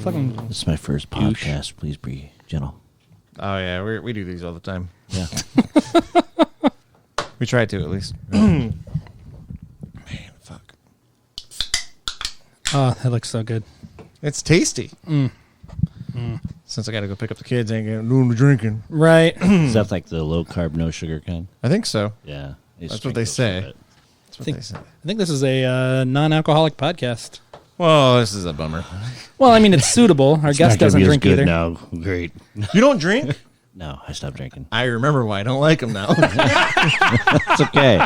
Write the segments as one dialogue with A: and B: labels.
A: fucking.
B: This is my first podcast. Please be gentle.
C: Oh yeah, we do these all the time.
B: Yeah.
C: We try to at least. Man, fuck.
A: Oh, that looks so good.
C: It's tasty. Since I got to go pick up the kids, I ain't gonna do the drinking.
A: Right.
B: Is that like the low carb, no sugar kind?
C: I think so.
B: Yeah.
C: That's what they say. That's what they say.
A: I think this is a non-alcoholic podcast.
C: Well, this is a bummer.
A: Well, I mean, it's suitable. Our guest doesn't drink either.
B: No, great.
C: You don't drink?
B: No, I stopped drinking.
C: I remember why I don't like them now.
B: It's okay.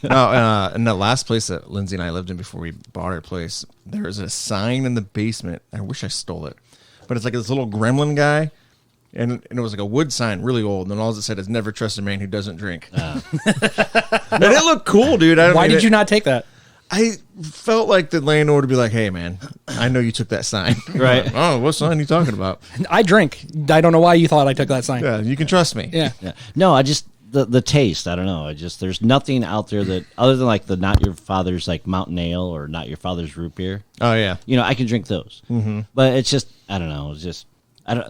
C: No, in the last place that Lindsay and I lived in before we bought our place, there was a sign in the basement. I wish I stole it. But it's like this little gremlin guy, and it was like a wood sign, really old, and all it said is "Never trust a man who doesn't drink." And it looked cool, dude.
A: Why did you not take that?
C: I felt like the landlord would be like, "Hey, man, I know you took that sign,
B: Right?
C: Like, oh, what sign are you talking about?
A: I drink. I don't know why you thought I took that sign.
C: Yeah, you can trust me."
A: Yeah.
B: Yeah. No, I just the taste. I don't know. There's nothing out there that other than like the not your father's like mountain ale or not your father's root beer.
C: Oh yeah.
B: You know, I can drink those, but it's just I don't know. It's just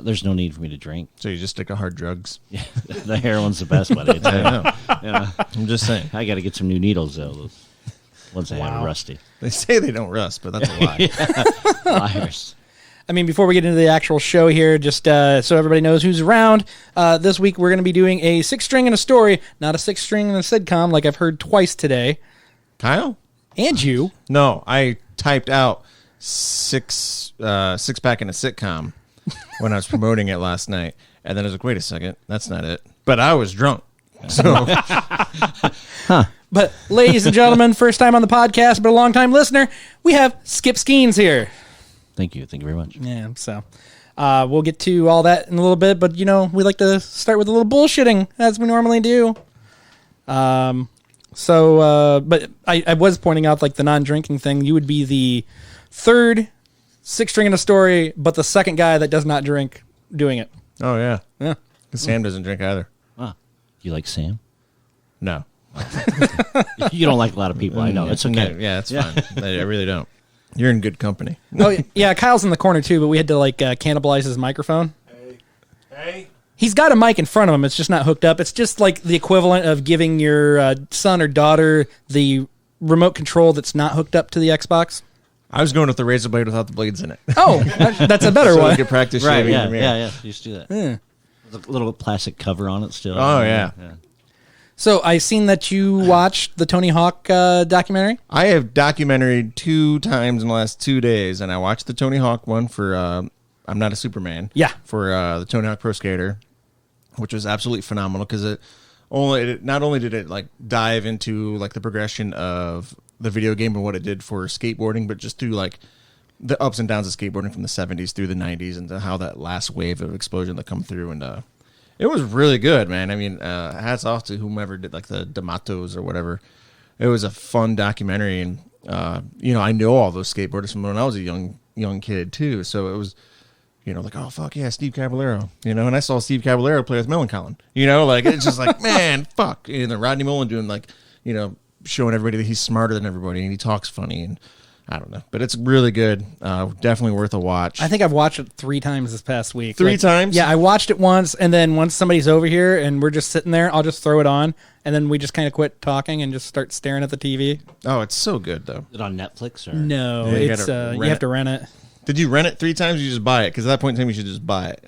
B: there's no need for me to drink.
C: So you just stick to hard drugs.
B: Yeah, the heroin's the best, buddy.
C: I know.
B: Yeah.
C: I'm just saying.
B: I got to get some new needles though. Those ones I have are rusty.
C: They say they don't rust, but that's a lie.
B: Liars.
A: I mean, before we get into the actual show here, just so everybody knows who's around, this week we're going to be doing a 6-string and a story, not a 6-string and a sitcom like I've heard twice today.
C: Kyle?
A: And you.
C: No, I typed out six pack in a sitcom when I was promoting it last night, and then I was like, wait a second, that's not it. But I was drunk. So
A: But ladies and gentlemen, first time on the podcast, but a long time listener, we have Skip Skeens here.
B: Thank you very much.
A: Yeah, so we'll get to all that in a little bit, but you know, we like to start with a little bullshitting as we normally do. But I was pointing out like the non-drinking thing. You would be the third 6-string in a story, but the second guy that does not drink doing it.
C: oh yeah.
A: Yeah.
C: Sam doesn't drink either.
B: Ah, you like Sam?
C: No.
B: You don't like a lot of people. I know. It's okay.
C: No, yeah, it's fine. I really don't. You're in good company.
A: Oh yeah, Kyle's in the corner too, but we had to like cannibalize his microphone.
C: Hey.
A: He's got a mic in front of him. It's just not hooked up. It's just like the equivalent of giving your son or daughter the remote control that's not hooked up to the Xbox.
C: I was going with the razor blade without the blades in it.
A: Oh, that's a better
C: So
A: one.
C: we could practice
B: Right.
C: shaving
B: Yeah.
C: from here.
B: Yeah. You used to do that.
A: Yeah.
B: With a little plastic cover on it still.
C: Oh, yeah.
A: So I seen that you watched the Tony Hawk documentary.
C: I have documentary 2 times in the last 2 days, and I watched the Tony Hawk one for I'm Not a Superman.
A: Yeah.
C: For the Tony Hawk Pro Skater, which was absolutely phenomenal because it not only did it like dive into like the progression of the video game and what it did for skateboarding, but just through like the ups and downs of skateboarding from the 70s through the 90s and how that last wave of explosion that come through. And it was really good, man. I mean, hats off to whomever did like the D'Amatos or whatever. It was a fun documentary. And, you know, I know all those skateboarders from when I was a young kid too. So it was, you know, like, oh, fuck yeah, Steve Caballero. You know, and I saw Steve Caballero play with Mellencamp. You know, like, it's just like, man, fuck. And then Rodney Mullen doing like, you know, showing everybody that he's smarter than everybody and he talks funny and I don't know. But it's really good. Definitely worth a watch.
A: I think I've watched it 3 times this past week.
C: 3 times?
A: Yeah, I watched it once, and then once somebody's over here and we're just sitting there, I'll just throw it on, and then we just kind of quit talking and just start staring at the TV.
C: Oh, it's so good, though.
B: Is it on Netflix or?
A: No,
C: Yeah, you
A: it's
C: gotta
A: you have to rent it.
C: Did you rent it 3 times or you just buy it? Because at that point in time, you should just buy it.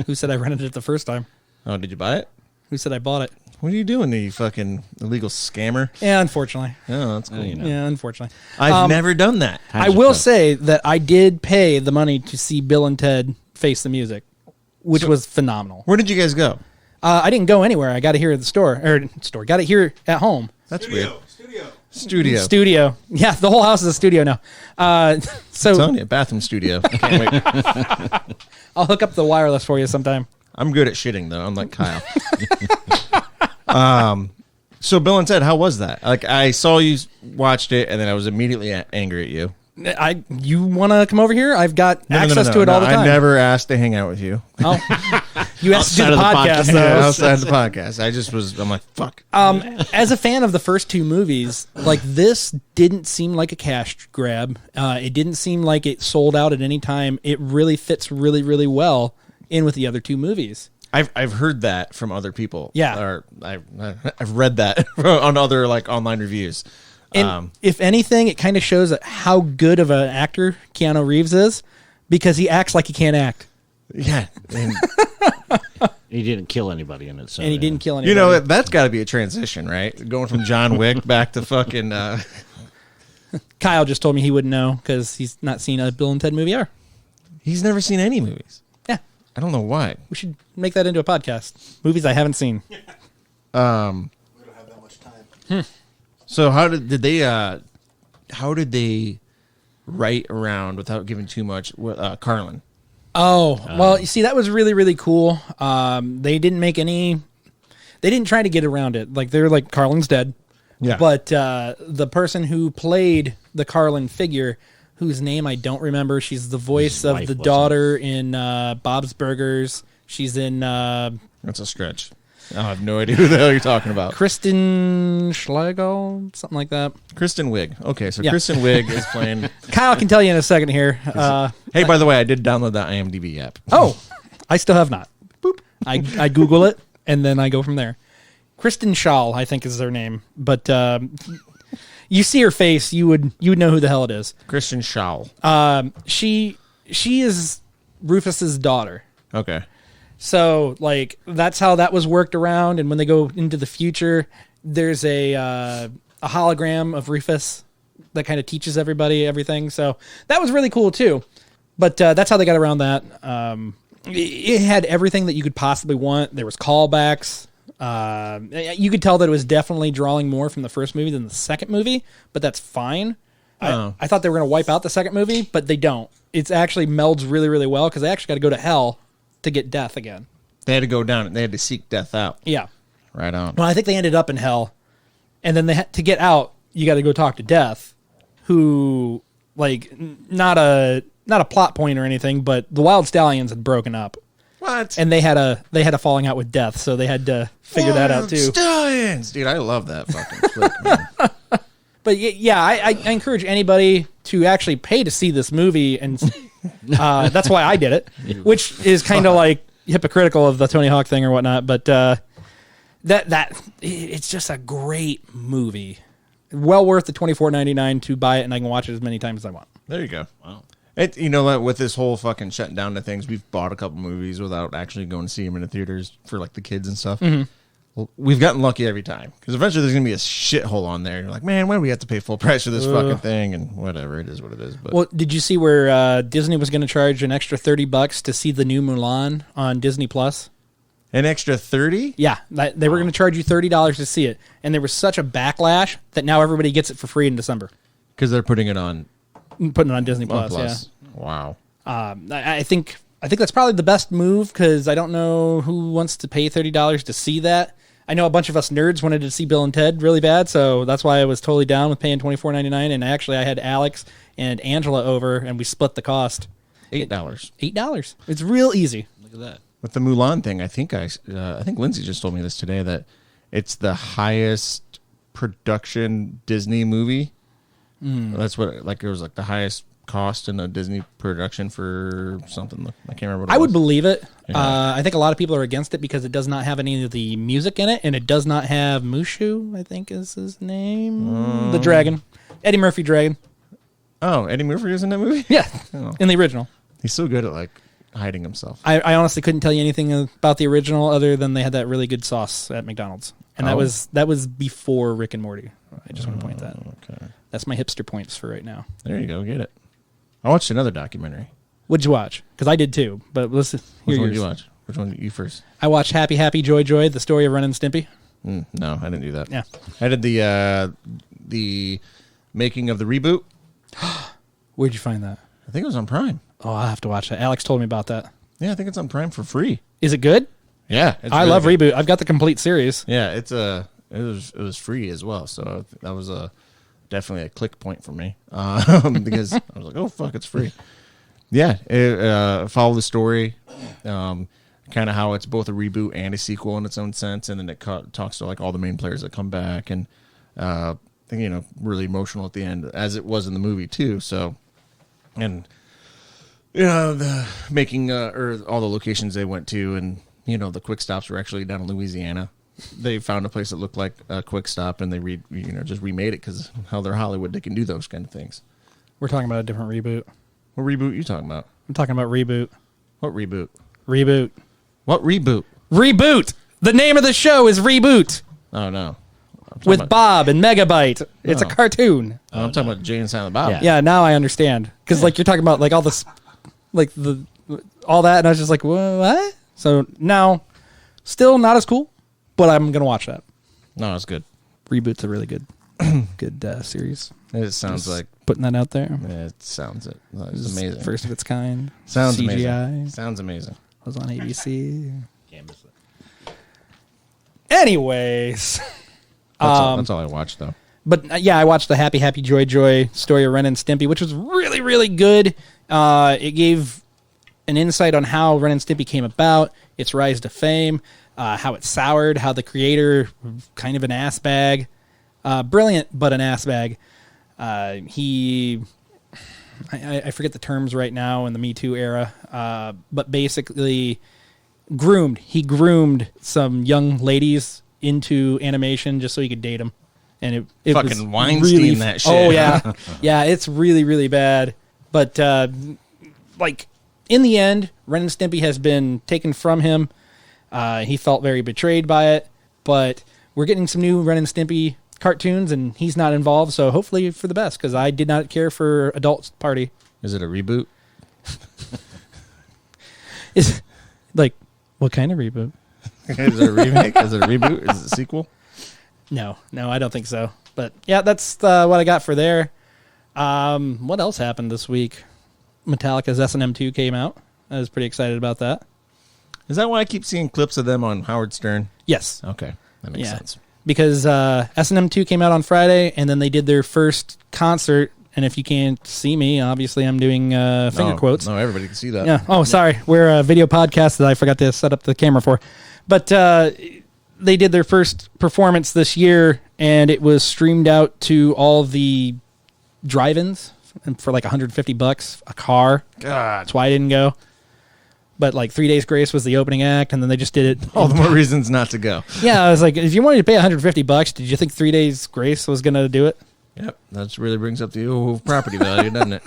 A: Who said I rented it the first time?
C: Oh, did you buy it?
A: Who said I bought it?
C: What are you doing, you fucking illegal scammer?
A: Yeah, unfortunately.
C: Oh, that's cool.
B: You know.
A: Yeah, unfortunately.
C: I've never done that.
A: I will say that I did pay the money to see Bill and Ted Face the Music, which was phenomenal.
C: Where did you guys go?
A: I didn't go anywhere. I got it here at the store. Got it here at home.
C: That's weird. Studio.
A: Studio. Yeah, the whole house is a studio now. So
C: I'm telling you, bathroom studio. I can't wait.
A: I'll hook up the wireless for you sometime.
C: I'm good at shitting, though, unlike Kyle. So Bill and Ted, how was that? Like, I saw you watched it, and then I was immediately angry at you.
A: You want to come over here? I've got access to it all the time.
C: I never asked to hang out with you.
A: Oh. You asked to do
B: Outside
A: the
B: of the
A: podcast,
B: podcast.
A: though.
C: Yeah, outside the podcast. I'm like, fuck.
A: As a fan of the first two movies, like this didn't seem like a cash grab. It didn't seem like it sold out at any time. It really fits really, really well in with the other two movies.
C: I've heard that from other people.
A: Yeah.
C: Or I've read that on other like online reviews.
A: And if anything, it kind of shows how good of an actor Keanu Reeves is because he acts like he can't act.
C: Yeah. And,
B: He didn't kill anybody in it. So,
A: And he didn't kill anybody.
C: you know, that's got to be a transition, right? Going from John Wick back to fucking...
A: Kyle just told me he wouldn't know because he's not seen a Bill and Ted movie ever.
C: he's never seen any movies.
A: Yeah.
C: I don't know why.
A: We should make that into a podcast. Movies I haven't seen.
D: We don't have that much time.
C: So how did they write around without giving too much Carlin?
A: Oh, well, you see, that was really, really cool. They didn't try to get around it. Like, they're like, Carlin's dead.
C: Yeah.
A: But the person who played the Carlin figure, whose name I don't remember, she's the voice
B: His
A: of
B: wife,
A: the
B: wasn't
A: daughter in Bob's Burgers. She's in
C: That's a stretch. I have no idea who the hell you're talking about.
A: Kristen Schlegel, something like that.
C: Kristen Wiig. Okay, so
A: Yeah.
C: Kristen Wiig is playing...
A: Kyle can tell you in a second here.
C: Hey, by the way, I did download that IMDb app.
A: Oh, I still have not. Boop. I Google it, and then I go from there. Kristen Schaal, I think is her name. But you see her face, you would know who the hell it is.
C: Kristen Schaal.
A: She is Rufus's daughter.
C: Okay.
A: So, like, that's how that was worked around. And when they go into the future, there's a hologram of Rufus that kind of teaches everybody everything. So that was really cool, too. But that's how they got around that. It had everything that you could possibly want. There was callbacks. You could tell that it was definitely drawing more from the first movie than the second movie, but that's fine. I thought they were going to wipe out the second movie, but they don't. It's actually melds really, really well because they actually got to go to hell to get death again.
C: They had to go down. They had to seek death out.
A: Yeah.
C: Right on.
A: Well, I think they ended up in hell, and then they had to get out. You got to go talk to Death, who, like, not a plot point or anything, but the Wild Stallions had broken up,
C: What?
A: and they had a falling out with Death, so they had to figure that out too.
C: Stallions! Dude, I love that fucking flick, man.
A: But yeah, I encourage anybody to actually pay to see this movie, and that's why I did it, which is kind of like hypocritical of the Tony Hawk thing or whatnot. But that it's just a great movie, well worth the $24.99 to buy it, and I can watch it as many times as I want.
C: There you go. Wow. You know what? With this whole fucking shutting down to things, we've bought a couple movies without actually going to see them in the theaters for like the kids and stuff.
A: Mm-hmm.
C: Well, we've gotten lucky every time because eventually there's gonna be a shithole on there. You're like, man, why do we have to pay full price for this fucking thing? And whatever, it is what it is. But
A: Well, did you see where Disney was going to charge an extra $30 to see the new Mulan on Disney Plus?
C: an extra 30?
A: Yeah, they were going to charge you $30 to see it, and there was such a backlash that now everybody gets it for free in December.
C: Because they're putting it on
A: Putting it on Disney
C: One
A: Plus.
C: Plus. Wow.
A: Yeah, I think that's probably the best move because I don't know who wants to pay $30 to see that. I know a bunch of us nerds wanted to see Bill and Ted really bad, so that's why I was totally down with paying $24.99. And actually, I had Alex and Angela over, and we split the cost.
C: $8.
A: $8. It's real easy.
B: Look at that.
C: With the Mulan thing, I think Lindsay just told me this today that it's the highest production Disney movie. That's what it was like the highest cost in a Disney production for something. I can't remember what it
A: I would
C: was.
A: believe it.
C: Yeah.
A: I think a lot of people are against it because it does not have any of the music in it, and it does not have Mushu, I think is his name. The dragon. Eddie Murphy dragon.
C: Oh, Eddie Murphy was in that movie?
A: Yeah,
C: Oh.
A: in the original.
C: He's so good at like hiding himself.
A: I honestly couldn't tell you anything about the original other than they had that really good sauce at McDonald's. And
C: Oh.
A: that was before Rick and Morty. I just want to point that.
C: Okay.
A: That's my hipster points for right now.
C: There you go. Get it. I watched another documentary.
A: What'd you watch? Because I did too. But listen,
C: Which
A: hear
C: one did
A: yours.
C: you watch? Which one? You first.
A: I watched Happy Happy Joy Joy, the story of Ren and Stimpy.
C: No, I didn't do that.
A: Yeah.
C: I did the making of the reboot.
A: Where'd you find that?
C: I think it was on Prime.
A: Oh, I'll have to watch that. Alex told me about that.
C: Yeah, I think it's on Prime for free.
A: Is it good?
C: Yeah, it's
A: I
C: really
A: love
C: good.
A: Reboot. I've got the complete series.
C: Yeah, it was free as well, so that was definitely a click point for me because I was like, oh fuck, it's free. Yeah, follow the story. kind of how it's both a reboot and a sequel in its own sense, and then it talks to like all the main players that come back, and really emotional at the end, as it was in the movie too. So, and the making or all the locations they went to, and the quick stops were actually down in Louisiana. They found a place that looked like a quick stop, and they just remade it because how they're Hollywood, they can do those kind of things.
A: We're talking about a different reboot.
C: What reboot are you talking about?
A: I'm talking about Reboot.
C: What reboot?
A: Reboot.
C: What reboot?
A: Reboot! The name of the show is Reboot!
C: Oh, no.
A: With Bob and Megabyte. It's a cartoon.
C: I'm talking about Jay and Silent Bob.
A: Yeah, now I understand. Because you're talking about all this, all that, and I was just like, what? So now, still not as cool, but I'm going to watch that.
C: No, it's good.
A: Reboot's a really good series.
C: It sounds
A: Just
C: like...
A: putting that out there.
C: Yeah, it sounds it. It's amazing.
A: First of its kind.
C: Sounds
A: CGI.
C: amazing. Sounds amazing.
A: Was on ABC.
B: Can't miss it.
A: Anyways.
C: That's all I watched, though.
A: But I watched the Happy Happy Joy Joy story of Ren and Stimpy, which was really, really good. It gave an insight on how Ren and Stimpy came about, its rise to fame, how it soured, how the creator, kind of an ass bag, brilliant, but an ass bag. I forget the terms right now in the Me Too era, but basically groomed. He groomed some young ladies into animation just so he could date them. And it
C: fucking
A: was
C: Weinstein
A: really,
C: that shit.
A: Oh, yeah. Yeah, it's really, really bad. But, in the end, Ren and Stimpy has been taken from him. He felt very betrayed by it. But we're getting some new Ren and Stimpy cartoons, and he's not involved, so hopefully for the best, because I did not care for Adult Party.
C: Is it a reboot?
A: What kind of reboot?
C: Is it a remake? Is it a reboot? Is it a sequel?
A: No, I don't think so. But yeah, that's what I got for there. What else happened this week? Metallica's S&M 2 came out. I was pretty excited about that.
C: Is that why I keep seeing clips of them on Howard Stern?
A: Yes.
C: Okay, that makes sense.
A: Because S&M 2 came out on Friday, and then they did their first concert. And if you can't see me, obviously I'm doing finger quotes.
C: No, everybody can see that.
A: Yeah. Oh, sorry. We're a video podcast that I forgot to set up the camera for. But they did their first performance this year, and it was streamed out to all the drive-ins for like $150 a car.
C: God.
A: That's why I didn't go. But 3 Days Grace was the opening act, and then they just did it.
C: All the more reasons not to go.
A: Yeah, I was like, if you wanted to pay $150, did you think 3 Days Grace was going to do it?
C: Yep, that really brings up the old property value, doesn't it?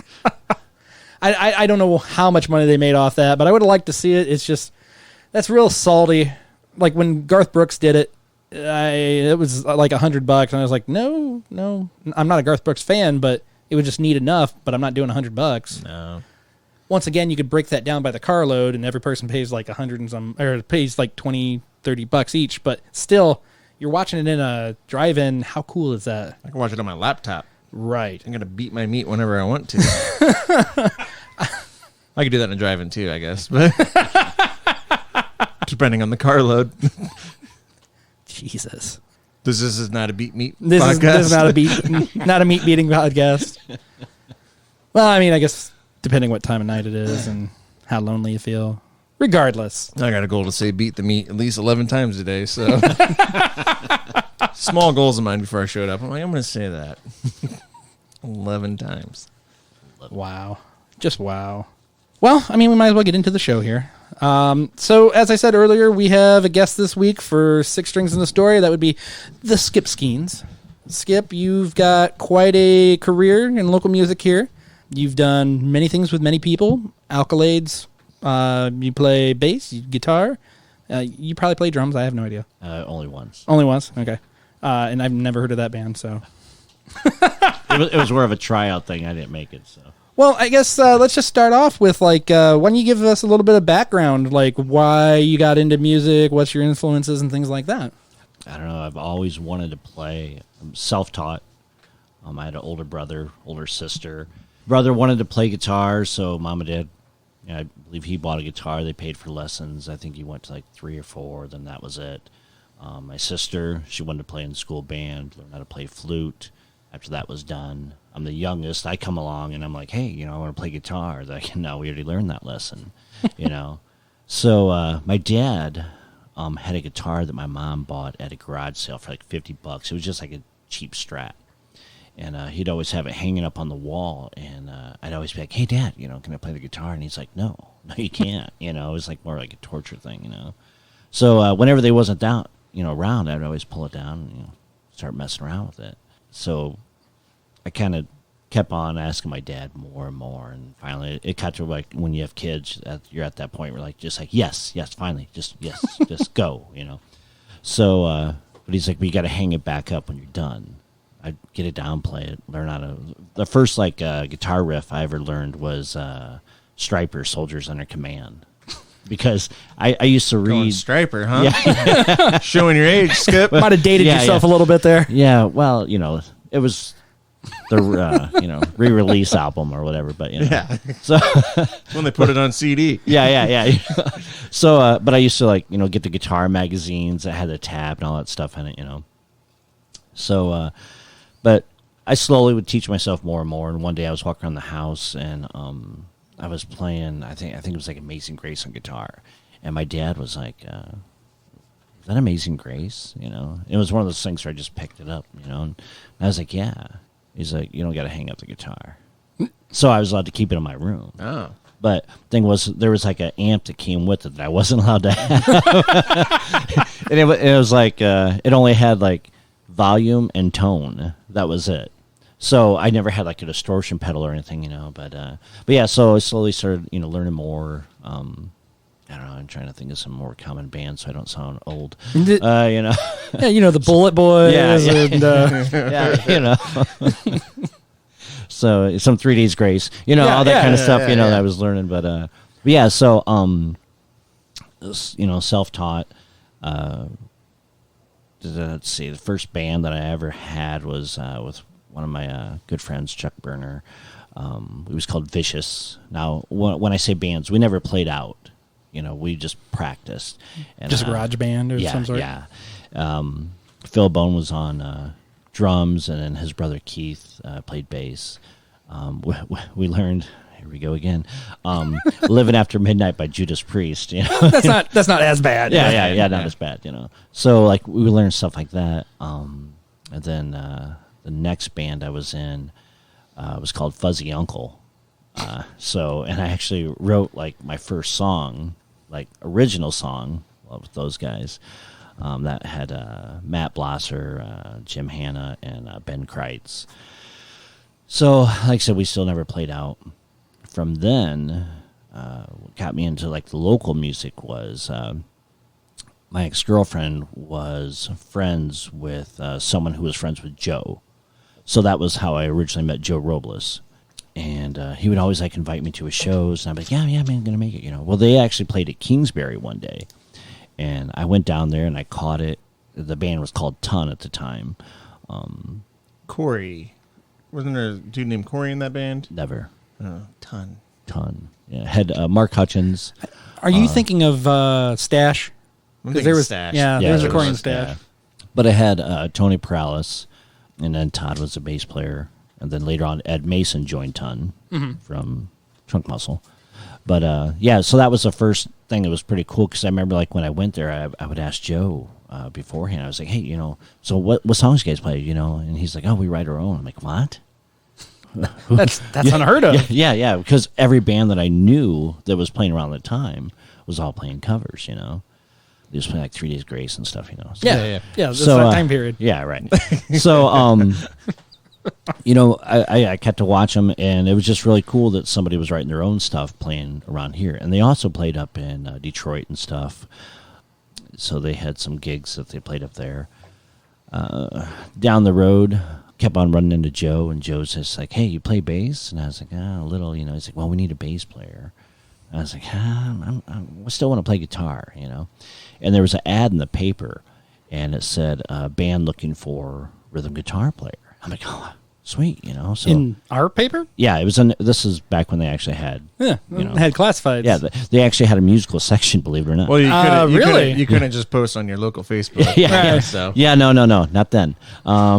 A: I don't know how much money they made off that, but I would have liked to see it. It's just, that's real salty. Like when Garth Brooks did it, it was like $100, and I was like, no, I'm not a Garth Brooks fan, but it would just need enough, but I'm not doing $100.
C: No.
A: Once again, you could break that down by the carload, and every person pays like 100 and some, or pays like $20-$30 each, but still, you're watching it in a drive-in. How cool is that?
C: I can watch it on my laptop.
A: Right.
C: I'm going to beat my meat whenever I want to. I could do that in a drive-in too, I guess. But depending on the carload.
A: Jesus.
C: This is not a beat meat
A: This
C: podcast.
A: is not a meat beating podcast. Well, I mean, I guess depending what time of night it is and how lonely you feel. Regardless.
C: I got a goal to say beat the meat at least 11 times a day, so. Small goals of mine before I showed up. I'm going to say that. 11 times.
A: Wow. Just wow. Well, I mean, we might as well get into the show here. So, as I said earlier, we have a guest this week for Six Strings in the Story. That would be the Skip Skeens. Skip, you've got quite a career in local music here. You've done many things with many people. Accolades. You play bass, guitar. You probably play drums. I have no idea.
B: Only once.
A: Only once? Okay. And I've never heard of that band, so.
B: It was more of a tryout thing. I didn't make it, so.
A: Well, I guess let's just start off with, why don't you give us a little bit of background, why you got into music, what's your influences, and things like that.
B: I don't know. I've always wanted to play. I'm self-taught. I had an older brother, older sister. Brother wanted to play guitar, so Mom and Dad, I believe he bought a guitar. They paid for lessons. I think he went to 3 or 4, then that was it. My sister, she wanted to play in the school band, learn how to play flute. After that was done, I'm the youngest. I come along and I'm like, hey, I want to play guitar. They're like, no, we already learned that lesson, So my dad had a guitar that my mom bought at a garage sale for like $50. It was just like a cheap Strat. And he'd always have it hanging up on the wall. And I'd always be like, hey, Dad, can I play the guitar? And he's like, no, you can't. It was like more like a torture thing, So whenever they wasn't down, around, I'd always pull it down and start messing around with it. So I kind of kept on asking my dad more and more, and finally it got to like when you have kids, you're at that point where like just like yes, finally, just yes, just go, So, but he's like, but you got to hang it back up when you're done. I'd get it down, play it, learn how to. The first like guitar riff I ever learned was Striper, Soldiers Under Command. Because I used to read
C: Going Striper, huh?
B: Yeah.
C: Showing your age, Skip.
A: Might have dated yourself a little bit there.
B: Yeah, well, it was the re-release album or whatever, but
C: Yeah.
B: So
C: When they put it on CD.
B: yeah. So, but I used to like get the guitar magazines that had the tab and all that stuff in it, So, but I slowly would teach myself more and more. And one day I was walking around the house and I was playing. I think it was like Amazing Grace on guitar, and my dad was like, "Is that Amazing Grace?" It was one of those things where I just picked it up, and I was like, "Yeah." He's like, "You don't got to hang up the guitar," so I was allowed to keep it in my room.
C: Oh.
B: But thing was, there was like an amp that came with it that I wasn't allowed to have, and it was like it only had like volume and tone. That was it. So I never had like a distortion pedal or anything, But yeah, so I slowly started, learning more. I don't know. I'm trying to think of some more common bands so I don't sound old.
A: Yeah, the Bullet Boys.
B: Yeah,
A: and
B: So some 3 Days Grace, all that kind of stuff, that I was learning. But yeah, so self-taught. Let's see, the first band that I ever had was with one of my good friends, Chuck Berner. It was called Vicious. Now, when I say bands, we never played out. We just practiced. And,
A: just a garage band or some sort?
B: Yeah. Phil Bone was on drums, and then his brother Keith played bass. We learned... Here we go again. Living After Midnight by Judas Priest.
A: That's not as bad.
B: Yeah, not as bad. So like we learned stuff like that. And then the next band I was in was called Fuzzy Uncle. And I actually wrote like my first song, like original song, with those guys. That had Matt Blosser, Jim Hanna, and Ben Kreitz. So like I said, we still never played out. From then, what got me into like the local music was my ex-girlfriend was friends with someone who was friends with Joe. So that was how I originally met Joe Robles. And he would always like invite me to his shows, and I'd be like, yeah, man, I'm gonna make it. Well, they actually played at Kingsbury one day, and I went down there and I caught it. The band was called Ton at the time.
C: Corey, wasn't there a dude named Corey in that band?
B: Never.
C: Ton.
B: Yeah, had Mark Hutchins.
A: Are you thinking of Stash?
C: Because
A: there was
C: Stash.
A: there was a Corey and
B: Yeah.
A: Stash.
B: But I had Tony Paralis, and then Todd was the bass player, and then later on Ed Mason joined Ton from Trunk Muscle. But so that was the first thing that was pretty cool, because I remember like when I went there, I would ask Joe beforehand. I was like, hey, so what songs you guys play? And he's like, oh, we write our own. I'm like, what?
A: That's unheard of.
B: Yeah, because every band that I knew that was playing around the time was all playing covers, They was playing like 3 Days Grace and stuff, So,
A: Yeah. That's that time period.
B: Yeah, right. So, I kept to watch them, and it was just really cool that somebody was writing their own stuff playing around here. And they also played up in Detroit and stuff. So they had some gigs that they played up there. Down the road, kept on running into Joe, and Joe's just like, hey, you play bass? And I was like, a little, He's like, well, we need a bass player. And I was like, I still want to play guitar, And there was an ad in the paper, and it said, band looking for rhythm guitar player. I'm like, oh, sweet, So
A: In our paper?
B: yeah, it was. This is back when they actually had,
A: Yeah, had classifieds.
B: yeah, they actually had a musical section, believe it or not.
C: Well,
A: really?
C: You couldn't just post on your local Facebook.
B: yeah,
C: So.
B: yeah, no, not then.
C: Or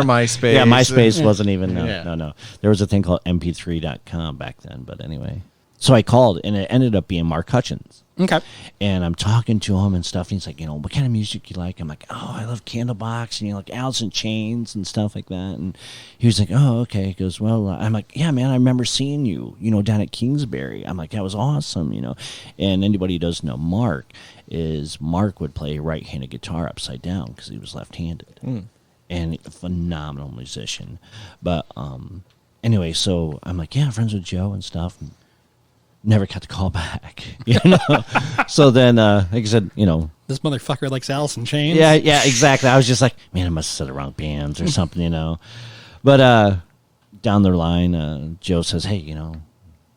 C: MySpace.
B: Yeah, MySpace wasn't even.
C: Yeah.
B: No. There was a thing called mp3.com back then, but anyway. So I called, and it ended up being Mark Hutchins.
A: Okay.
B: And I'm talking to him and stuff, and he's like, what kind of music you like? I'm like, I love Candlebox, and like Alice in Chains and stuff like that. And he was like, oh, okay. He goes, well, I'm like, yeah, man, I remember seeing you, down at Kingsbury. I'm like, that was awesome, And anybody who does know Mark would play right-handed guitar upside down because he was left-handed. And a phenomenal musician. But anyway, so I'm like, yeah, friends with Joe and stuff. And never got the call back, So then, like I said,
A: This motherfucker likes Alice in Chains.
B: Yeah, exactly. I was just like, man, I must have said the wrong bands or something, But down the line, Joe says, hey,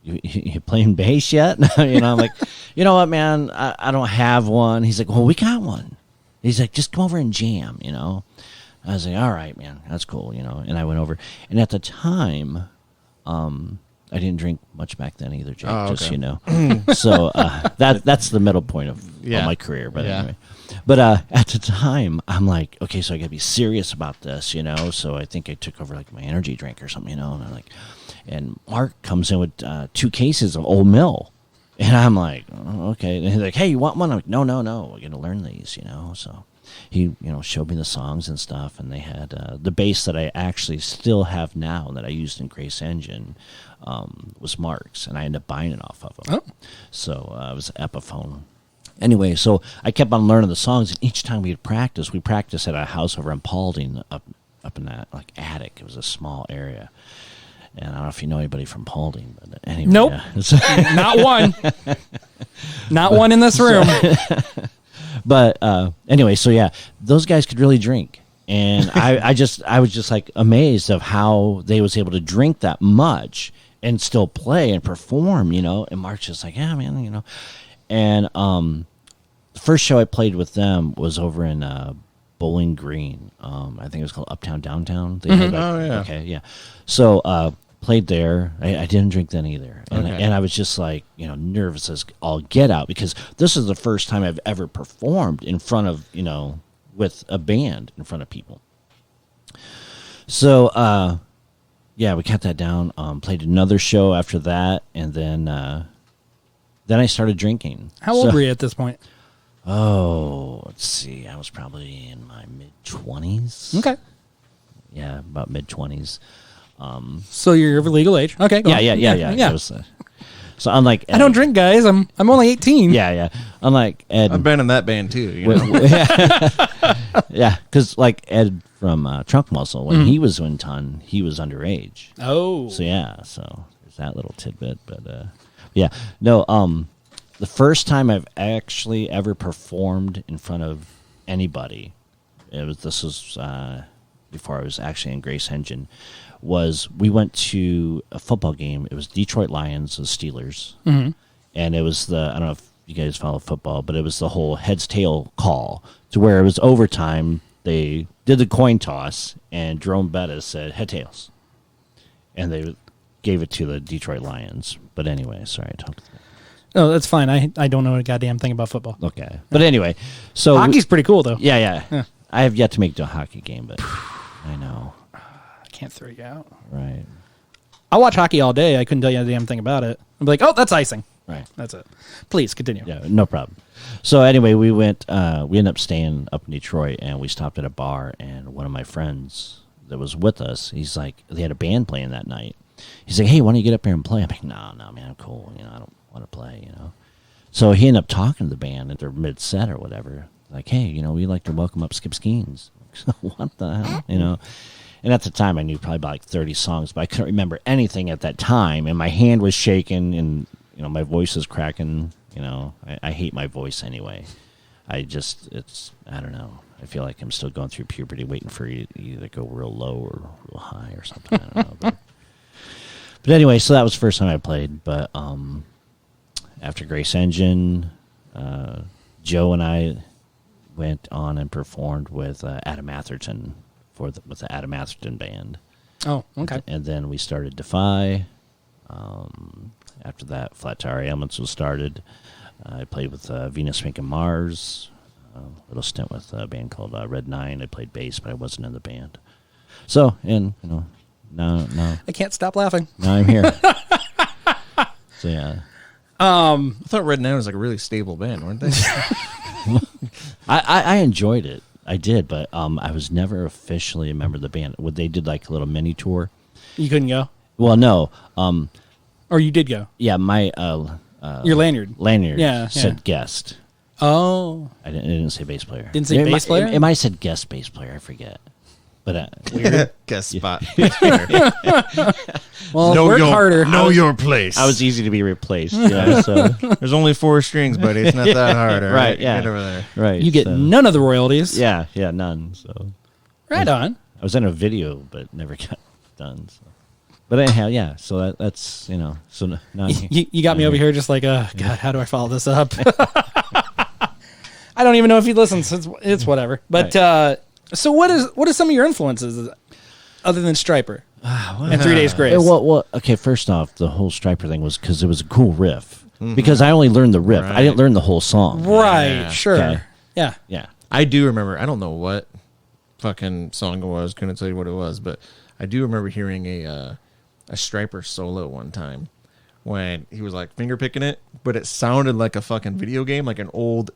B: you playing bass yet? I'm like, you know what, man, I don't have one. He's like, well, we got one. He's like, just come over and jam, I was like, all right, man, that's cool, And I went over, and at the time, I didn't drink much back then either, Jake.
C: Oh,
B: just
C: okay.
B: So that's the middle point of my career. But anyway, at the time, I'm like, okay, so I got to be serious about this, So I think I took over like my energy drink or something, And I'm like, and Mark comes in with 2 cases of Old Mill, and I'm like, oh, okay. And he's like, hey, you want one? I'm like, no, we're gonna learn these, So he, showed me the songs and stuff, and they had the bass that I actually still have now that I used in Grace Engine. Was Mark's, and I ended up buying it off of him. Oh. So it was Epiphone. Anyway, so I kept on learning the songs, and each time we practiced at a house over in Paulding, up in that like attic. It was a small area, and I don't know if you know anybody from Paulding, but anyway.
A: Nope, not one, not one in this room.
B: But anyway, so yeah, those guys could really drink. And I was just like amazed of how they was able to drink that much and still play and perform, And Mark's just like, yeah, man, And the first show I played with them was over in Bowling Green. I think it was called Uptown Downtown. They had
C: yeah.
B: Okay, yeah. So played there. I didn't drink then either, and I was just like, nervous as all get out because this is the first time I've ever performed in front of, with a band in front of people. So, we cut that down. Played another show after that, and then I started drinking.
A: How old were you at this point?
B: Oh, let's see. I was probably in my mid-20s.
A: Okay.
B: Yeah, about mid-20s.
A: So you're of legal age. Okay.
B: Yeah. Was, so unlike Ed,
A: I don't drink, guys. I'm only 18.
B: Yeah. Unlike Ed,
C: I've been in that band too.
B: Yeah, because like Ed from Trunk Muscle, when he was in Ton, he was underage.
A: Oh.
B: So there's that little tidbit. But the first time I've actually ever performed in front of anybody, this was before I was actually in Grace Engine. Was we went to a football game. It was Detroit Lions, the Steelers, and it was I don't know if you guys follow football, but it was the whole heads tail call to where it was overtime. They did the coin toss, and Jerome Bettis said head tails, and they gave it to the Detroit Lions. But anyway, sorry, I talked.
A: No, that's fine. I don't know a goddamn thing about football.
B: Okay, but anyway, so
A: hockey's pretty cool though.
B: Yeah. I have yet to make it to a hockey game, but I know.
A: Can't throw you out.
B: Right.
A: I watch hockey all day. I couldn't tell you a damn thing about it. I'm like, oh, that's icing.
B: Right.
A: That's it. Please continue.
B: Yeah, no problem. So anyway, we ended up staying up in Detroit, and we stopped at a bar, and one of my friends that was with us, he's like, they had a band playing that night. He's like, hey, why don't you get up here and play? I'm like, no, man, I'm cool. I don't want to play, So he ended up talking to the band at their mid-set or whatever. Like, hey, we'd like to welcome up Skip Skeens. What the hell, And at the time, I knew probably about like 30 songs, but I couldn't remember anything at that time. And my hand was shaking, and my voice was cracking. I hate my voice anyway. I don't know. I feel like I'm still going through puberty, waiting for you to either go real low or real high or something. I don't know. But anyway, so that was the first time I played. But after Grace Engine, Joe and I went on and performed with Adam Atherton. With the Adam Atherton band.
A: Oh, okay.
B: And then we started Dephi. After that, Flat Tire Elements was started. I played with Venus Spanking Mars. A little stint with a band called Red 9. I played bass, but I wasn't in the band. So, now
A: I can't stop laughing.
B: Now I'm here. So yeah.
C: I thought Red Nine was like a really stable band, weren't they?
B: I enjoyed it. I did, but I was never officially a member of the band. What they did like a little mini tour.
A: You couldn't go,
B: Well, no.
A: or you did go.
B: Yeah, my
A: Your lanyard. Yeah,
B: said
A: yeah.
B: guest.
A: Oh,
B: I didn't say bass player.
A: Didn't say bass player?
B: It might have said guest bass player. I forget. But
C: Guest spot.
A: well, work harder.
C: Know your place.
B: I was easy to be replaced. Yeah, so
C: There's only 4 strings, buddy. It's not that hard. All
B: right, yeah.
C: Get over there.
B: right.
A: You get
B: so-
A: none of the royalties.
B: Yeah, none. So
A: Right on.
B: I was in a video, but never got done. So. But anyhow, yeah. So that's So now
A: You got me over here just like, God, how do I follow this up? I don't even know if he listens. It's whatever. But so what is some of your influences other than Stryper and 3 Days Grace?
B: Well, okay. First off, the whole Stryper thing was because it was a cool riff. Because I only learned the riff.
C: Right.
B: I didn't learn the whole song.
A: Right,
C: Yeah.
A: sure.
B: Okay.
A: Yeah.
B: Yeah.
C: I do remember. I don't know what fucking song it was. Couldn't tell you what it was, but I do remember hearing a Stryper solo one time when he was like finger picking it, but it sounded like a fucking video game, like an old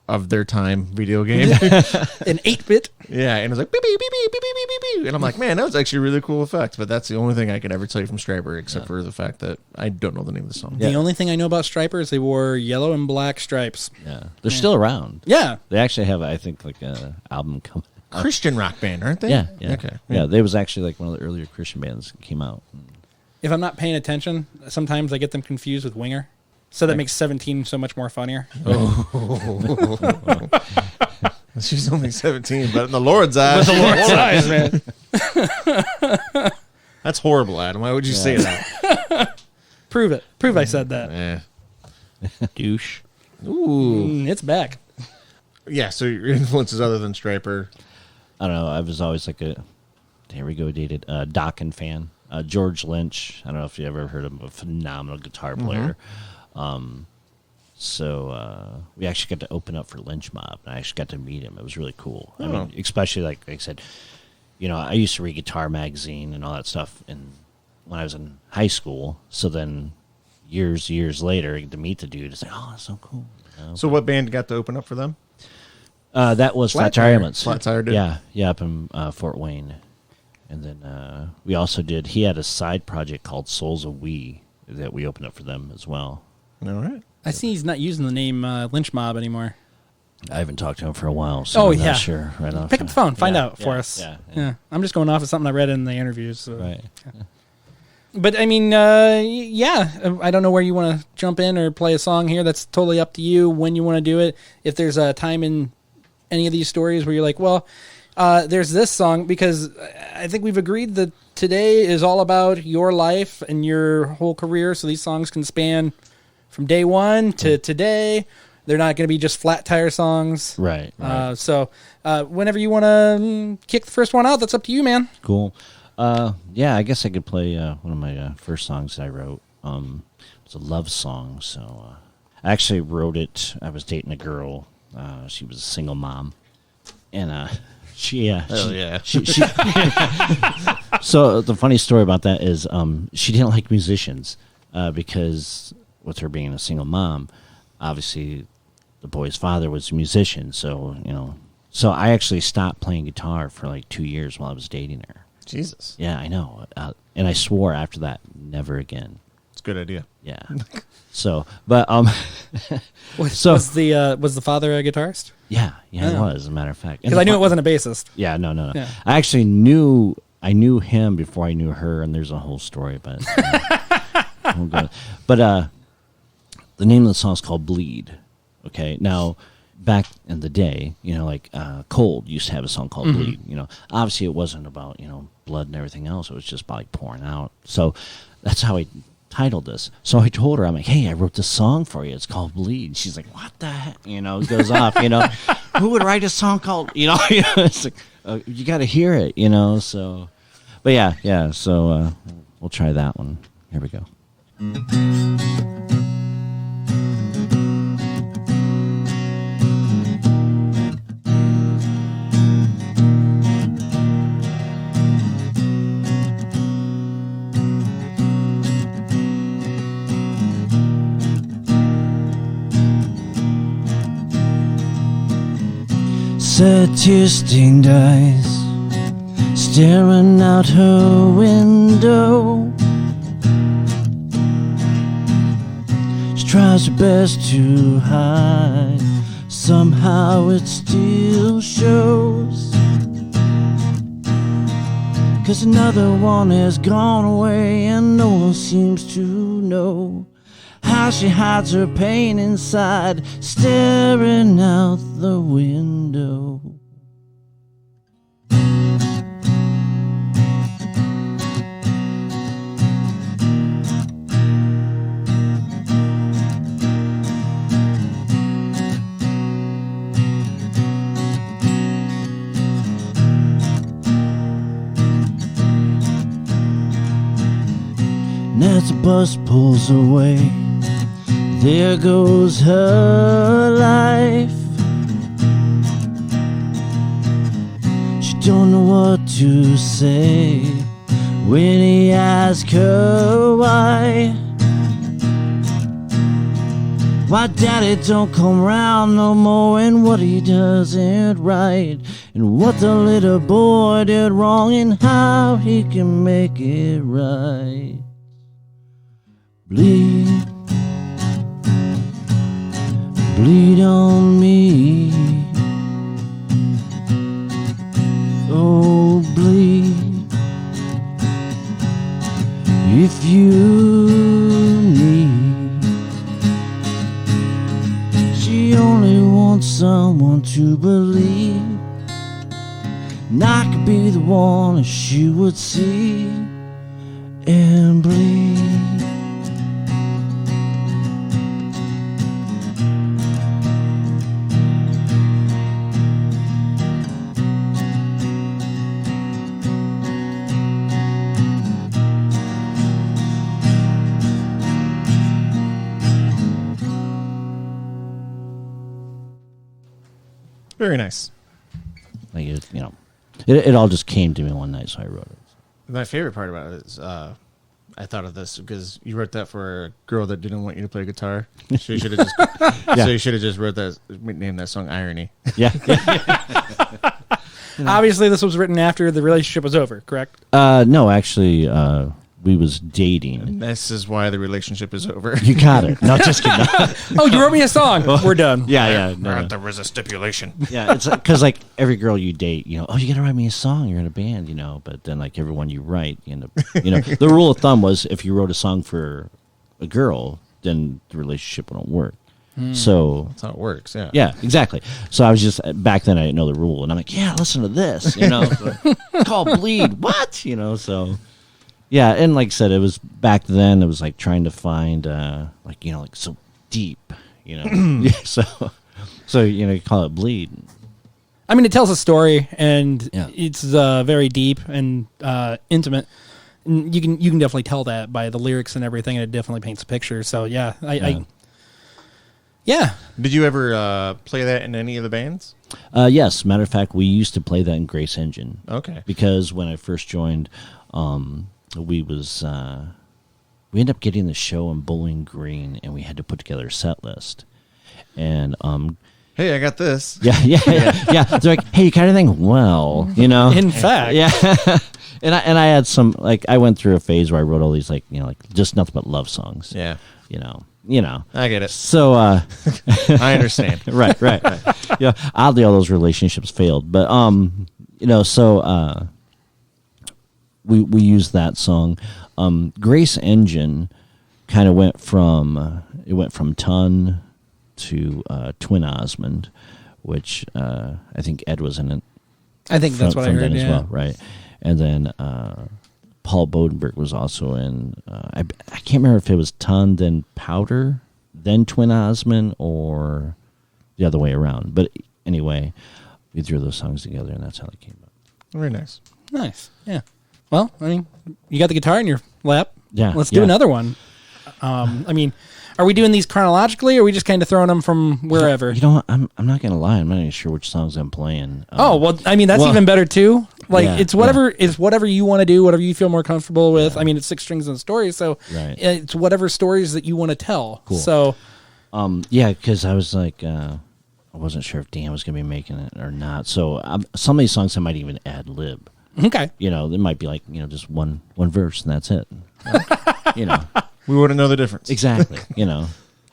C: of their time video game.
A: An 8-bit.
C: Yeah, and it was like beep, beep, beep, beep, beep, beep, beep, beep. And I'm like, man, that was actually a really cool effect. But that's the only thing I can ever tell you from Stryper, except for the fact that I don't know the name of the song.
A: The only thing I know about Stryper is they wore yellow and black stripes.
B: Yeah. They're still around.
A: Yeah.
B: They actually have, I think, like an album coming.
C: Christian rock band, aren't they?
B: Yeah.
C: Okay.
B: Yeah. They was actually like one of the earlier Christian bands that came out.
A: If I'm not paying attention, sometimes I get them confused with Winger. So that makes 17 so much more funnier.
C: She's only 17, but in the Lord's eyes,
A: The Lord's eyes, man.
C: that's horrible, Adam. Why would you say that?
A: Prove it. Prove I said that.
C: Eh.
B: Douche.
C: Ooh.
A: It's back.
C: Yeah, so your influences other than Stryper.
B: I don't know. I was always like a, here we go, dated Dokken fan. George Lynch. I don't know if you ever heard of him, a phenomenal guitar player. So we actually got to open up for Lynch Mob, and I actually got to meet him. It was really cool. I mean, especially like I said, I used to read Guitar Magazine and all that stuff, and when I was in high school. So then years later, I get to meet the dude. It's like, oh, that's so cool.
C: So what band got to open up for them?
B: That was Flat Tire Elements.
C: Flat Tire did?
B: Yeah, up in Fort Wayne. And then we also did, he had a side project called Souls of We that we opened up for them as well.
C: All right.
A: I see he's not using the name Lynch Mob anymore.
B: I haven't talked to him for a while, so I'm not sure right off.
A: Pick up the phone. Find out for
B: yeah,
A: us.
B: Yeah.
A: I'm just going off of something I read in the interviews. So.
B: Right.
A: But, I mean, I don't know where you want to jump in or play a song here. That's totally up to you when you want to do it. If there's a time in any of these stories where you're like, well, there's this song, because I think we've agreed that today is all about your life and your whole career, so these songs can span from day one to today. They're not going to be just flat tire songs.
B: Right.
A: So whenever you want to kick the first one out, that's up to you, man.
B: Cool. Yeah, I guess I could play one of my first songs that I wrote. It's a love song, so I actually wrote it. I was dating a girl. She was a single mom, and she So the funny story about that is she didn't like musicians because with her being a single mom, obviously the boy's father was a musician. So so I actually stopped playing guitar for like 2 years while I was dating her.
C: Jesus.
B: Yeah, I know. And I swore after that, never again.
C: It's a good idea.
B: Yeah. So, but
A: Was the father a guitarist?
B: yeah, it was, as a matter of fact.
A: Because I knew it wasn't a bassist.
B: Yeah, no.
A: Yeah.
B: I actually knew him before I knew her, and there's a whole story about it. But the name of the song is called Bleed. Okay, now back in the day, Cold used to have a song called Bleed. Obviously it wasn't about blood and everything else. It was just about pouring out. So that's how I titled this. So I told her, I'm like, hey, I wrote this song for you. It's called Bleed. She's like, what the heck? It goes off. Who would write a song called? It's like you got to hear it. So, but yeah. So we'll try that one. Here we go. Sad tear-stained eyes staring out her window. She tries her best to hide, somehow it still shows. 'Cause another one has gone away and no one seems to know how she hides her pain inside, staring out the window. And as the bus pulls away, there goes her life. She don't know what to say when he asks her why. Why daddy don't come round no more, and what he does ain't right, and what the little boy did wrong, and how he can make it right. Bleed, bleed on me, oh bleed, if you need. She only wants someone to believe, and I could be the one that she would see and bleed.
C: Very nice.
B: Like it all just came to me one night, so I wrote it.
C: My favorite part about it is I thought of this because you wrote that for a girl that didn't want you to play guitar. So you should have just so you should have just wrote that, named that song "Irony."
B: Yeah.
A: Obviously, this was written after the relationship was over, correct?
B: No, actually, we was dating.
C: And this is why the relationship is over.
B: You got it. No, just kidding.
A: Oh, you wrote me a song. We're done.
B: Yeah. No.
C: There was a stipulation.
B: Yeah, it's because like every girl you date, oh, you got to write me a song. You're in a band, But then like everyone you write, you end up, the rule of thumb was if you wrote a song for a girl, then the relationship wouldn't work. So
C: That's how it works. Yeah.
B: yeah, exactly. So I was just back then I didn't know the rule, and I'm like, yeah, listen to this, call bleed. What, so. Yeah, and like I said, it was back then. It was like trying to find, like so deep, So you call it bleed.
A: I mean, it tells a story, and
B: Yeah.
A: it's very deep and intimate. And you can definitely tell that by the lyrics and everything, and it definitely paints a picture. So yeah, yeah.
C: Did you ever play that in any of the bands?
B: Yes, matter of fact, we used to play that in Grace Engine.
C: Okay.
B: Because when I first joined, we ended up getting the show in Bowling Green, and we had to put together a set list. And
C: Hey, I got this.
B: yeah. They're like, hey, you got anything? Well,
A: In fact,
B: yeah. and I had some, like, I went through a phase where I wrote all these like just nothing but love songs.
C: Yeah.
B: I
C: get it.
B: So
C: I understand.
B: right. Yeah, oddly, all those relationships failed, but so we used that song. Grace Engine kind of went from Ton to Twin Osmond, which I think Ed was in it.
A: I think that's what I
B: from
A: heard.
B: then
A: Yeah.
B: as well, right? And then Paul Bodenberg was also in. I can't remember if it was Ton, then Powder, then Twin Osmond, or the other way around. But anyway, we threw those songs together, and that's how they came up.
C: Very nice.
A: Nice. Yeah. Well, I mean, you got the guitar in your lap.
B: Yeah.
A: Let's do another one. I mean, are we doing these chronologically, or are we just kind of throwing them from wherever?
B: You know what? I'm not gonna lie. I'm not even sure which songs I'm playing.
A: Oh well, I mean that's even better too. Like
B: Yeah,
A: it's whatever you want to do, whatever you feel more comfortable with. I mean, it's 6 strings and stories, so
B: Right.
A: it's whatever stories that you want to tell.
B: Cool.
A: So
B: yeah, because I was like, I wasn't sure if Dan was going to be making it or not. So some of these songs I might even ad lib.
A: Okay.
B: You know, it might be like, you know, just one verse and that's it. You know.
C: We wouldn't know the difference.
B: Exactly. You know.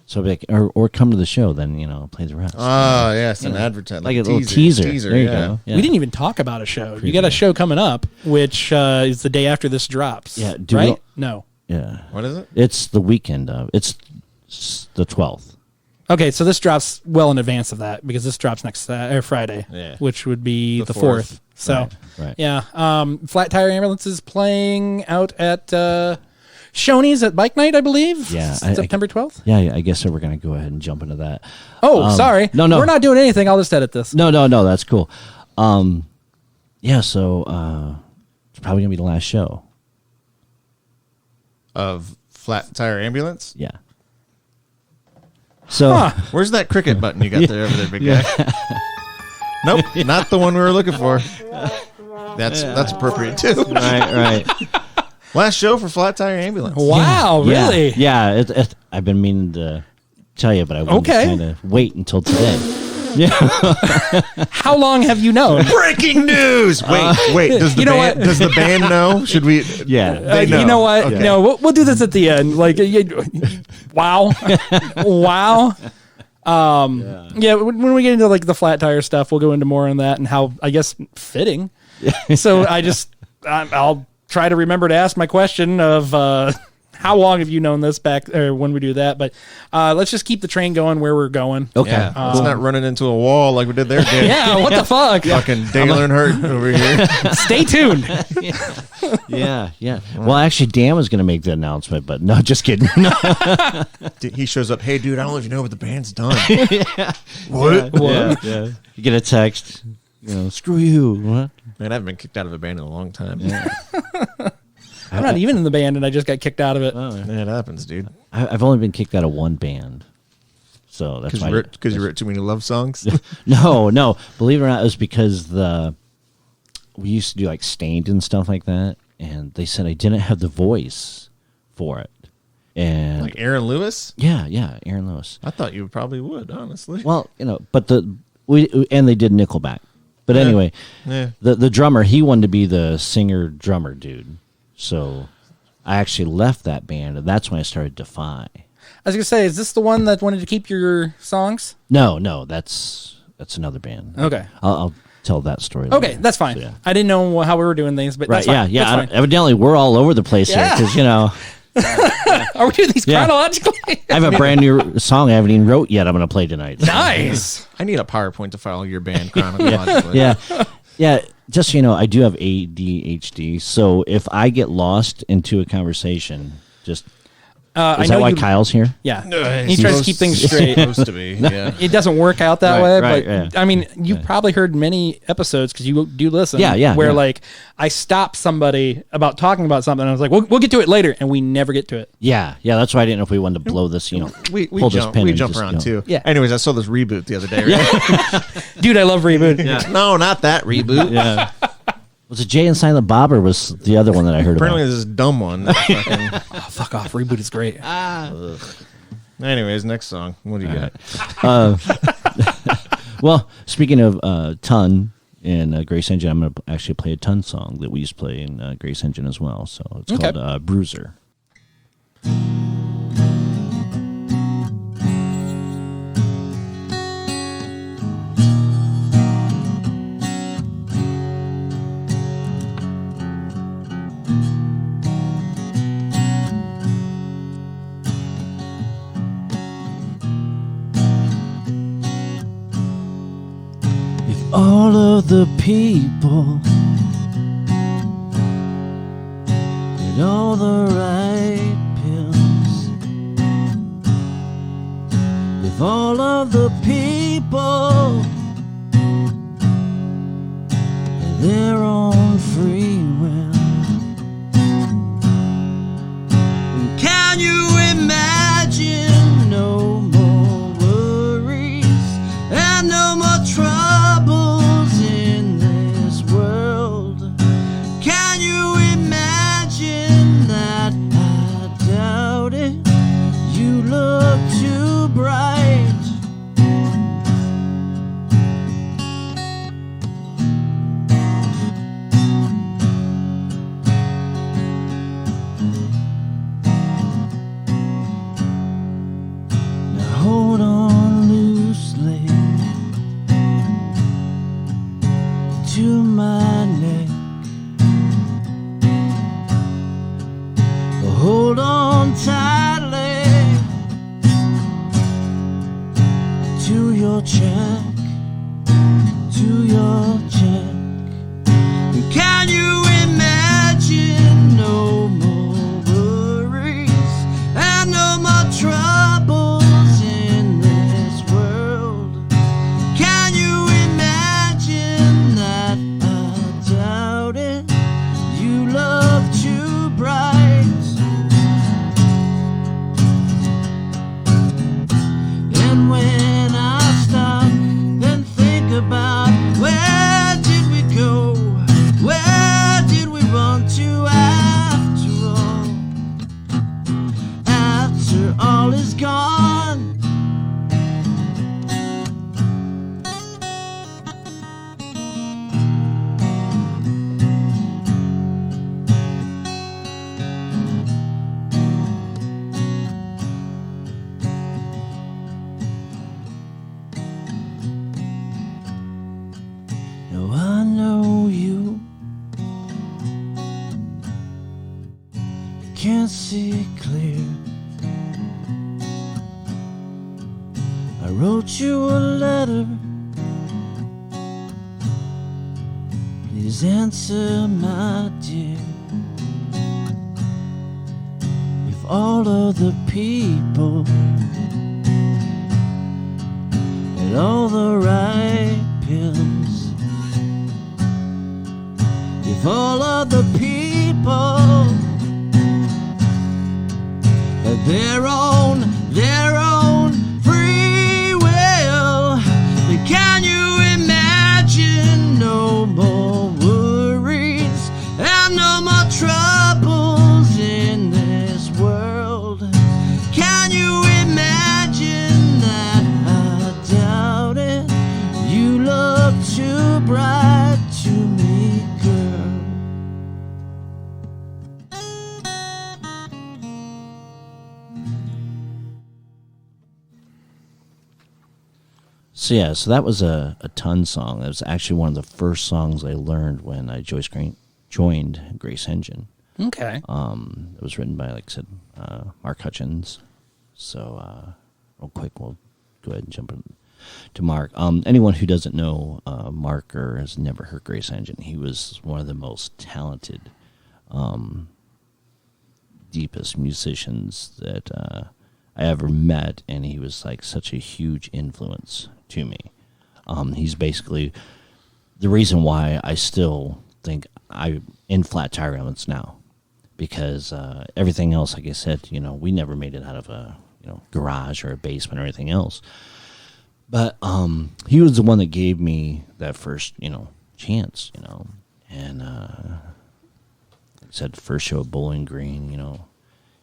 B: So like, or come to the show, then, you know, play the rest.
C: Oh, yes, an advertisement.
B: Like a little teaser. There you go. Yeah.
A: We didn't even talk about a show. You
B: Preview.
A: got a show coming up, which is the day after this drops.
B: Yeah,
A: right? No.
B: Yeah.
C: What is it?
B: It's the weekend of. It's the 12th.
A: Okay, so this drops well in advance of that because this drops next Friday,
C: Yeah.
A: which would be the 4th.
C: fourth.
A: So,
B: Right.
A: yeah. Flat Tire Ambulance is playing out at Shoney's at Bike Night, I believe.
B: Yeah,
A: September 12th.
B: Yeah, I guess so. We're going to go ahead and jump into that.
A: Oh, sorry.
B: No.
A: We're not doing anything. I'll just edit this.
B: No, that's cool. Yeah, so it's probably going to be the last show.
C: Of Flat Tire Ambulance?
B: Yeah. So,
C: Where's that cricket button you got there over there, big guy? Nope, not the one we were looking for. That's appropriate, too.
B: right.
C: Last show for Flat Tire Ambulance.
A: Wow,
B: Yeah,
A: really?
B: Yeah, I've been meaning to tell you, but I wanted to kind of wait until today. Yeah.
A: How long have you known?
C: Breaking news! Wait, does the
A: You know
C: band
A: what?
C: does the band know? Should we?
B: Yeah.
C: They know.
A: You know what?
C: Okay.
A: No, we'll do this at the end. Like, wow, wow. Yeah. When we get into like the flat tire stuff, we'll go into more on that and how I guess fitting. So I'll try to remember to ask my question of how long have you known this back or when we do that? But let's just keep the train going where we're going.
B: Okay.
C: Yeah, let's not running into a wall like we did there. Dan.
A: Yeah. What the fuck?
C: Fucking Dale and Hurt over here.
A: Stay tuned.
B: Yeah. Well, actually, Dan was going to make the announcement, but no, just kidding.
C: He shows up. Hey, dude, I don't know if you know, but the band's done.
B: What? Yeah. You get a text. You know, screw you. What?
C: Man, I haven't been kicked out of a band in a long time.
A: I'm not even in the band, and I just got kicked out of it.
C: Yeah, it happens, dude.
B: I've only been kicked out of one band, so that's why.
C: Because you wrote too many love songs.
B: No. Believe it or not, it was because we used to do like Stained and stuff like that, and they said I didn't have the voice for it. And
C: Like Aaron Lewis?
B: yeah, Aaron Lewis.
C: I thought you probably would, honestly.
B: Well, you know, but they did Nickelback. But anyway,
C: Yeah.
B: the drummer, he wanted to be the singer drummer dude. So I actually left that band, and that's when I started Dephi.
A: I was gonna say, is this the one that wanted to keep your songs?
B: No, that's another band.
A: Okay.
B: I'll tell that story.
A: Okay,
B: later.
A: that's fine.
B: So, yeah.
A: I didn't know how we were doing things, but
B: Right?
A: that's fine.
B: Yeah.
A: That's fine.
B: Evidently, we're all over the place here
A: Yeah.
B: because you know
A: Are we doing these
B: Yeah.
A: chronologically?
B: I have a brand new song I haven't even wrote yet. I'm going to play tonight.
A: Nice.
C: I need a PowerPoint to follow your band chronologically.
B: Yeah. Just so you know, I do have ADHD, so if I get lost into a conversation, just
A: I
B: is
A: know
B: that why
A: you,
B: Kyle's here?
A: Yeah. He tries to keep things straight.
C: Supposed to be, yeah.
A: It doesn't work out that
B: Right,
A: way,
B: right,
A: but
B: yeah.
A: I mean, you've probably heard many episodes because you do listen.
B: Yeah,
A: Where
B: yeah.
A: like I stopped somebody about talking about something, and I was like, "We'll get to it later," and we never get to it.
B: Yeah. That's why I didn't know if we wanted to blow this. You know,
C: We
B: pull this
C: jump,
B: pin
C: we
B: and
C: jump
B: just,
C: around
B: you know.
C: too.
A: Yeah.
C: Anyways, I saw this reboot the other day, right?
A: Dude, I love reboot.
C: No, not that reboot.
B: Yeah. Was it Jay and Silent Bob or was the other one that I heard
C: Apparently,
B: about?
C: there's this dumb one. that fucking-
A: Oh, fuck off. Reboot is great.
C: Anyways, next song. What do you got?
B: Well, speaking of Ton in Grace Engine, I'm going to actually play a Ton song that we used to play in Grace Engine as well. So it's
A: Okay.
B: called Bruiser. All of the people get all the right pills. If all of the people had their own free will, can you imagine no more worries and no more troubles in this world? Can you imagine that? I doubt it. You look too bright. hold on tightly to your check, to your check. Can you imagine no more worries and no more troubles in this world? Can you imagine that? I doubt it. You love too bright, and when I stop and think about where did we go, where did we run to after all is gone? Now I know you can't see clear. I wrote you a letter. Please answer, my dear. If all of the people had all the right pills, if all of the people had their own free will, then can you imagine no more worries and no more troubles in this world? Can you imagine that? I doubt it. You look too bright to me, girl. So yeah, so that was a ton song. That was actually one of the first songs I learned when I joined Grace Engine.
A: Okay.
B: It was written by, like I said, Mark Hutchins. So real quick, we'll go ahead and jump to Mark. Anyone who doesn't know Mark or has never heard Grace Engine, he was one of the most talented, deepest musicians that I ever met, and he was like such a huge influence to me. He's basically the reason why I still think I'm in Flat Tire Elements now, because everything else, like I said, we never made it out of a garage or a basement or anything else. But he was the one that gave me that first chance, and like I said, the first show at Bowling Green,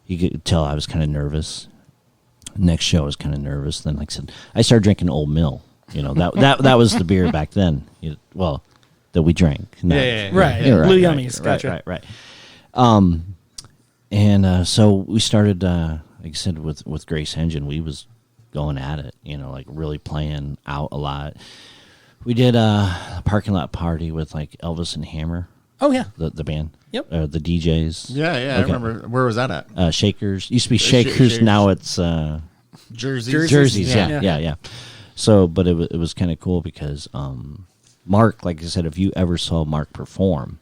B: you could tell I was kind of nervous. Next show I was kind of nervous. Then, like I said, I started drinking Old Mill. That was the beer back then. That we drank.
A: Right.
B: Right,
A: Blue Yummies. Gotcha.
B: Right. And so we started, like I said, with Grace Engine. We was going at it, like really playing out a lot. We did a parking lot party with like Elvis and Hammer.
A: Oh yeah,
B: the band.
A: Yep.
B: The DJs.
C: Yeah,
B: okay.
C: I remember. Where was that at?
B: Shakers. Used to be Shakers.
C: Shakers.
B: Now it's
C: Jerseys.
B: Yeah. So, but it was kind of cool because Mark, like I said, if you ever saw Mark perform,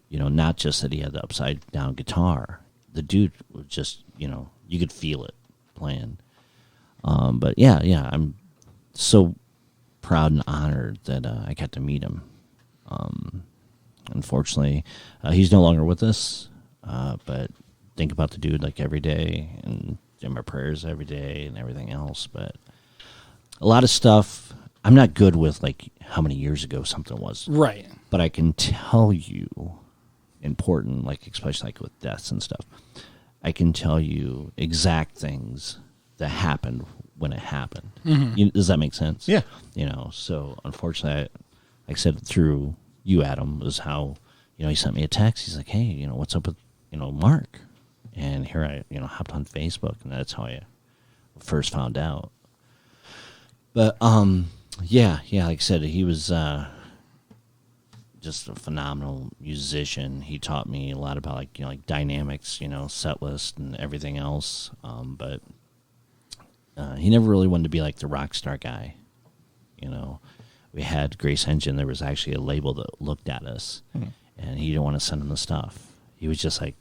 B: not just that he had the upside down guitar, the dude was just, you could feel it playing. But yeah, I'm so proud and honored that I got to meet him. Unfortunately, he's no longer with us, but think about the dude like every day and do my prayers every day and everything else. But a lot of stuff, I'm not good with like how many years ago something was.
A: Right.
B: But I can tell you important, like especially like with deaths and stuff, I can tell you exact things that happened when it happened. Mm-hmm. Does that make sense?
C: Yeah.
B: So unfortunately, like I said, through you, Adam, was how, he sent me a text. He's like, hey, what's up with, Mark? And here I, hopped on Facebook, and that's how I first found out. But, yeah, like I said, he was just a phenomenal musician. He taught me a lot about like dynamics, set list and everything else. But he never really wanted to be like the rock star guy. We had Grace Engine. There was actually a label that looked at us, and he didn't want to send them the stuff. He was just like,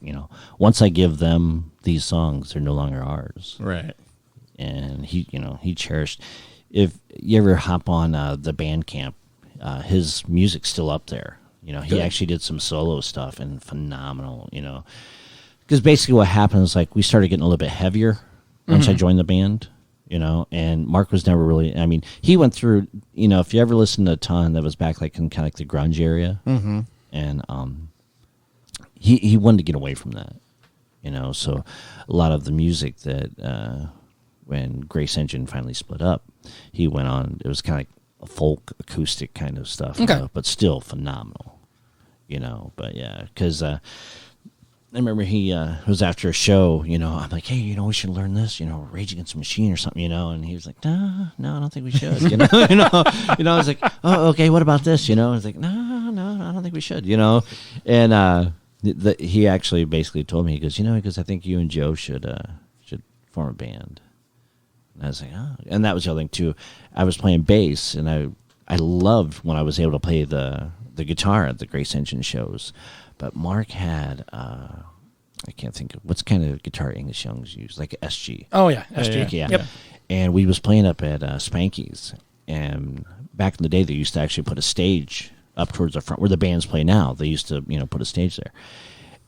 B: once I give them these songs, they're no longer ours.
C: Right.
B: And he cherished. If you ever hop on the Bandcamp, his music's still up there. He actually did some solo stuff and phenomenal. Because basically what happened is like we started getting a little bit heavier once I joined the band. And Mark was never really. I mean, he went through. If you ever listened to a ton, that was back like in kind of like the grunge area, and he wanted to get away from that. So a lot of the music that when Grace Engine finally split up, he went on. It was kind of like a folk acoustic kind of stuff, but still phenomenal. But yeah, because I remember he was after a show, I'm like, hey, we should learn this, Rage Against the Machine or something, and he was like, no, I don't think we should, I was like, oh, okay, what about this, I was like, no, I don't think we should, and he actually basically told me, he goes, I think you and Joe should form a band. And I was like, oh, and that was the other thing too. I was playing bass, and I loved when I was able to play the guitar at the Grace Engine shows. But Mark had, I can't think of, what's kind of guitar English Youngs use, like SG.
A: Oh, yeah, SG.
B: Yeah.
A: Yep.
B: And we was playing up at Spanky's. And back in the day, they used to actually put a stage up towards the front, where the bands play now. They used to, put a stage there.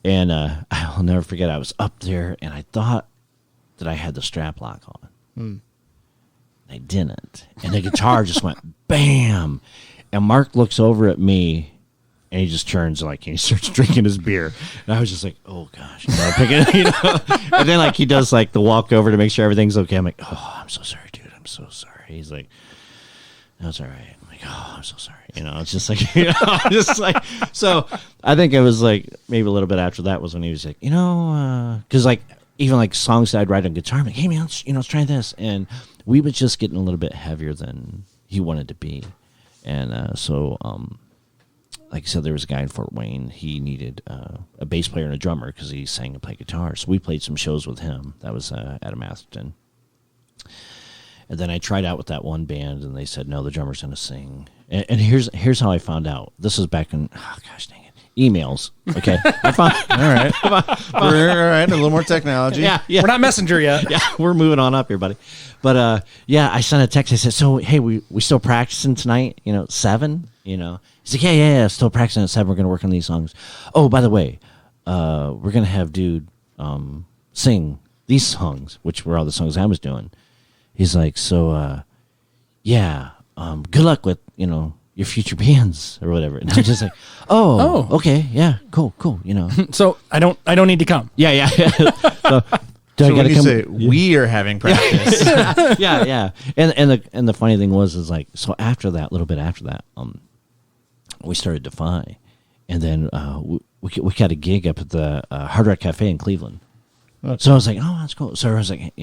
B: And I'll never forget, I was up there, and I thought that I had the strap lock on. I didn't. And the guitar just went bam. And Mark looks over at me, and he just turns and he starts drinking his beer. And I was just like, oh gosh, And then he does the walk over to make sure everything's okay. I'm like, oh, I'm so sorry, dude. I'm so sorry. He's like, no, it's all right. I'm like, oh, I'm so sorry. It's just so I think it was maybe a little bit after that was when he was like, because even songs that I'd write on guitar, I'm like, hey man, let's try this. And we was just getting a little bit heavier than he wanted to be. And so like I said, there was a guy in Fort Wayne. He needed a bass player and a drummer because he sang and played guitar. So we played some shows with him. That was Adam Atherton. And then I tried out with that one band, and they said, no, the drummer's going to sing. And here's how I found out. This was back in, oh, gosh dang it, emails. Okay. I found,
C: all right. All right. A little more technology.
B: Yeah.
A: We're not Messenger yet.
B: Yeah, we're moving on up here, buddy. But, I sent a text. I said, so, hey, we still practicing tonight, 7, He's like, yeah, still practicing at 7. We're going to work on these songs. Oh, by the way, we're going to have dude sing these songs, which were all the songs I was doing. He's like, so, good luck with, your future bands or whatever. And I'm just like, oh, okay, yeah, cool,
A: So I don't need to come.
B: Yeah. So
C: when you say we are having practice.
B: yeah. And the funny thing was so after that, a little bit after that, we started Dephi, and then we got a gig up at the Hard Rock Cafe in Cleveland. Okay. So I was like, oh, that's cool. So I was like,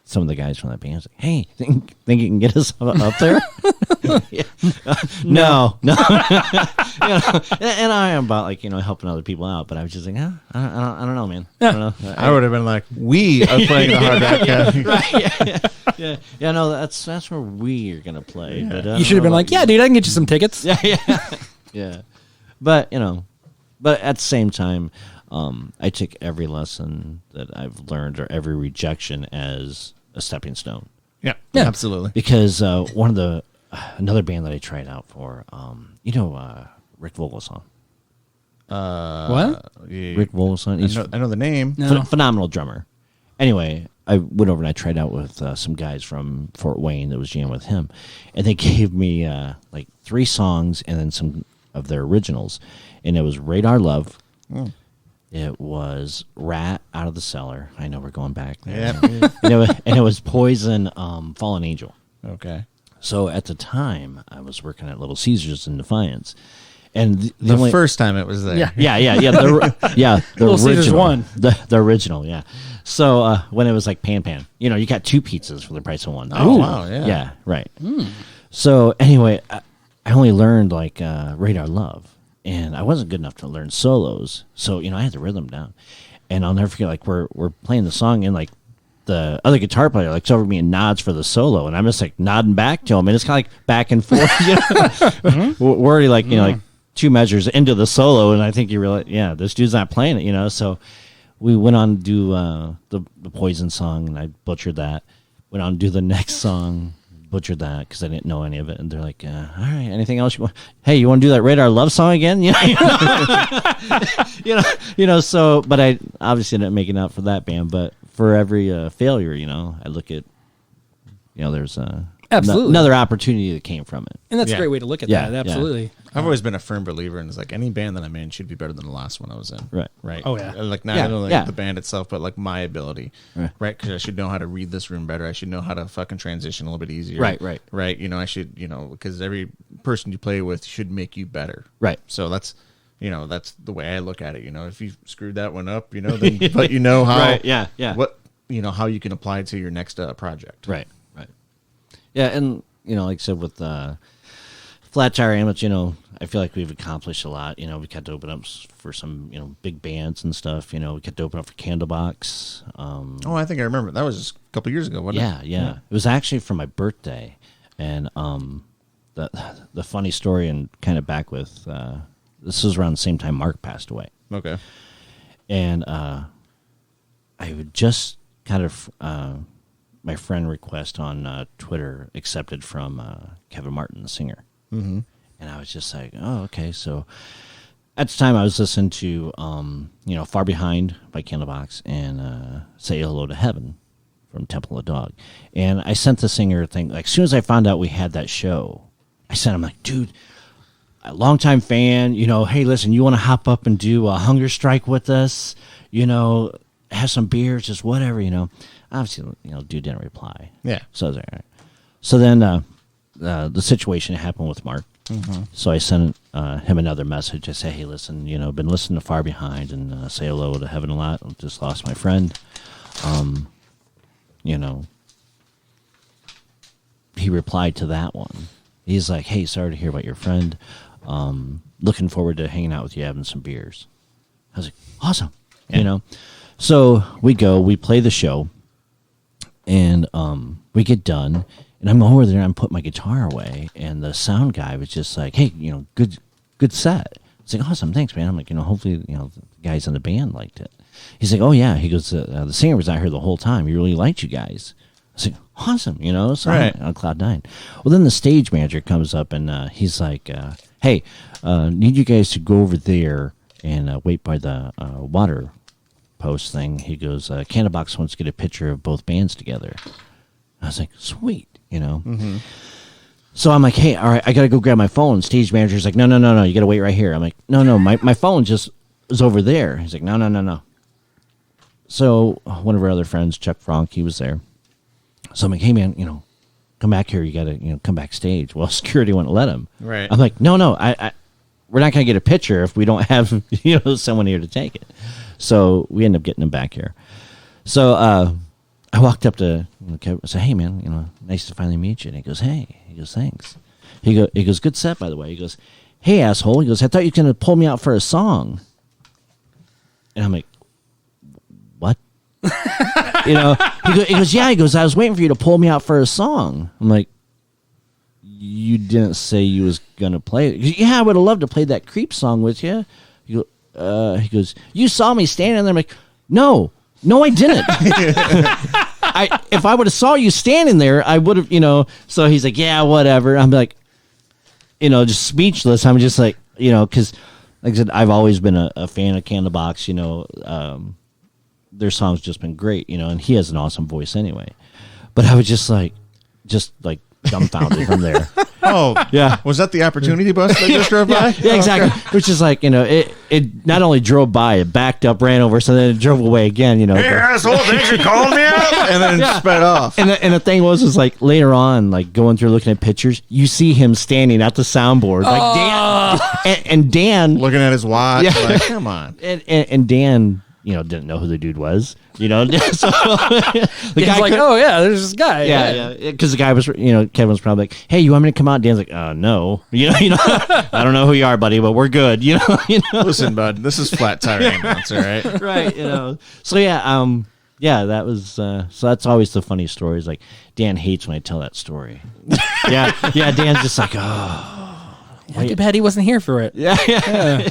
B: some of the guys from that band was like, hey, think you can get us up there? No. And I am about helping other people out, but I was just like, I don't know, man. I don't know.
C: I would have been like, we are playing the Hard Rock Cafe.
B: Right, yeah. No, that's where we are gonna play. Yeah. But
A: you should have been like, yeah, dude, I can get you some tickets.
B: Yeah. But at the same time, I take every lesson that I've learned or every rejection as a stepping stone.
C: Yeah, absolutely.
B: Because another band that I tried out for, Rick Vogelsong.
A: What?
B: Rick Vogelsong.
C: I know the name.
A: No.
B: Phenomenal drummer. Anyway, I went over and I tried out with some guys from Fort Wayne that was jamming with him, and they gave me 3 songs and then some of their originals, and it was Radar Love. It was Rat Out of the Cellar. I know we're going back there. Yeah. and it was Poison, Fallen Angel.
C: Okay.
B: So at the time, I was working at Little Caesars in Defiance. And
C: the first time it was there.
B: Yeah. The
A: Little
B: original,
A: Caesars one.
B: The original, yeah. So when it was like Pan, you got 2 pizzas for the price of one.
C: Oh, wow, yeah.
B: Yeah, right. So anyway, I only learned like Radar Love, and I wasn't good enough to learn solos. So I had the rhythm down, and I'll never forget. Like we're playing the song, and like the other guitar player like over me and nods for the solo, and I'm just like nodding back to him, and it's kind of like back and forth. We're already like like 2 measures into the solo, and I think you realize, this dude's not playing it. So we went on to do the Poison song, and I butchered that. Went on to do the next song. Butchered that because I didn't know any of it, and they're like, "All right, anything else you want? Hey, you want to do that Radar Love song again?" So, but I obviously didn't make it out for that band. But for every failure, I look at, there's
A: absolutely
B: another opportunity that came from it,
A: and that's a great way to look at that. Absolutely,
C: I've always been a firm believer in, it's like any band that I'm in should be better than the last one I was in.
B: Right.
A: Oh yeah.
C: Like not only the band itself, but like my ability. Right. Because I should know how to read this room better. I should know how to fucking transition a little bit easier.
B: Right.
C: I should, because every person you play with should make you better.
B: Right.
C: So that's the way I look at it. If you screwed that one up, then but how
B: right. Yeah.
C: what how you can apply it to your next project.
B: Right. Yeah, and like I said with Flat Tire Ambulance, I feel like we've accomplished a lot. We got to open up for some big bands and stuff. We got to open up for Candlebox.
C: I think I remember that was just a couple years ago, wasn't it?
B: Yeah. It was actually for my birthday, and the funny story and kind of back with this was around the same time Mark passed away.
C: Okay,
B: and I would just kind of. My friend request on Twitter accepted from Kevin Martin, the singer. Mm-hmm. And I was just like, oh, okay. So at the time I was listening to, Far Behind by Candlebox and Say Hello to Heaven from Temple of the Dog. And I sent the singer a thing. Like, as soon as I found out we had that show, I sent him like, dude, a longtime fan, hey, listen, you want to hop up and do a hunger strike with us? Have some beers, just whatever, Obviously, dude didn't reply.
C: Yeah.
B: So I was like, all right. So then the situation happened with Mark. Mm-hmm. So I sent him another message. I said, hey, listen, been listening to Far Behind and Say Hello to Heaven a lot. I just lost my friend. He replied to that one. He's like, hey, sorry to hear about your friend. Looking forward to hanging out with you, having some beers. I was like, awesome.
C: Yeah.
B: So we play the show. And we get done, and I'm over there, and I'm putting my guitar away, and the sound guy was just like, hey, good set. It's like, awesome, thanks, man. I'm like, hopefully, the guys in the band liked it. He's like, oh, yeah. He goes, the singer was out here the whole time. He really liked you guys. I was like, awesome, so
C: right.
B: I'm on cloud nine. Well, then the stage manager comes up, and he's like, hey, need you guys to go over there and wait by the water post thing. He goes, Candlebox wants to get a picture of both bands together. I was like, sweet,
C: Mm-hmm.
B: So I'm like, hey, all right, I gotta go grab my phone. Stage manager's like, no, you gotta wait right here. I'm like, no, my phone just is over there. He's like, no. So one of our other friends, Chuck Frank, he was there. So I'm like, hey man, come back here. You gotta, come backstage. Well, security wouldn't let him.
C: Right.
B: I'm like, no, we're not gonna get a picture if we don't have, someone here to take it. So we end up getting him back here. So I walked up to Kevin and said, hey, man, nice to finally meet you. And he goes, hey. He goes, thanks. He goes, good set, by the way. He goes, hey, asshole. He goes, I thought you were going to pull me out for a song. And I'm like, what? He goes, yeah. He goes, I was waiting for you to pull me out for a song. I'm like, you didn't say you was going to play it. Goes, yeah, I would have loved to play that Creep song with you. He goes, you saw me standing there. I'm like, no, I didn't. If I would have saw you standing there, I would have, so he's like, yeah, whatever. I'm like, just speechless. I'm just like, because like I said, I've always been a fan of Candlebox, their song's just been great, and he has an awesome voice anyway. But I was just like dumbfounded from there.
C: Oh, yeah. Was that the opportunity bus that just drove by?
B: Yeah, exactly. Okay. Which is like, it not only drove by, it backed up, ran over, so then it drove away again,
C: Hey, asshole, thanks for calling me out. And then sped off.
B: And the thing was like later on, like going through looking at pictures, you see him standing at the soundboard. Like Dan. And Dan.
C: Looking at his watch. Yeah. Like, come on.
B: And Dan, didn't know who the dude was. So the
A: Dan's like, oh yeah, there's this guy.
B: yeah, because the guy was, Kevin was probably like, hey, you want me to come out? Dan's like, no, I don't know who you are, buddy, but we're good.
C: Listen, bud, this is Flat Tire Ambulance, all right?
B: Right. So yeah, that was so that's always the funny story. Is like Dan hates when I tell that story. yeah, Dan's just like, oh,
A: Too bad he wasn't here for it.
B: yeah.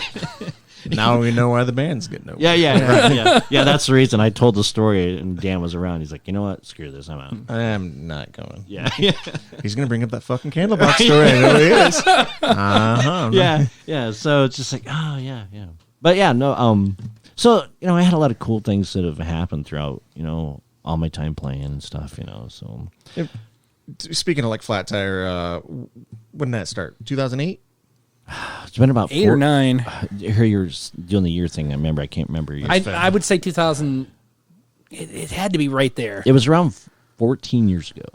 C: Now we know why the band's getting over.
B: Yeah. That's the reason I told the story, and Dan was around. He's like, you know what? Screw this, I'm out.
C: I'm not going.
B: Yeah.
C: He's gonna bring up that fucking Candlebox story. I know he is.
B: Yeah. So it's just like, oh yeah. But yeah, no. So I had a lot of cool things that have happened throughout all my time playing and stuff. So
C: Speaking of like Flat Tire, when did that start? 2008.
B: it's been about
A: 8 or 9.
B: Here you're doing the year thing. I can't remember.
A: I would say 2000. It had to be right there.
B: It was around 14 years ago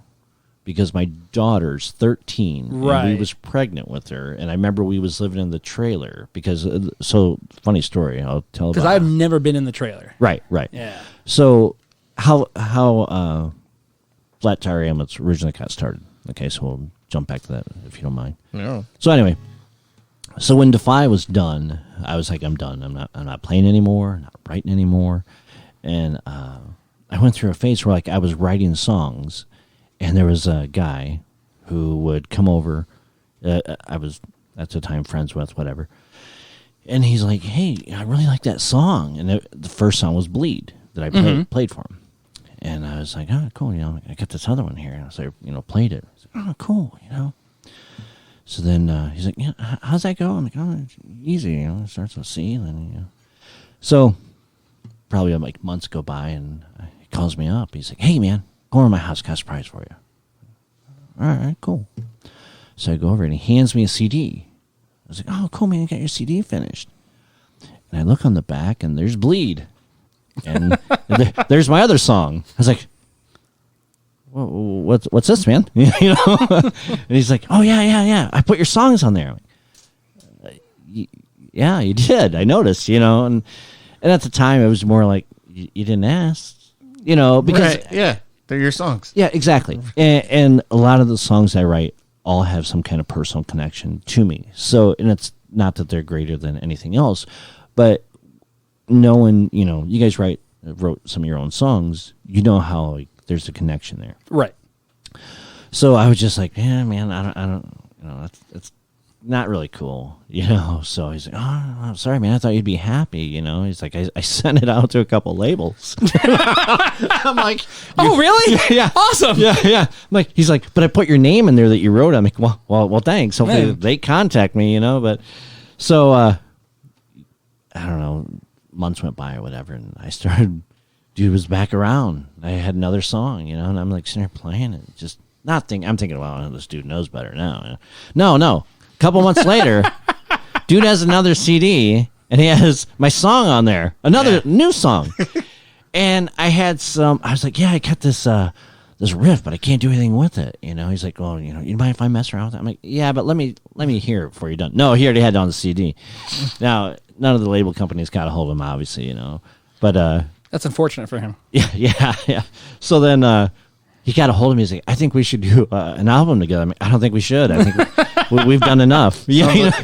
B: because my daughter's 13.
A: Right.
B: And we was pregnant with her, and I remember we was living in the trailer because. So funny story. I'll tell
A: Because
B: about.
A: I've never been in the trailer.
B: Right.
A: Yeah.
B: So how Flat Tire Ambulance originally got started. Okay, so we'll jump back to that if you don't mind.
C: No.
B: So anyway. So when Dephi was done, I was like, I'm done. I'm not playing anymore, not writing anymore. And I went through a phase where like I was writing songs, and there was a guy who would come over. I was at the time friends with, whatever. And he's like, hey, I really like that song. And the first song was Bleed that I played for him. And I was like, oh, cool. I got this other one here. And I was like, played it. I was like, oh, cool. So then he's like, yeah, how's that go? I'm like, oh, it's easy. It starts with C. And then, So probably like months go by, and he calls me up. He's like, hey, man, go over to my house. Got a surprise for you. All right, cool. So I go over, and he hands me a CD. I was like, oh, cool, man, you got your CD finished. And I look on the back, and there's Bleed. And there's my other song. I was like, what's this, man? And he's like, oh yeah, I put your songs on there. Like, yeah, you did. I noticed, and at the time it was more like you didn't ask, because
C: Right. Yeah, they're your songs.
B: yeah, exactly. And a lot of the songs I write all have some kind of personal connection to me. So, and it's not that they're greater than anything else, but knowing, you guys wrote some of your own songs, how like there's a connection there.
A: Right.
B: So I was just like, yeah, man, I don't, it's not really cool, So he's like, oh, I'm sorry, man, I thought you'd be happy, He's like, I sent it out to a couple labels. I'm like,
A: oh, really?
B: Yeah,
A: awesome.
B: Yeah. I'm like, he's like, but I put your name in there that you wrote. I'm like, well, thanks. Hopefully they contact me, But so I don't know. Months went by or whatever, and I started. Dude was back around. I had another song, and I'm like sitting there playing it, just not thinking. I'm thinking, well, this dude knows better now. No. A couple months later, dude has another CD, and he has my song on there, another new song. And I was like, yeah, I got this riff, but I can't do anything with it. He's like, well, you mind if I mess around with it? I'm like, yeah, but let me hear it before you're done. No, he already had it on the CD. Now, none of the label companies got a hold of him, obviously, but
A: that's unfortunate for him.
B: Yeah. So then he got a hold of me. He's like, I think we should do an album together. I'm like, I don't think we should. I think we've done enough.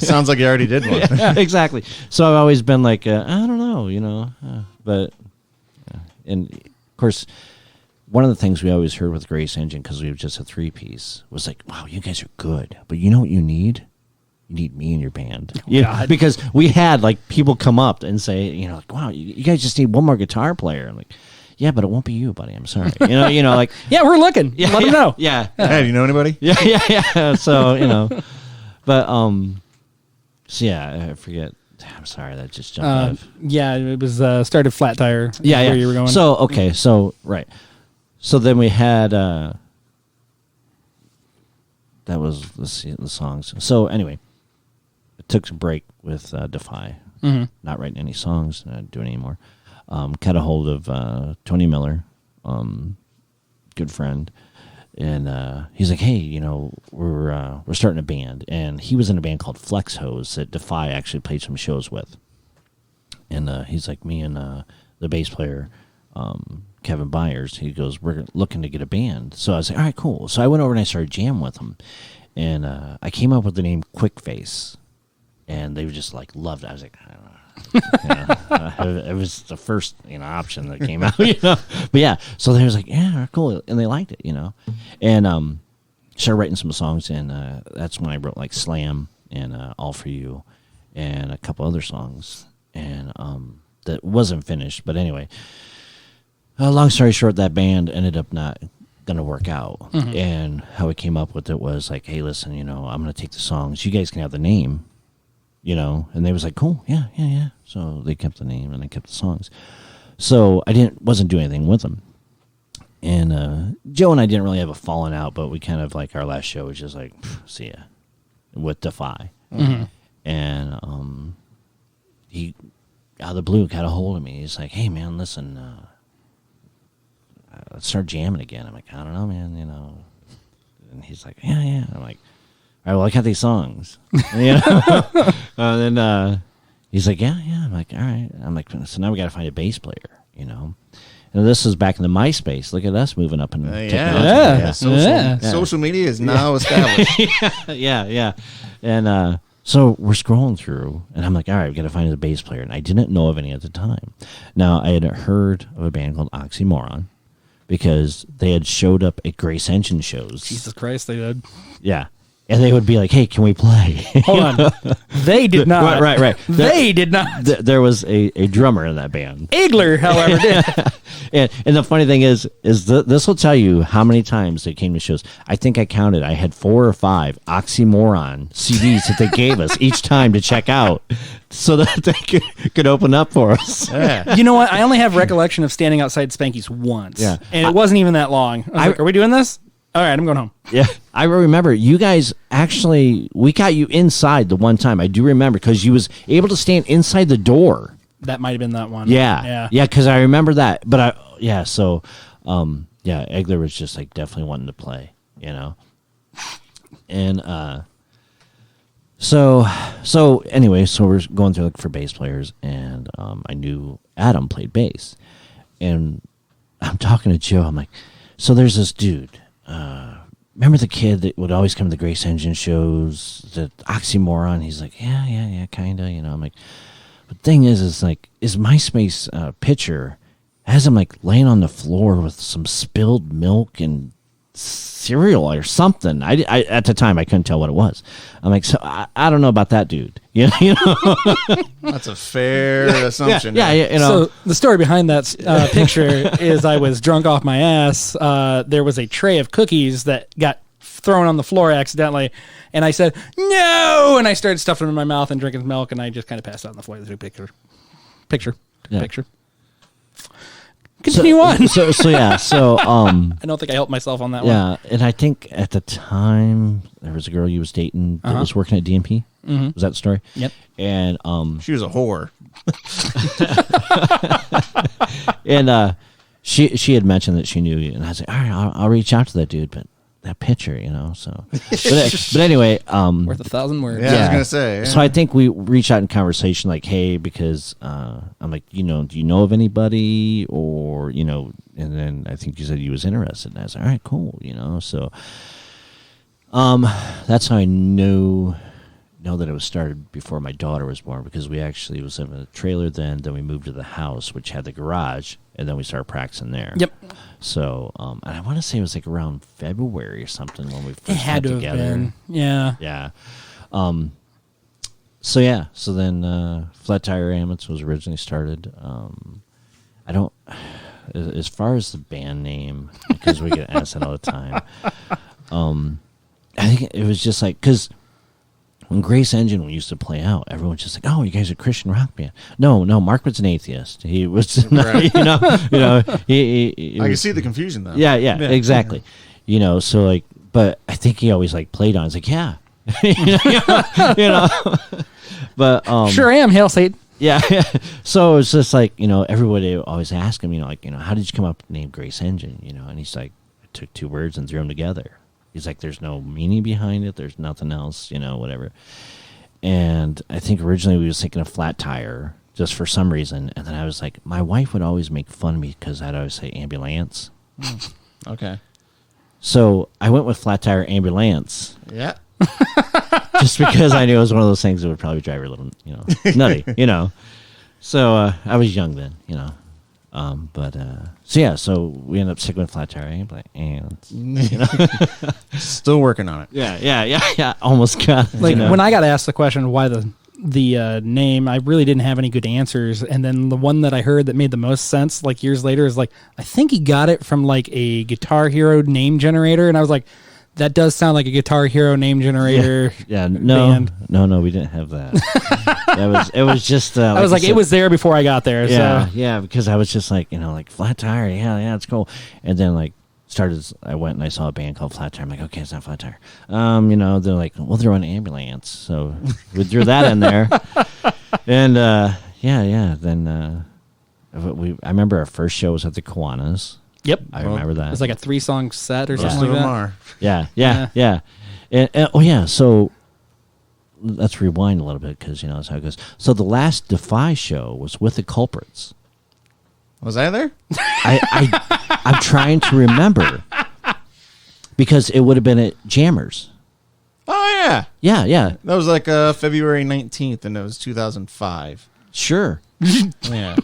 C: Sounds like you already did one.
B: Yeah, exactly. So I've always been like, I don't know, but and of course, one of the things we always heard with Grace Engine, because we were just a 3-piece, was like, wow, you guys are good, but you know what you need? You need me in your band.
A: God.
B: Because we had like people come up and say, like, wow, you guys just need one more guitar player. I'm like, yeah, but it won't be you, buddy. I'm sorry. Like,
A: yeah, we're looking.
B: Yeah,
A: Let them know.
B: Yeah.
C: Hey, do you know anybody?
B: Yeah. So, but, so yeah, I forget. I'm sorry, that just jumped out of.
A: Yeah, it was started Flat Tire.
B: Yeah.
A: Where you were going.
B: So, okay. So, right. So then we had, that was, let's see, the songs. So anyway, it took a break with Dephi. Not writing any songs, not doing anymore. Got a hold of Tony Miller, good friend, and he's like, "Hey, we're starting a band," and he was in a band called Flex Hose that Dephi actually played some shows with. And he's like, "Me and the bass player, Kevin Byers, he goes, we're looking to get a band. So I was like, all right, cool. So I went over and I started jamming with him. And I came up with the name Quick Face. And they just like loved it. I was like, I don't know. It was the first option that came out. But yeah, so they was like, yeah, cool. And they liked it, And started writing some songs. And that's when I wrote like Slam and All For You and a couple other songs. And that wasn't finished. But anyway, long story short, that band ended up not going to work out. Mm-hmm. And how we came up with it was like, hey, listen, I'm going to take the songs. You guys can have the name, and they was like, cool, yeah. So they kept the name and I kept the songs. So I wasn't doing anything with them. And Joe and I didn't really have a falling out, but we kind of like our last show was just like, see ya with Dephi. Mm-hmm. And he out of the blue got a hold of me. He's like, hey man, listen, let's start jamming again. I'm like, I don't know, man, And he's like, yeah. I'm like, all right, well, I got these songs. And then he's like, yeah. I'm like, all right. I'm like, so now we got to find a bass player, And this is back in the MySpace. Look at us moving up in technology.
C: Social media is now established.
B: Yeah. And so we're scrolling through, and I'm like, all right, we got to find a bass player. And I didn't know of any at the time. Now, I had heard of a band called Oxymoron because they had showed up at Grace Engine shows.
A: Jesus Christ, they did.
B: Yeah. And they would be like, hey, can we play?
A: Hold on. They did not.
B: Right.
A: They did not.
B: There was a drummer in that band.
A: Igler, however, did.
B: And the funny thing is this will tell you how many times they came to shows. I think I counted. I had 4 or 5 Oxymoron CDs that they gave us each time to check out so that they could open up for us.
A: Yeah. You know what? I only have recollection of standing outside Spanky's once.
B: Yeah.
A: And it wasn't even that long. I was like, are we doing this? All right, I'm going home.
B: Yeah, I remember you guys we got you inside the one time. I do remember because you was able to stand inside the door.
A: That might have been that one.
B: Yeah, because I remember that. But so Egler was just like definitely wanting to play, And so anyway, so we're going through looking for bass players, and I knew Adam played bass, and I'm talking to Joe. I'm like, so there's this dude. Remember the kid that would always come to the Grace Engine shows, the Oxymoron? He's like, yeah, kind of, I'm like, but the thing is like, his MySpace picture has him like laying on the floor with some spilled milk and cereal or something. I at the time I couldn't tell what it was. I'm like, so I don't know about that dude.
C: That's a fair assumption.
B: Yeah.
A: So the story behind that picture is I was drunk off my ass. There was a tray of cookies that got thrown on the floor accidentally, and I said no, and I started stuffing them in my mouth and drinking milk, and I just kind of passed out on the floor. There's a picture. Continue on.
B: So
A: I don't think I helped myself on that one.
B: Yeah, and I think at the time there was a girl you was dating that was working at DMP. Mm-hmm. Was that the story?
A: Yep.
B: And
C: she was a whore.
B: And she had mentioned that she knew you, and I was like, all right, I'll reach out to that dude, but that picture, So, but anyway,
A: worth 1,000 words.
C: Yeah, I was gonna say. Yeah.
B: So I think we reached out in conversation, like, hey, because I'm like, do you know of anybody, or and then I think you said you was interested, and I was like, all right, cool, So, that's how I know that it was started before my daughter was born, because we actually was in a trailer then we moved to the house, which had the garage, and then we started practicing there.
A: Yep.
B: So, and I want to say it was like around February or something when we first
A: it had
B: got
A: to
B: together.
A: Have been. Yeah.
B: Yeah. So then Flat Tire Ammons was originally started. I don't, as far as the band name, because we get asked that all the time. I think it was just like, because when Grace Engine used to play out, everyone's just like, "Oh, you guys are a Christian rock band." No, Mark was an atheist. He was, not,
C: right.
B: He
C: I can see the confusion though.
B: Yeah, exactly. So like, but I think he always like played on. It's like, yeah, But
A: sure am. Hail Satan.
B: Yeah. So it's just like everybody always ask him, how did you come up with the name Grace Engine? And he's like, I took 2 words and threw them together. He's like, there's no meaning behind it. There's nothing else, whatever. And I think originally we was thinking of Flat Tire just for some reason. And then I was like, my wife would always make fun of me because I'd always say ambulance.
C: Okay.
B: So I went with flat tire ambulance.
C: Yeah.
B: Just because I knew it was one of those things that would probably drive her a little, nutty, So I was young then, so we ended up sticking with flat tire ambulance.
C: Still working on it.
B: Yeah. Almost got it.
A: When I got asked the question why the name, I really didn't have any good answers. And then the one that I heard that made the most sense, like years later, is like, I think he got it from like a Guitar Hero name generator. And I was like, that does sound like a Guitar Hero name generator.
B: No, we didn't have that. It was just.
A: I was like, it was there before I got there.
B: Yeah,
A: so.
B: yeah, because I was just like, like flat tire. Yeah, it's cool. And then I went and I saw a band called Flat Tire. I'm like, okay, it's not Flat Tire. They're like, well, they're on ambulance, so we threw that in there. And then I remember our first show was at the Kiwanis.
A: Yep.
B: I remember that.
A: It was like a 3-song set or
C: Most
A: something
C: of
A: like
C: them
A: that.
C: are.
B: Yeah. And so let's rewind a little bit because, that's how it goes. So the last Dephi show was with the Culprits.
C: Was I there?
B: I'm trying to remember because it would have been at Jammers.
C: Oh, yeah.
B: Yeah.
C: That was like February 19th, and it was 2005.
B: Sure.
C: Yeah.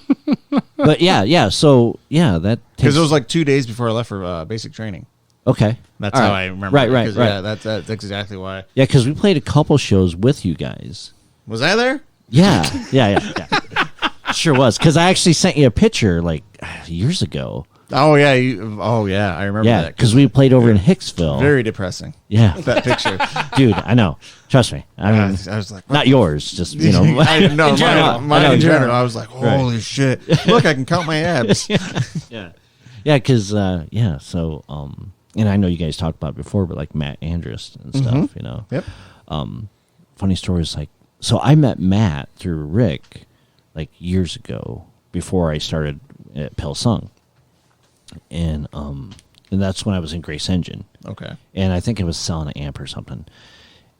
B: But yeah. So, that
C: Because it was like 2 days before I left for basic training.
B: Okay.
C: That's
B: All
C: how
B: right.
C: I remember
B: Right,
C: it.
B: right,
C: 'Cause,
B: right.
C: Yeah, that's exactly why.
B: Yeah, because we played a couple shows with you guys.
C: Was I there?
B: Yeah. Sure was. Because I actually sent you a picture years ago.
C: Oh, yeah. I remember
B: Yeah,
C: that.
B: because we played over in Hicksville.
C: Very depressing.
B: Yeah.
C: That picture.
B: Dude, I know. Trust me. I mean,
C: I was like,
B: not yours, just,
C: No,
B: In general.
C: mine
B: I
C: in
B: know.
C: general. I was like, holy shit. Look, I can count my abs.
B: Yeah, because so and I know you guys talked about it before, but like Matt Andrus and stuff,
C: Yep.
B: Funny story is so I met Matt through Rick years ago before I started at Pilsung, and that's when I was in Grace Engine.
C: Okay.
B: And I think I was selling an amp or something.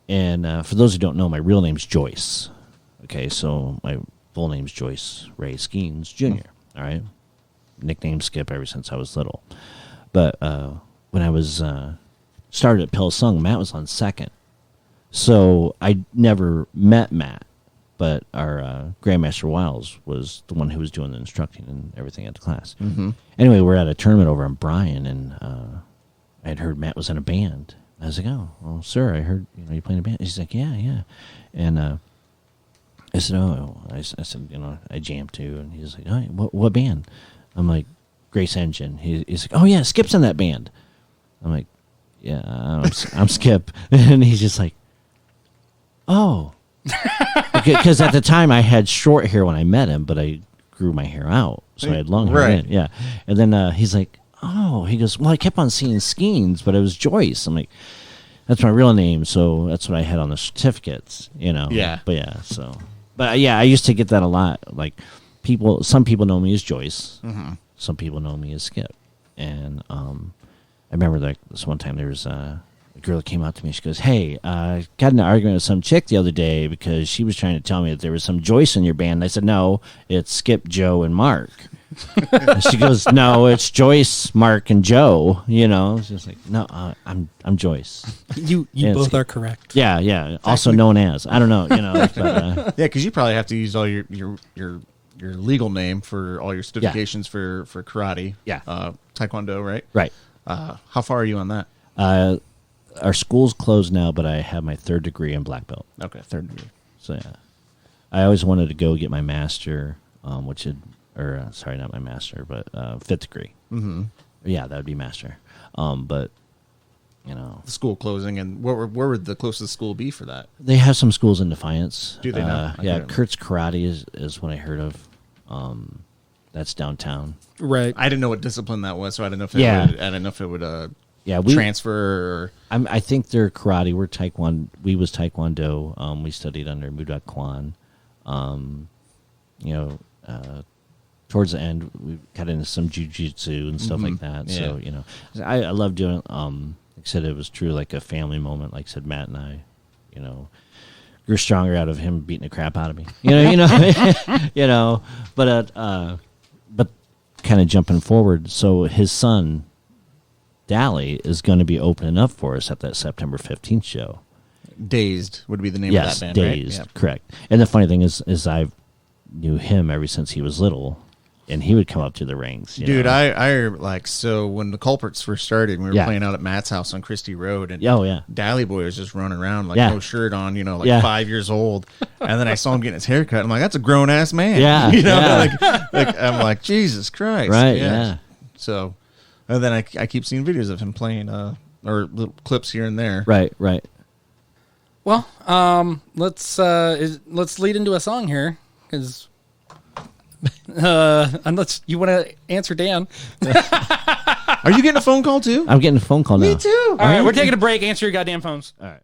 B: And for those who don't know, my real name's Joyce. Okay, so my full name's Joyce Ray Skeens Jr. All right, nickname Skip ever since I was little. But when I was started at Pilsung, Matt was on second, so I never met Matt. But our Grandmaster Wiles was the one who was doing the instructing and everything at the class. Mm-hmm. Anyway, we're at a tournament over in Bryan, and I had heard Matt was in a band. I was like, "Oh, well, sir, I heard you playing a band." He's like, "Yeah." And I said, "Oh," I said, I jammed too. And he's like, "Oh, what band?" I'm like, "Grace Engine." He's like, "Oh yeah, Skip's in that band." I'm like, "Yeah, I'm Skip," and he's just like, "Oh." Because at the time I had short hair when I met him, but I grew my hair out, so I had long hair.
C: Right.
B: Yeah, and then he's like, "Oh," he goes, "Well, I kept on seeing Skeens, but it was Joyce." I'm like, "That's my real name, so that's what I had on the certificates,
C: Yeah.
B: But I used to get that a lot. Like some people know me as Joyce, some people know me as Skip, and I remember this one time there was a girl that came out to me. She goes, "Hey, I got in an argument with some chick the other day because she was trying to tell me that there was some Joyce in your band." And I said, "No, it's Skip, Joe, and Mark." And she goes, "No, it's Joyce, Mark, and Joe." It's just like, "No, I'm Joyce."
A: You both are correct.
B: Yeah. Also known as, I don't know, but,
C: Yeah, because you probably have to use all your legal name for all your certifications for karate.
B: Yeah.
C: Taekwondo, right?
B: right.
C: How far are you on that?
B: Our school's closed now, but I have my 3rd degree in black belt.
C: Okay, 3rd degree.
B: So yeah, I always wanted to go get my master, sorry, not my master, but 5th degree. Mm-hmm. Yeah, that would be master. But
C: The school closing, and where would the closest school be for that?
B: they have some schools in Defiance.
C: Do they now? I
B: Yeah,
C: couldn't-
B: Kurt's Karate is what I heard of. That's downtown.
A: Right.
C: I didn't know what discipline that was, so I didn't know if it would
B: Yeah, we
C: transfer.
B: I think they're karate. We're taekwondo. We was taekwondo. We studied under Mudak Kwan. Towards the end, we got into some jujitsu and stuff like that.
C: Yeah.
B: So I love doing. Like I said, it was true like a family moment. Like I said, Matt and I, grew stronger out of him beating the crap out of me. But kind of jumping forward. So his son, Dally, is going to be opening up for us at that September 15th show.
C: Dazed would be the name
B: Yes,
C: of that band,
B: Dazed,
C: right?
B: correct. And the funny thing is I knew him ever since he was little, and he would come up to the rings.
C: Dude,
B: know?
C: I like, so when the Culprits first started, we were
B: Yeah.
C: playing out at Matt's house on Christie Road, and
B: Oh, yeah.
C: Dally Boy was just running around like
B: Yeah.
C: no shirt on, like
B: Yeah.
C: 5 years old. And then I saw him getting his hair cut. I'm like, that's a grown ass man.
B: Yeah, yeah.
C: like I'm like, Jesus Christ.
B: Right, yeah.
C: So, and then I keep seeing videos of him playing, or little clips here and there.
B: Right.
A: Well, let's lead into a song here, because unless you want to answer Dan.
C: Are you getting a phone call too?
B: I'm getting a phone call now.
C: Me too.
A: All right, we're taking a break. Answer your goddamn phones.
B: All right.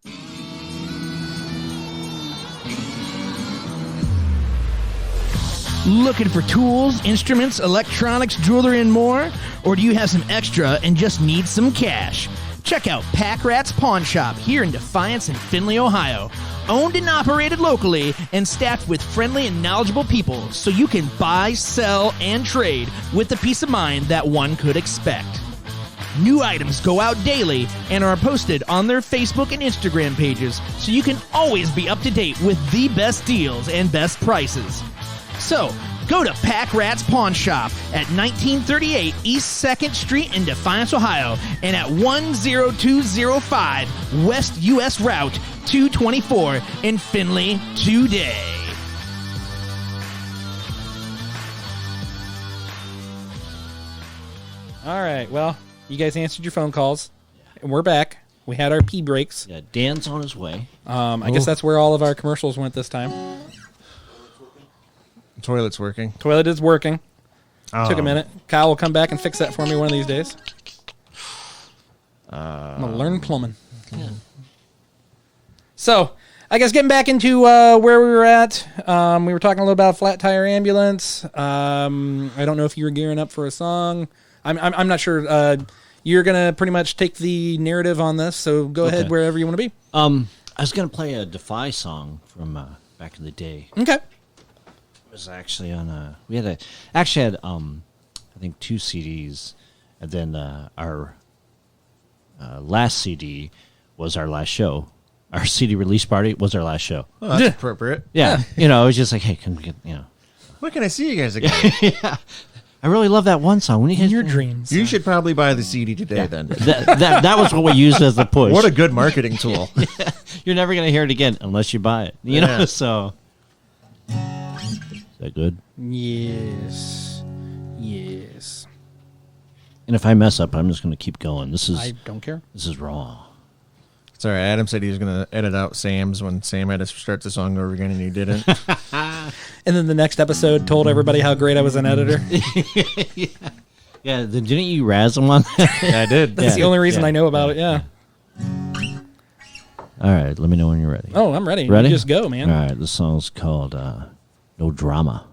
E: Looking for tools, instruments, electronics, jewelry, and more? Or do you have some extra and just need some cash? Check out Pack Rat's Pawn Shop here in Defiance and Findlay, Ohio. Owned and operated locally and staffed with friendly and knowledgeable people so you can buy, sell, and trade with the peace of mind that one could expect. New items go out daily and are posted on their Facebook and Instagram pages so you can always be up to date with the best deals and best prices. So, go to Pack Rat's Pawn Shop at 1938 East 2nd Street in Defiance, Ohio, and at 10205 West US Route 224 in Findlay today.
A: All right. Well, you guys answered your phone calls, and we're back. We had our pee breaks.
B: Yeah, Dan's on his way.
A: I guess that's where all of our commercials went this time.
C: Toilet's working.
A: Toilet is working.
C: Oh.
A: Took a minute. Kyle will come back and fix that for me one of these days. I'm gonna learn plumbing.
B: Yeah.
A: So, I guess getting back into where we were at, we were talking a little about Flat Tire Ambulance. I don't know if you were gearing up for a song. I'm not sure. You're gonna pretty much take the narrative on this, so go ahead wherever you want to be.
B: I was gonna play a Dephi song from back in the day.
A: Okay.
B: It was actually on we had I think 2 CDs, and then our last CD was our last show. Our CD release party was our last show.
C: Oh, that's appropriate.
B: Yeah, it was just like, hey, can we get
C: When can I see you guys again?
B: I really love that one song. When you
A: In your dreams.
C: You should probably buy the CD today then.
B: that was what we used as the push.
C: What a good marketing tool.
B: You're never gonna hear it again unless you buy it. You know, so is that good?
A: Yes.
B: And if I mess up, I'm just gonna keep going.
A: I don't care.
B: This is raw.
C: Sorry, Adam said he was going to edit out Sam's when Sam had to start the song over again, and he didn't.
A: And then the next episode told everybody how great I was an editor.
B: Yeah, didn't you razz him on that?
C: Yeah, I did.
A: That's the only reason I know about it, yeah.
B: All right, let me know when you're ready.
A: Oh, I'm ready.
B: Ready?
A: You just go, man.
B: All right, this song's called No Drama.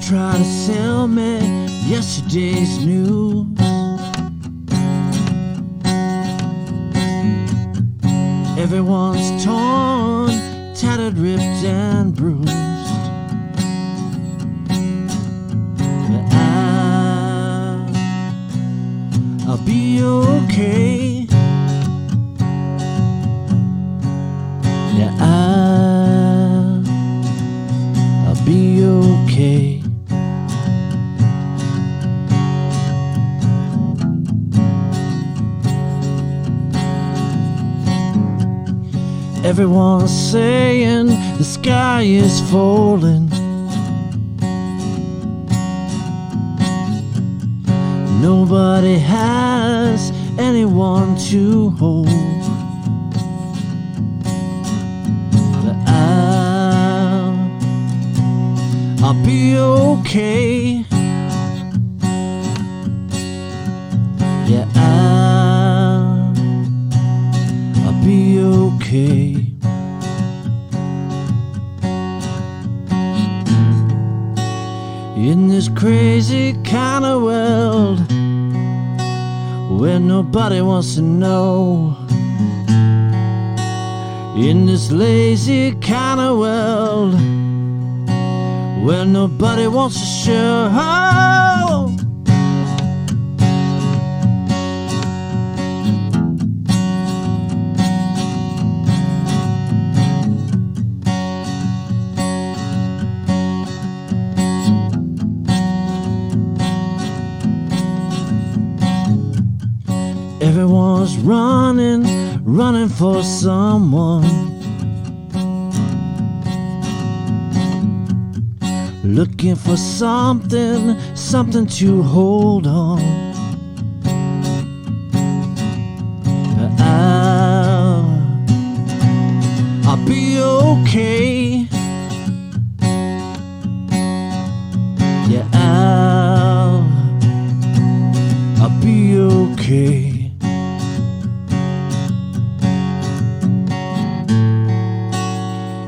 E: Try to sell me yesterday's news. Everyone's torn, tattered, ripped, and bruised. But I'll be okay. Yeah, I'll be okay. Everyone's saying the sky is falling. Nobody has
B: anyone to hold. But I'll be okay. Yeah, I'll be okay. In this crazy kind of world where nobody wants to know. In this lazy kind of world where nobody wants to show. Everyone's running for someone, looking for something to hold on. I'll be okay. Yeah, I'll be okay.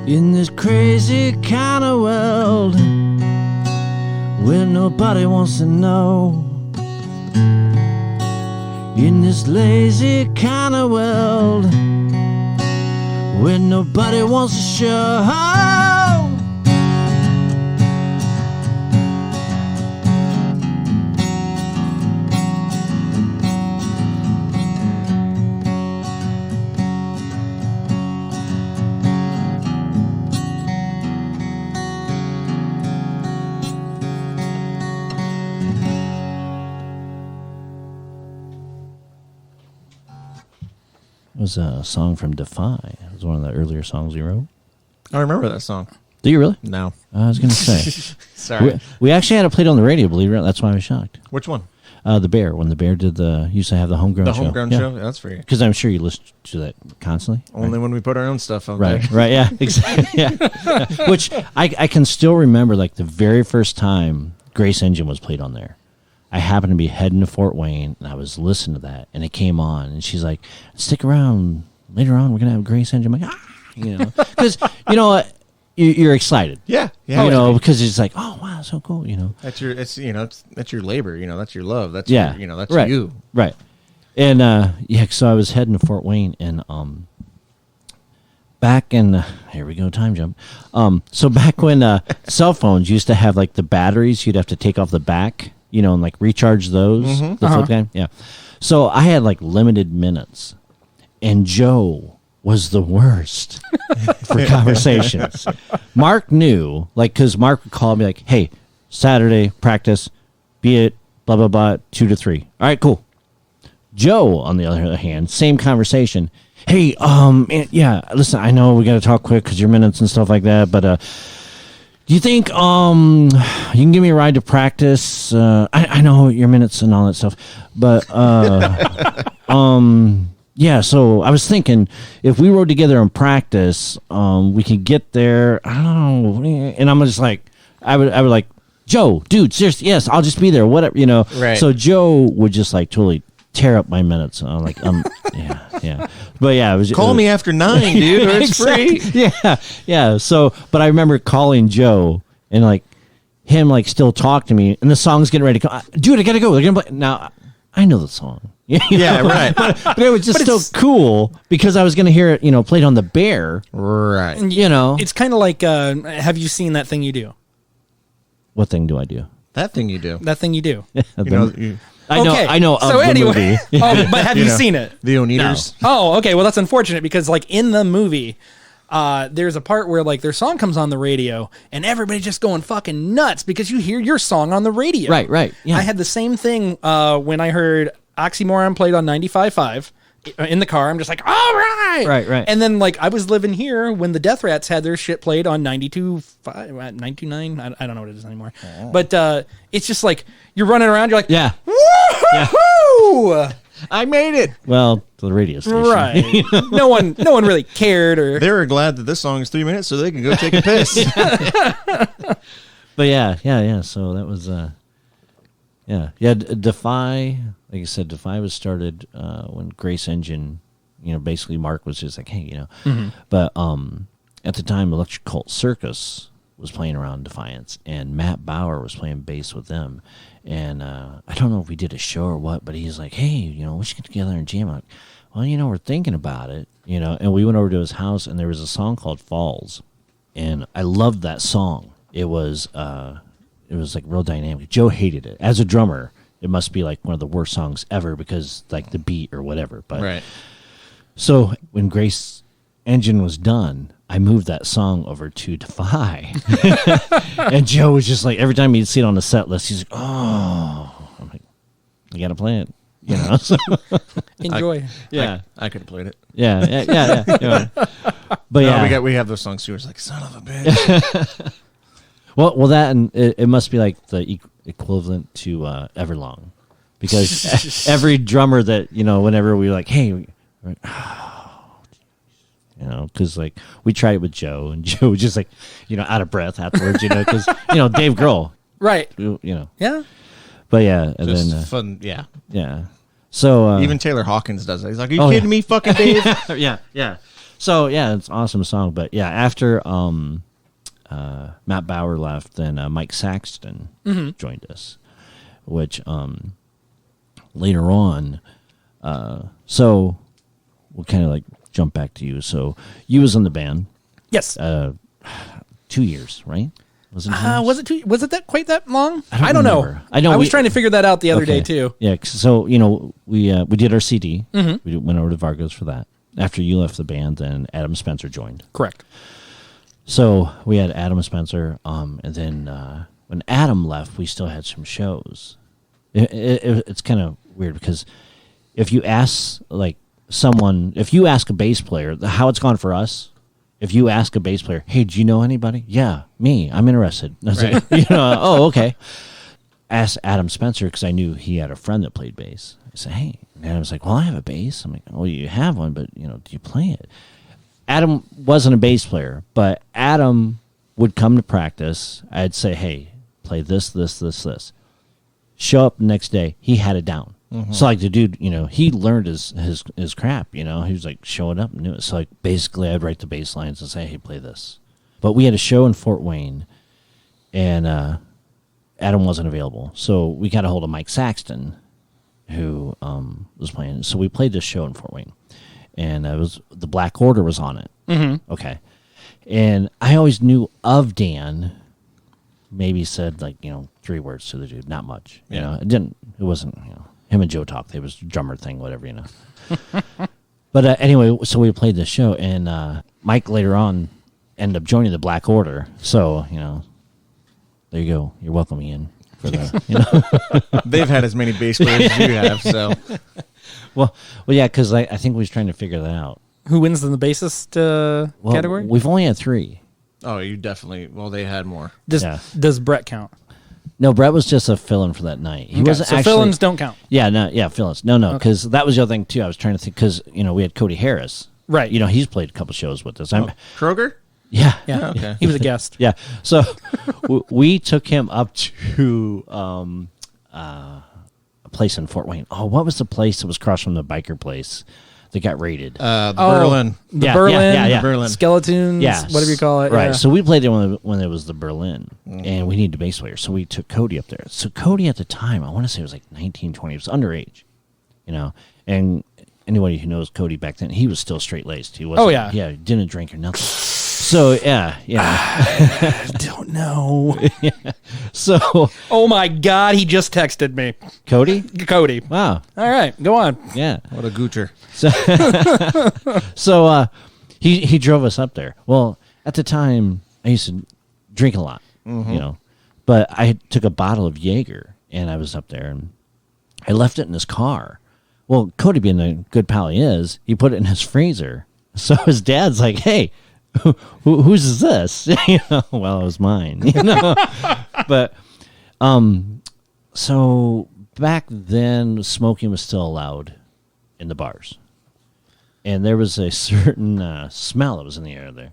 B: In this crazy kind of world where nobody wants to know. In this lazy kind of world where nobody wants to show. It was a song from Dephi. It was one of the earlier songs we wrote.
C: I remember that song.
B: Do you really?
C: No.
B: I was going to say.
C: Sorry.
B: We actually had it played on the radio, believe it or not. That's why I was shocked.
C: Which one?
B: The Bear. When the Bear used to have the homegrown show.
C: The homegrown show? Yeah, that's for you.
B: Because I'm sure you listen to that constantly.
C: Only when we put our own stuff on
B: Right,
C: there.
B: right, yeah, exactly. Yeah. Which I can still remember, like the very first time Grace Engine was played on there. I happened to be heading to Fort Wayne, and I was listening to that, and it came on, and she's like, stick around. Later on, we're going to have Grace Engine. I'm like, because, you know what? You're excited.
C: Yeah.
B: Because it's like, oh, wow, so cool,
C: That's your, that's your labor, that's your love. That's
B: yeah.
C: your, that's
B: right.
C: you.
B: Right. And, so I was heading to Fort Wayne, and back in, here we go, time jump. So back when cell phones used to have, like, the batteries, you'd have to take off the back, and, like, recharge those.
C: Mm-hmm.
B: The flip kind. Yeah. So I had, like, limited minutes. And Joe was the worst for conversations. Mark knew, because Mark would call me like, hey, Saturday, practice, be it, blah, blah, blah, 2 to 3. All right, cool. Joe, on the other hand, same conversation. Hey, listen, I know we got to talk quick because your minutes and stuff like that, but do you think you can give me a ride to practice? I know your minutes and all that stuff, but yeah, so I was thinking if we rode together in practice, we could get there. I don't know, and I'm just like, I would like, Joe, dude, seriously, yes, I'll just be there, whatever,
C: Right.
B: So Joe would just like totally tear up my minutes. And I'm like, yeah, but yeah, it was.
C: Call me after 9, dude. Or it's free.
B: Yeah. So, but I remember calling Joe and like him like still talk to me, and the song's getting ready to come. Dude, I gotta go. They're gonna play now. I know the song.
C: Yeah, right.
B: But it was just so cool because I was going to hear it, played on the Bear.
C: Right.
A: It's kind of like, have you seen That Thing You Do?
B: What thing do I do?
C: That thing you do.
A: That Thing You Do.
B: I know.
A: So
B: of
A: anyway,
B: the movie.
A: but have you seen it?
C: The Oneaters.
A: No. Oh, okay. Well, that's unfortunate because like in the movie, there's a part where like their song comes on the radio and everybody's just going fucking nuts because you hear your song on the radio.
B: Right. Yeah.
A: I had the same thing when I heard Oxymoron played on 95.5 in the car. I'm just like, all right.
B: Right.
A: And then like I was living here when the Death Rats had their shit played on 92.5, 92.9. I don't know what it is anymore. Oh. But it's just like you're running around. You're like,
B: yeah.
A: woo-hoo!
C: I made it.
B: Well, to the radio station.
A: Right. No one really cared. Or
C: They were glad that this song is 3 minutes so they can go take a piss.
B: But yeah. So that was, Dephi, like I said, Dephi was started when Grace Engine, basically Mark was just like, hey, But at the time, Electric Cult Circus was playing around Defiance, and Matt Bauer was playing bass with them. And I don't know if we did a show or what, but he's like, hey, we should get together and jam. I'm like, well, we're thinking about it, And we went over to his house, and there was a song called Falls, and I loved that song. It was like real dynamic. Joe hated it. As a drummer, it must be like one of the worst songs ever because like the beat or whatever. But
C: Right.
B: So when Grace Engine was done, I moved that song over to Dephi. And Joe was just like, every time he'd see it on the set list, he's like, oh. I'm like, you got to play it. So,
A: enjoy.
B: yeah.
C: I could have played it.
B: Yeah. But
C: No,
B: yeah.
C: we have those songs too. It's like, son of a bitch.
B: Well, that and it must be like the equivalent to Everlong, because every drummer that whenever we were like, hey, we're like, because like we tried it with Joe, and Joe was just like, out of breath afterwards, because Dave Grohl,
A: Right.
B: Yeah.
A: Yeah.
B: But yeah, and
C: Just
B: then
C: fun. Yeah.
B: yeah. So
C: Even Taylor Hawkins does that. He's like, are you kidding me, fucking Dave?
B: yeah. So yeah, it's an awesome song. But yeah, after Matt Bauer left, then Mike Saxton joined us, which later on, so we'll kind of like jump back to you. So you was in the band
A: Yes.
B: 2 years, right? Was it?
A: Was it that quite that long?
B: I
A: don't know.
B: remember. I know
A: I was
B: we-
A: trying to figure that out the other day
B: Okay.
A: too.
B: Yeah. So we did our CD. We went over to Vargo's for that. After you left the band, then Adam Spencer joined.
A: Correct.
B: So we had Adam Spencer, and then when Adam left, we still had some shows. It's kind of weird because if you ask if you ask a bass player how it's gone for us, if you ask a bass player, hey, do you know anybody? Yeah, me. I'm interested. I was like, oh, okay. Asked Adam Spencer because I knew he had a friend that played bass. I said, hey, and Adam's like, well, I have a bass. I'm like, oh, you have one, but do you play it? Adam wasn't a bass player, but Adam would come to practice. I'd say, hey, play this, this, this, this. Show up the next day, he had it down. So like the dude, he learned his crap, he was like showing up and knew it. So like basically I'd write the bass lines and say, hey, play this. But we had a show in Fort Wayne, and Adam wasn't available. So we got a hold of Mike Saxton, who was playing. So we played this show in Fort Wayne, and it was the Black Order was on it. Mm-hmm. Okay. And I always knew of Dan, maybe said like, 3 words to the dude, not much. It wasn't, him and Joe talked. It was a drummer thing, whatever, But anyway, so we played this show, and Mike later on ended up joining the Black Order. So, there you go. You're welcome, Ian. For the,
C: They've had as many bass players as you have, so.
B: Well, yeah, because I think we was trying to figure that out.
A: Who wins in the bassist
B: Well,
A: category?
B: we've only had 3.
C: Oh, you definitely. Well, they had more.
A: Does Brett count?
B: No, Brett was just a fill-in for that night. He
A: Okay,
B: wasn't
A: so
B: actually.
A: fill-ins don't count.
B: Yeah, fill-ins. No, because that was the other thing too. I was trying to think because we had Cody Harris.
A: Right.
B: He's played a couple shows with us.
C: Kroger?
B: Yeah.
A: Yeah.
C: Okay.
A: He was a guest.
B: Yeah. So we took him up to a place in Fort Wayne. Oh, what was the place that was across from the biker place that got raided?
C: Berlin.
A: The
B: Yeah,
A: Berlin.
B: yeah.
C: Berlin.
A: Skeletons.
B: Yes.
A: Whatever you call it.
B: Right.
A: Yeah.
B: So we played there when it was the Berlin, and we needed a bass player. So we took Cody up there. So Cody at the time, I want to say it was like 19, 20. He was underage, And anybody who knows Cody back then, he was still straight-laced. He wasn't.
A: Oh, yeah.
B: Yeah, didn't drink or nothing. So, yeah.
A: I don't know.
B: So,
A: Oh my God! He just texted me,
B: Cody?
A: Cody.
B: Wow.
A: All right, go on.
B: Yeah.
C: What a goocher.
B: So he drove us up there. Well, at the time, I used to drink a lot, but I took a bottle of Jaeger, and I was up there, and I left it in his car. Well, Cody, being the good pal he is, he put it in his freezer. So his dad's like, hey, whose is this? Well, it was mine. But so back then, smoking was still allowed in the bars. And there was a certain smell that was in the air there.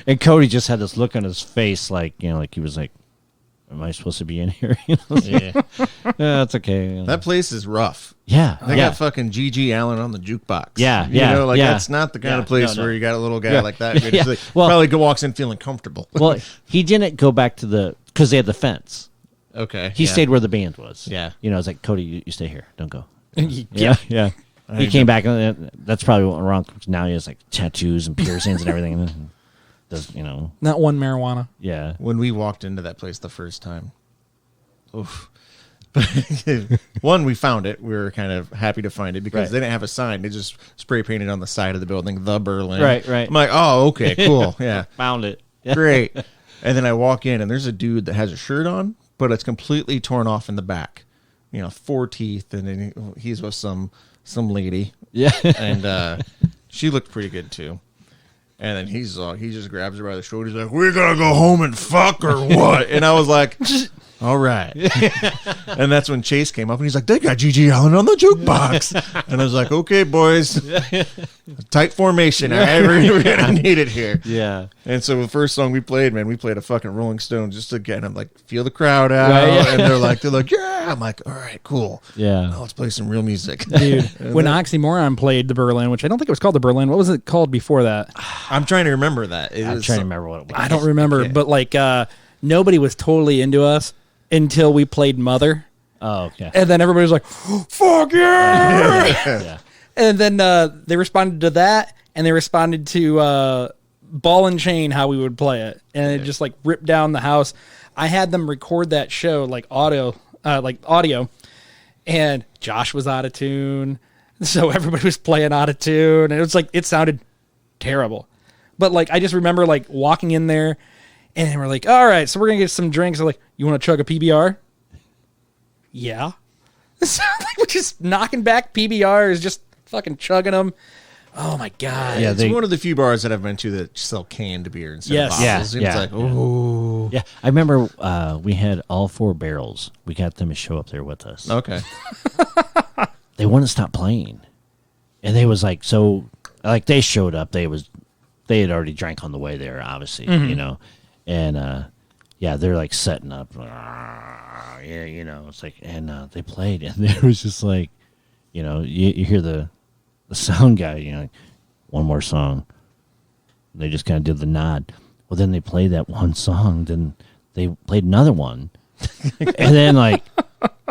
B: And Cody just had this look on his face, like he was like, "Am I supposed to be in here?"
C: Yeah.
B: Yeah, it's okay.
C: That place is rough.
B: Yeah,
C: They got fucking G.G. Allen on the jukebox.
B: Yeah,
C: that's not the kind of place where you got a little guy like that.
B: Yeah.
C: Like,
B: Well,
C: probably walks in feeling comfortable.
B: well, he didn't go back to because they had the fence.
C: Okay.
B: He stayed where the band was.
C: Yeah.
B: I was like, Cody, you stay here. Don't go.
A: Yeah.
B: Yeah. He came back, and that's probably what went wrong. Now he has like tattoos and piercings and everything. And does
A: Not one marijuana.
B: Yeah.
C: When we walked into that place the first time, oof. One, we found it. We were kind of happy to find it because they didn't have a sign. They just spray painted on the side of the building, the Berlin.
B: Right.
C: I'm like, oh, okay, cool. Yeah.
B: Found it.
C: Great. And then I walk in, and there's a dude that has a shirt on, but it's completely torn off in the back. 4 teeth, and then he's with some lady.
B: Yeah.
C: And she looked pretty good, too. And then he just grabs her by the shoulder. He's like, "We're going to go home and fuck or what?" And I was like, all right. And that's when Chase came up, and he's like, "They got G.G. Allen on the jukebox." And I was like, "Okay, boys. Tight formation. All right, we're going to need it here."
B: Yeah.
C: And so the first song we played, man, we played a fucking Rolling Stone just to get them, like, feel the crowd out.
B: Right, yeah.
C: And they're like, yeah. I'm like, all right, cool.
B: Yeah.
C: Now let's play some real music.
A: Dude, when Oxymoron played the Berlin, which I don't think it was called the Berlin. What was it called before that?
C: I'm trying to remember that.
B: I'm trying to remember what it was.
A: I don't remember, but like nobody was totally into us until we played Mother.
B: Oh, okay.
A: And then everybody was like, "Fuck yeah!"
B: Yeah.
A: And then they responded to that, and they responded to Ball and Chain, how we would play it. And it just like ripped down the house. I had them record that show like audio, and Josh was out of tune. So everybody was playing out of tune. And it was like, it sounded terrible. But like, I just remember like walking in there, and we're like, "All right, so we're going to get some drinks." They're like, "You want to chug a PBR?" Yeah. So like, we're just knocking back PBRs, just fucking chugging them. Oh my God.
B: Yeah,
C: It's one of the few bars that I've been to that sell canned beer instead of bottles.
B: Yeah,
C: It's like, ooh.
B: Yeah. I remember we had all 4 barrels. We got them to show up there with us.
C: Okay.
B: They wouldn't stop playing. And they was like, so, like, they showed up. They had already drank on the way there, obviously, And, they're like setting up. It's like, and they played. And there was just like, you hear the sound guy, like, "One more song." They just kind of did the nod. Well, then they played that one song. Then they played another one. And then, like,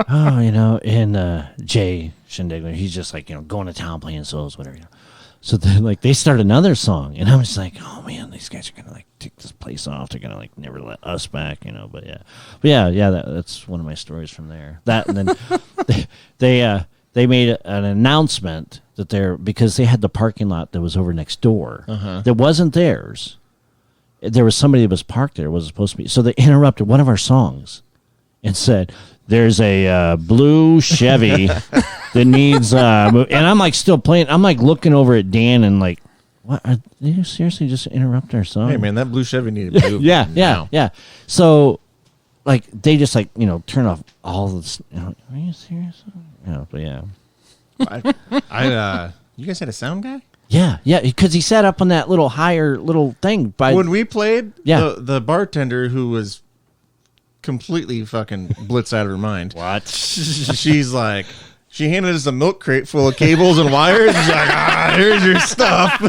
B: and Jay Shindigler, he's just like, going to town playing solos, whatever. So then, like, they start another song. And I was like, oh, man, these guys are going to, like, take this place off. They're going to, like, never let us back, But yeah, that's one of my stories from there. That, and then they made an announcement that because they had the parking lot that was over next door that wasn't theirs. There was somebody that was parked there. It wasn't supposed to be. So they interrupted one of our songs and said, "There's a blue Chevy that needs and I'm like still playing. I'm like looking over at Dan and like, what? Are they seriously just interrupt our song?
C: Hey, man, that blue Chevy needed to move.
B: Yeah. So, like, they just like turn off all this. Are you serious? But yeah.
C: You guys had a sound guy?
B: Yeah, because he sat up on that little higher little thing by
C: When we played,
B: Yeah.
C: the bartender who was completely fucking blitz out of her mind.
B: What?
C: She's like, she handed us a milk crate full of cables and wires. She's like, here's your stuff.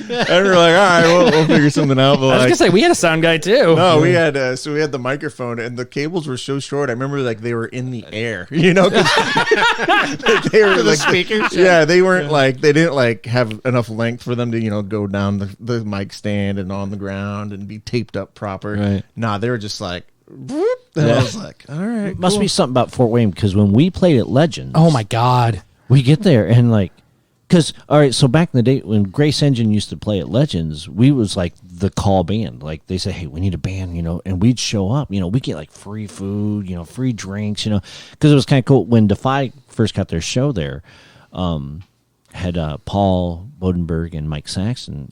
C: And we're like, all right, we'll figure something out. But
A: I was going to say, we had a sound guy too.
C: no, we had we had the microphone, and the cables were so short. I remember like they were in the air, 'cause they were like
B: speakers.
C: They weren't like they didn't like have enough length for them to go down the mic stand and on the ground and be taped up proper.
B: Right.
C: Nah, they were just like, whoop, and I was like, all right,
B: Must be something about Fort Wayne because when we played at Legends,
A: Oh my God.
B: we get there and like, because all right, so back in the day when Grace Engine used to play at Legends, we was like the call band. Like they say, hey, we need a band, and we'd show up. We get like free food, free drinks, because it was kind of cool when Dephi first got their show there. Had Paul Bodenberg and Mike Saxon.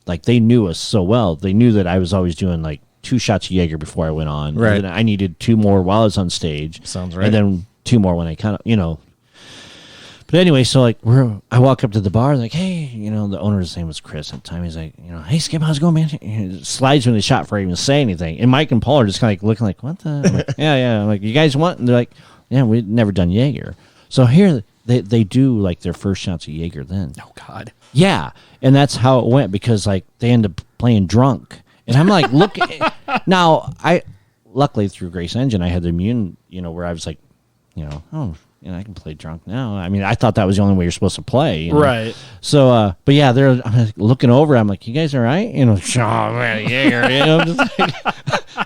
B: Like they knew us so well. They knew that I was always doing like 2 shots of Jaeger before I went on.
C: Right.
B: And then I needed 2 more while I was on stage.
C: Sounds right.
B: And then 2 more when I kind of, But anyway, so like I walk up to the bar, like, hey, you know, the owner's name was Chris at the time. He's like, you know, hey Skip, how's it going, man? He slides me in the shot before I even say anything. And Mike and Paul are just kind of like looking like, what the? I'm like, yeah. I'm like, you guys want? And they're like, yeah, we've never done Jaeger. So here they do like their first shots of Jaeger then.
A: Oh God.
B: Yeah, and that's how it went because like they end up playing drunk, and I'm like, look. Now I luckily through Grace Engine I had the immune, you know, where I was like, you know, oh. You know, I can play drunk now. I mean, I thought that was the only way you're supposed to play. You know? Right. So, but yeah, I'm like, looking over. I'm like, you guys all right? You know, oh, man, yeah. You know, just like,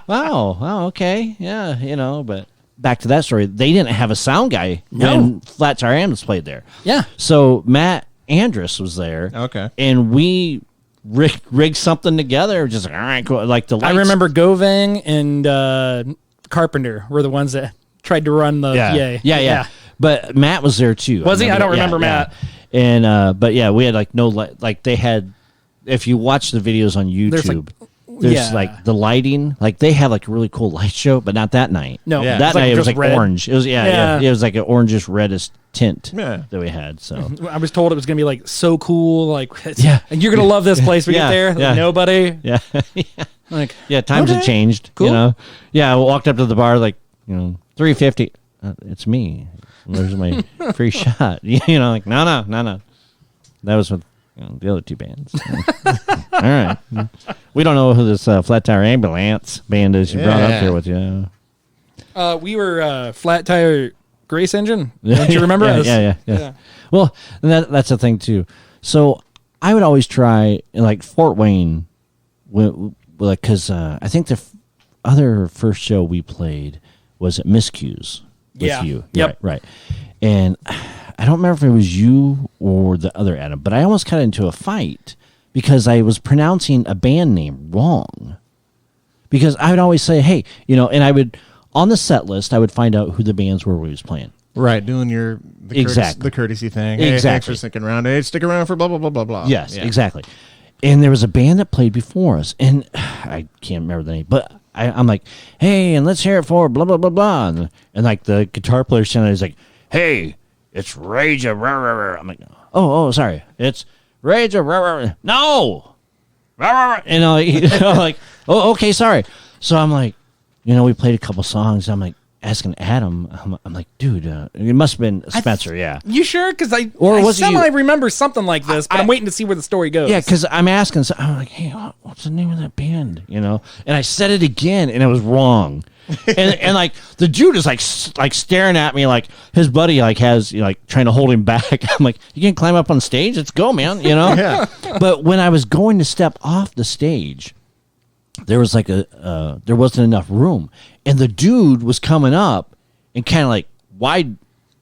B: wow, okay. Yeah, you know, but back to that story. They didn't have a sound guy when Flat Tire Ambulance played there. Yeah. So Matt Andrus was there.
C: Okay.
B: And we rigged something together. Just like, all right, cool. Like the lights.
A: I remember Govang and Carpenter were the ones that tried to run the
B: Yeah. But Matt was there too.
A: Was he? I don't remember Matt.
B: And but yeah, we had like no like they had. If you watch the videos on YouTube, there's like the lighting. Like they had like a really cool light show, but not that night.
A: No,
B: that night it was like
A: red.
B: orange. It was it was like an orangish reddish tint that we had. So
A: I was told it was gonna be like so cool, like and you're gonna love this place when you get there. Like, nobody.
B: Like times have changed. Cool. You know, I walked up to the bar like $3.50. It's me. There's my free shot. You know, like no. That was with the other two bands. All right, we don't know who this Flat Tire Ambulance band is. You brought up here with you.
A: We were Flat Tire Grace Engine. Don't you remember us?
B: Yeah. Well, that's the thing too. So I would always try like Fort Wayne, because I think the other first show we played was at Miscues. With you.
A: Yep.
B: Right. And I don't remember if it was you or the other Adam, but I almost got into a fight because I was pronouncing a band name wrong. Because I would always say, hey, you know, and I would, on the set list, I would find out who the bands were we was playing.
C: Right, doing the courtesy thing. Hey, thanks for sticking around. Hey, stick around for blah, blah, blah, blah, blah.
B: Yes, exactly. And there was a band that played before us, and I can't remember the name, but I'm like, hey, and let's hear it for blah, blah, blah, blah. And like the guitar player standing is like, hey, it's Rage of rah, rah, rah. I'm like, oh, sorry. It's Rage of rah, rah, rah. No. Rah, rah, rah. And I'm like, oh, okay, sorry. So I'm like, we played a couple songs. I'm like, asking Adam, I'm like, dude, it must have been Spencer,
A: You sure? Because I remember something like this, but I'm waiting to see where the story goes.
B: Yeah, because I'm asking, so I'm like, hey, what's the name of that band? And I said it again, and it was wrong. and like the dude is like staring at me, like his buddy like has like trying to hold him back. I'm like, you can climb up on stage? Let's go, man. Yeah. But when I was going to step off the stage, there was like there wasn't enough room, and the dude was coming up and kind of like wide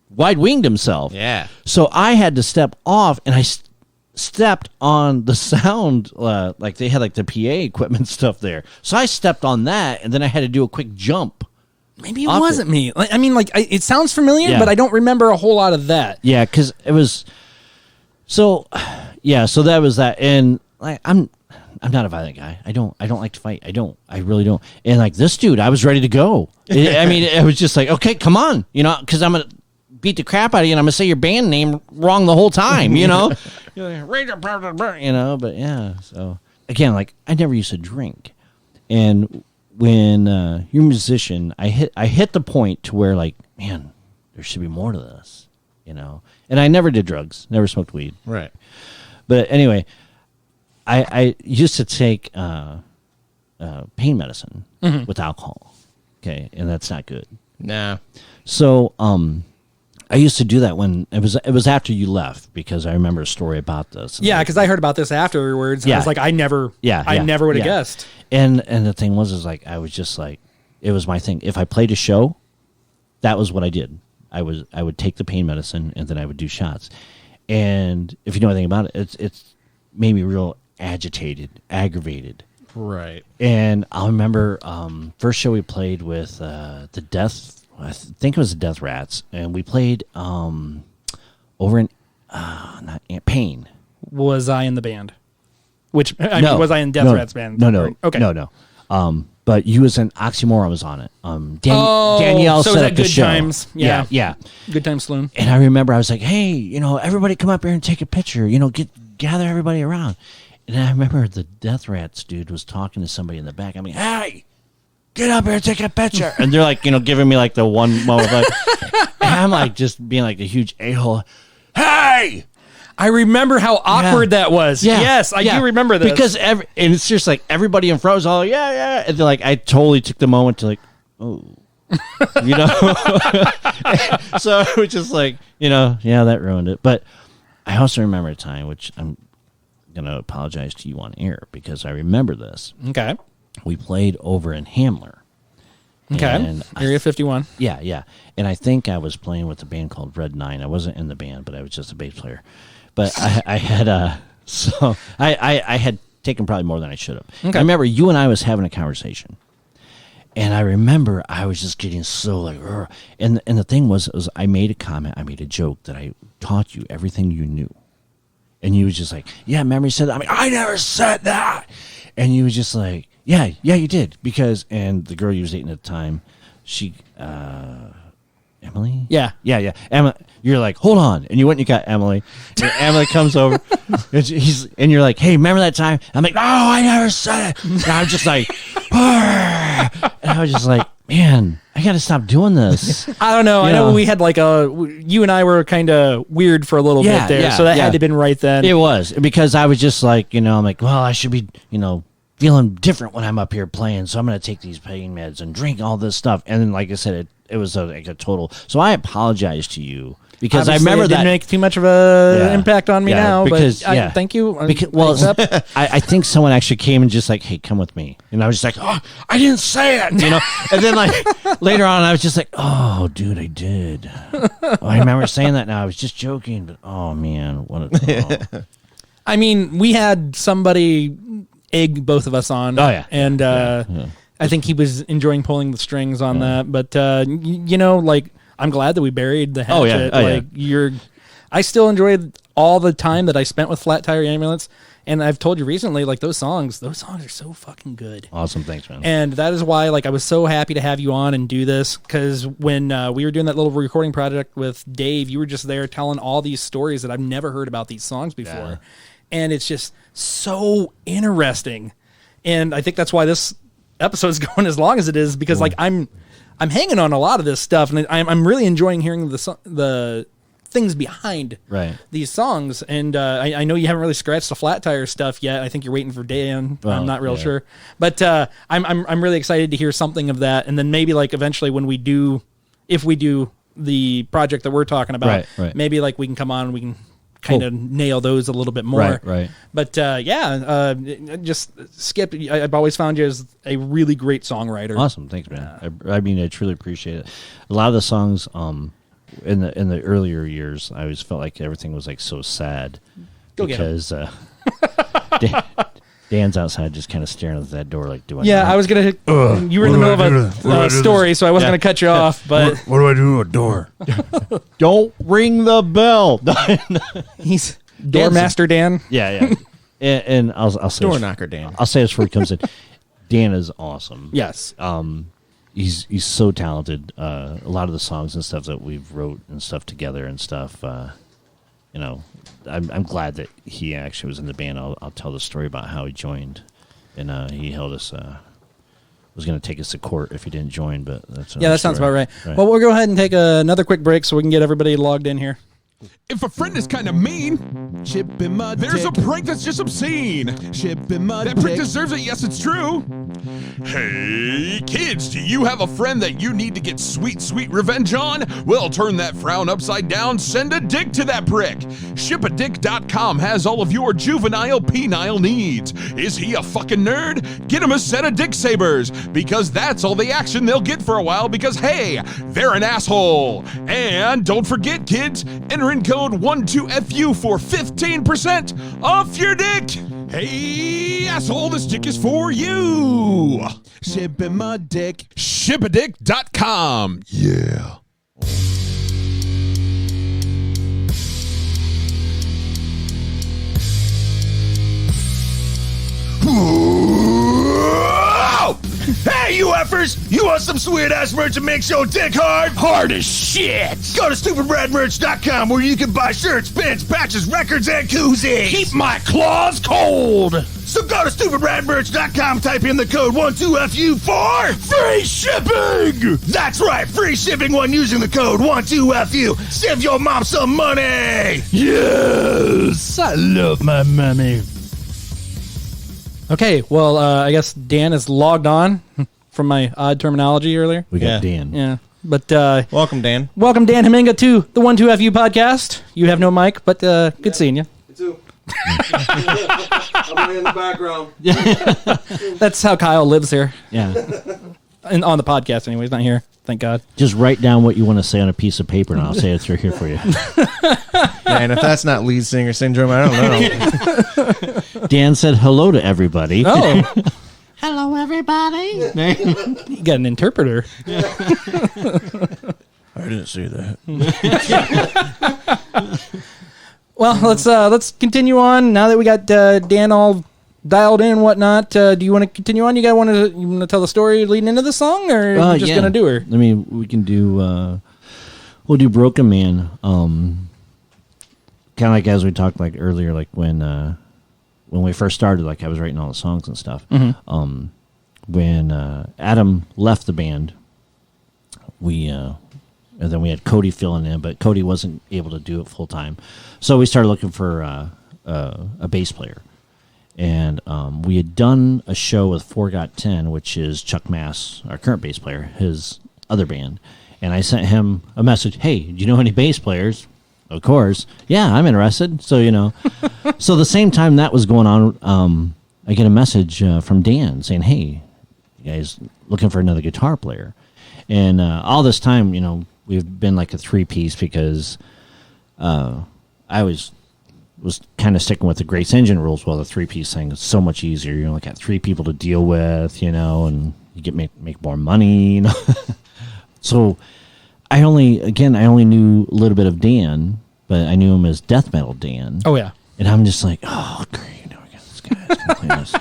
B: winged himself.
C: Yeah.
B: So I had to step off, and I stepped on the sound, like they had like the PA equipment stuff there. So I stepped on that, and then I had to do a quick jump.
A: Maybe it wasn't me. I mean, it sounds familiar, but I don't remember a whole lot of that.
B: Yeah, because it was. So, yeah. So that was that, and like I'm not a violent guy. I don't like to fight. I really don't. And like this dude, I was ready to go. I mean, it was just like, okay, come on, because I'm gonna beat the crap out of you, and I'm gonna say your band name wrong the whole time, But yeah. So again, like I never used to drink, and when you're a musician, I hit the point to where like, man, there should be more to this, And I never did drugs, never smoked weed,
C: right?
B: But anyway. I used to take pain medicine with alcohol, okay, and that's not good.
C: Nah.
B: So I used to do that when it was after you left, because I remember a story about this.
A: Yeah, because I heard about this afterwards. And I was like, I never would have guessed.
B: And the thing was like I was just like, it was my thing. If I played a show, that was what I did. I would take the pain medicine, and then I would do shots. And if you know anything about it, it's made me real agitated, aggravated.
C: Right.
B: And I remember first show we played with the Death, I think it was the Death Rats, and we played over in not Pain. Was
A: I in the band? Was I in Death Rats band?
B: No. Okay. No. but you as an oxymoron was on it. Danielle
A: so
B: set
A: was
B: up
A: that
B: the
A: Good
B: show.
A: Times? Yeah.
B: yeah.
A: Good Time Saloon.
B: And I remember I was like, hey, everybody come up here and take a picture. Gather everybody around. And I remember the Death Rats dude was talking to somebody in the back. I mean, hey, get up here and take a picture. And they're like, giving me like the one moment. Like, and I'm like just being like the huge a-hole. Hey!
A: I remember how awkward that was.
B: Yeah.
A: Yes, I do remember this.
B: Because and it's just like everybody in front was all, yeah. And they're like, I totally took the moment to like, oh. So it was just like, that ruined it. But I also remember a time, which I'm going to apologize to you on air because I remember this.
A: Okay.
B: We played over in Hamler.
A: Okay.
B: And
A: Area 51.
B: Yeah. And I think I was playing with a band called Red 9. I wasn't in the band, but I was just a bass player. But I had I had taken probably more than I should have.
A: Okay.
B: I remember you and I was having a conversation. And I remember I was just getting so like, Ugh. And the thing was I made a comment, I made a joke that I taught you everything you knew. And you was just like, yeah, memory said that. I mean, I never said that. And you was just like, yeah, you did. And the girl you was dating at the time, she, Emily?
A: Yeah.
B: Emily, you're like, hold on. And you went and you got Emily. And Emily comes over. And you're like, hey, remember that time? I'm like, no, I never said it. And I was just like, and I was just like, man, I got to stop doing this.
A: I don't know. I know we had you and I were kind of weird for a little bit there. So that had to have been right then.
B: It was because I was just like, I'm like, well, I should be, feeling different when I'm up here playing. So I'm going to take these pain meds and drink all this stuff. And then, like I said, it was like a total. So I apologize to you because
A: obviously,
B: I remember
A: it
B: that
A: didn't make too much of a impact on me now. Because thank you.
B: I think someone actually came and just like, hey, come with me. And I was just like, oh, I didn't say it, And then like later on, I was just like, oh, dude, I did. I remember saying that now. I was just joking, but oh man,
A: I mean, we had somebody egg both of us on.
B: Oh yeah,
A: and I think he was enjoying pulling the strings on that. But I'm glad that we buried the hatchet. I still enjoyed all the time that I spent with Flat Tire Ambulance, and I've told you recently, like those songs are so fucking good.
B: Awesome, thanks, man.
A: And that is why, I was so happy to have you on and do this, because when we were doing that little recording project with Dave, you were just there telling all these stories that I've never heard about these songs before. Yeah. And it's just so interesting. And I think that's why this episode is going as long as it is, because I'm hanging on a lot of this stuff, and I'm really enjoying hearing the things behind these songs. And I know you haven't really scratched the Flat Tire stuff yet. I think you're waiting for Dan. I'm not real sure, but I'm really excited to hear something of that. And then maybe eventually when if we do the project that we're talking about, maybe we can come on and we can kind of nail those a little bit more.
B: Right.
A: But just Skip, I've always found you as a really great songwriter.
B: Awesome, thanks, man. I mean, I truly appreciate it. A lot of the songs, in the earlier years, I always felt like everything was so sad.
A: Go
B: because Dan's outside just kind of staring at that door do I?
A: Yeah, I was gonna. You were in the middle of a story, so I wasn't gonna cut you off. But
D: what do I do to a door?
B: Don't ring the bell.
A: He's Doormaster Dan.
B: Yeah. And I'll say
C: Door knocker Dan.
B: I'll say this before he comes in. Dan is awesome.
A: Yes.
B: He's so talented. A lot of the songs and stuff that we've wrote and stuff together and stuff. I'm glad that he actually was in the band. I'll tell the story about how he joined, and he held us. Was going to take us to court if he didn't join, but that
A: sounds about right. Well, we'll go ahead and take another quick break so we can get everybody logged in here.
F: If a friend is kind of mean,
E: chip in my
F: there's
E: dick.
F: a prank that's just obscene.
E: Chip in my
F: That
E: dick.
F: prick deserves it, yes, it's true. Hey, kids, do you have a friend that you need to get sweet, sweet revenge on? Well, turn that frown upside down, send a dick to that prick. Shipadick.com has all of your juvenile penile needs. Is he a fucking nerd? Get him a set of dick sabers, because that's all the action they'll get for a while, because hey, they're an asshole. And don't forget, kids, enter in code 12FU for 15% off your dick. Hey, asshole, this dick is for you.
E: Chip in my dick.
F: Shipadick.com. Yeah. Hey,
G: Hey, you effers! You want some sweet-ass merch that makes your dick hard? Hard as shit! Go to stupidradmerch.com where you can buy shirts, pins, patches, records, and koozies! Keep my claws cold! So go to stupidradmerch.com, type in the code 12FU for free shipping! That's right, free shipping when using the code 12FU. Save your mom some money! Yes! I love my money.
A: Okay, well, I guess Dan is logged on from my odd terminology earlier.
B: We got
C: Yeah.
B: Dan.
A: Yeah, but
C: Welcome, Dan.
A: welcome Dan Haminga to the 12FU podcast. You have no mic, but good seeing you.
D: Me too. I'm in the background.
A: That's how Kyle lives here,
B: Yeah.
A: and on the podcast anyway. He's not here, thank God.
B: Just write down what you want to say on a piece of paper, and I'll say it through here for you.
C: Man, if that's not lead singer syndrome, I don't know.
B: Dan said hello to everybody.
A: Oh,
B: Hello, everybody.
A: you got an interpreter.
C: I didn't say that.
A: Well, let's continue on now that we got Dan all dialed in and whatnot. Do you want to continue on? You want to tell the story leading into the song, or are you just gonna do her?
B: I mean, we can do. We'll do Broken Man. Kind of like as we talked like earlier, like when we first started, like I was writing all the songs and stuff. When Adam left the band, and then we had Cody filling in, but Cody wasn't able to do it full time, so we started looking for a bass player. And we had done a show with 4 Got 10, which is Chuck Mass, our current bass player, his other band. And I sent him a message, hey, do you know any bass players? Of course. Yeah, I'm interested. So, so the same time that was going on, I get a message from Dan saying, hey, you guys looking for another guitar player? And all this time, we've been like a 3-piece because I was kind of sticking with the Grace Engine rules. Well, the 3-piece thing is so much easier. You only got 3 people to deal with, and you get make more money. So I only knew a little bit of Dan, but I knew him as Death Metal Dan.
A: Oh yeah,
B: and I'm just like, oh great, now we got this guy. He's gonna play this.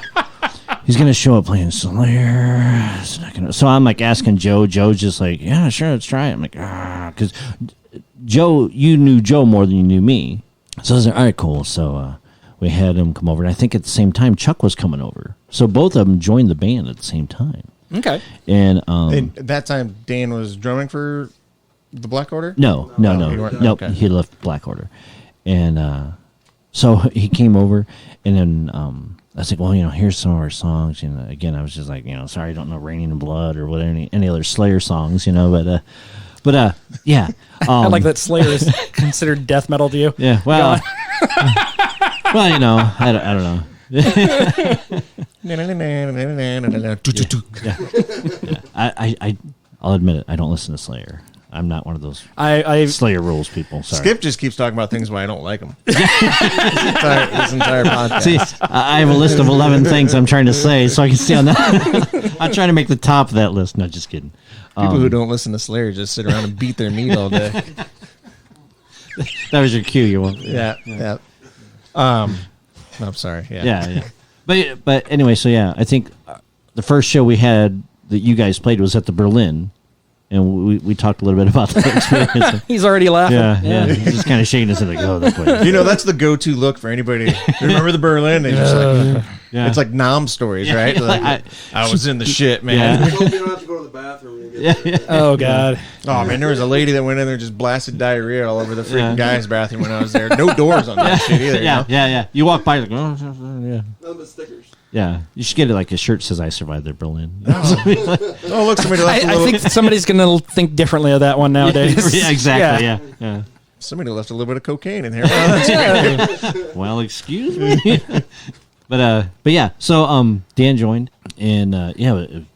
B: He's gonna show up playing Slayer. It's not gonna. So I'm like asking Joe. Joe's just like, yeah, sure, let's try it. I'm like, because Joe, you knew Joe more than you knew me. So I was like, all right, cool. So we had him come over. And I think at the same time, Chuck was coming over. So both of them joined the band at the same time.
A: okay.
B: And
C: And at that time, Dan was drumming for the Black Order?
B: no. Nope,
C: okay.
B: he left Black Order. And so he came over. And then I was like, well, here's some of our songs. Again, I was just like, sorry, I don't know Raining in Blood or what any other Slayer songs, but yeah.
A: I like that Slayer is considered death metal to you.
B: Yeah, well, well, I don't know. I'll admit it. I don't listen to Slayer. I'm not one of those
A: I
B: Slayer rules people. Sorry.
C: Skip just keeps talking about things why I don't like them. this entire podcast.
B: See, I have a list of 11 things I'm trying to say, so I can stay on that. I'm trying to make the top of that list. No, just kidding.
C: People who don't listen to Slayer just sit around and beat their meat all day.
B: That was your cue. You want?
C: Yeah. I'm sorry.
B: Yeah. But anyway, so yeah, I think the first show we had that you guys played was at the Berlin, and we talked a little bit about that experience.
A: he's already laughing.
B: Yeah. He's just kind of shaking his head like, oh, that's what.
C: That's the go-to look for anybody. Remember the Berlin? They just like,
B: Yeah.
C: it's like Nom stories, right? Like, I was in the shit, man.
B: Yeah.
D: I hope you don't have to go to the bathroom when you get there.
A: Oh God.
C: Oh man, there was a lady that went in there and just blasted diarrhea all over the freaking guy's bathroom when I was there. No doors on that shit either.
B: Yeah. You walk by like, oh, yeah.
D: Nothing but stickers.
B: Yeah, you should get it like a shirt that says "I survived the Berlin."
C: Oh look, somebody left a
A: I
C: little.
A: think somebody's gonna think differently of that one nowadays.
B: Yeah, exactly. Yeah.
C: Somebody left a little bit of cocaine in here. Oh, that's great.
B: Well, excuse me. but yeah. So Dan joined, and it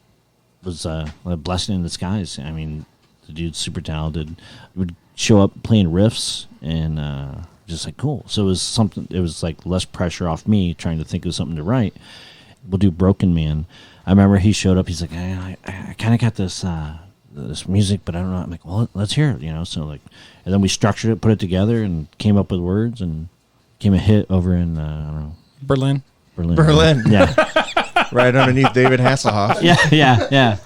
B: was a blessing in disguise. I mean, the dude's super talented. He would show up playing riffs and. Just like cool. So it was something. It was like less pressure off me trying to think of something to write. We'll do Broken Man. I remember he showed up. He's like, I kind of got this this music, but I don't know. I'm like, well, let's hear it. So like, and then we structured it, put it together, and came up with words, and came a hit over in I don't know
A: Berlin.
B: Berlin. Yeah.
C: right underneath David Hasselhoff.
B: Yeah.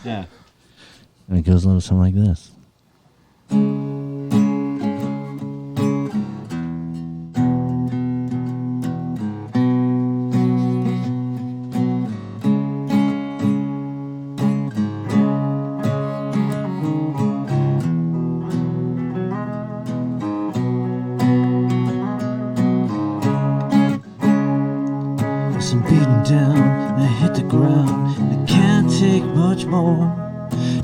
B: And it goes a little something like this. I'm beaten down, I hit the ground, I can't take much more.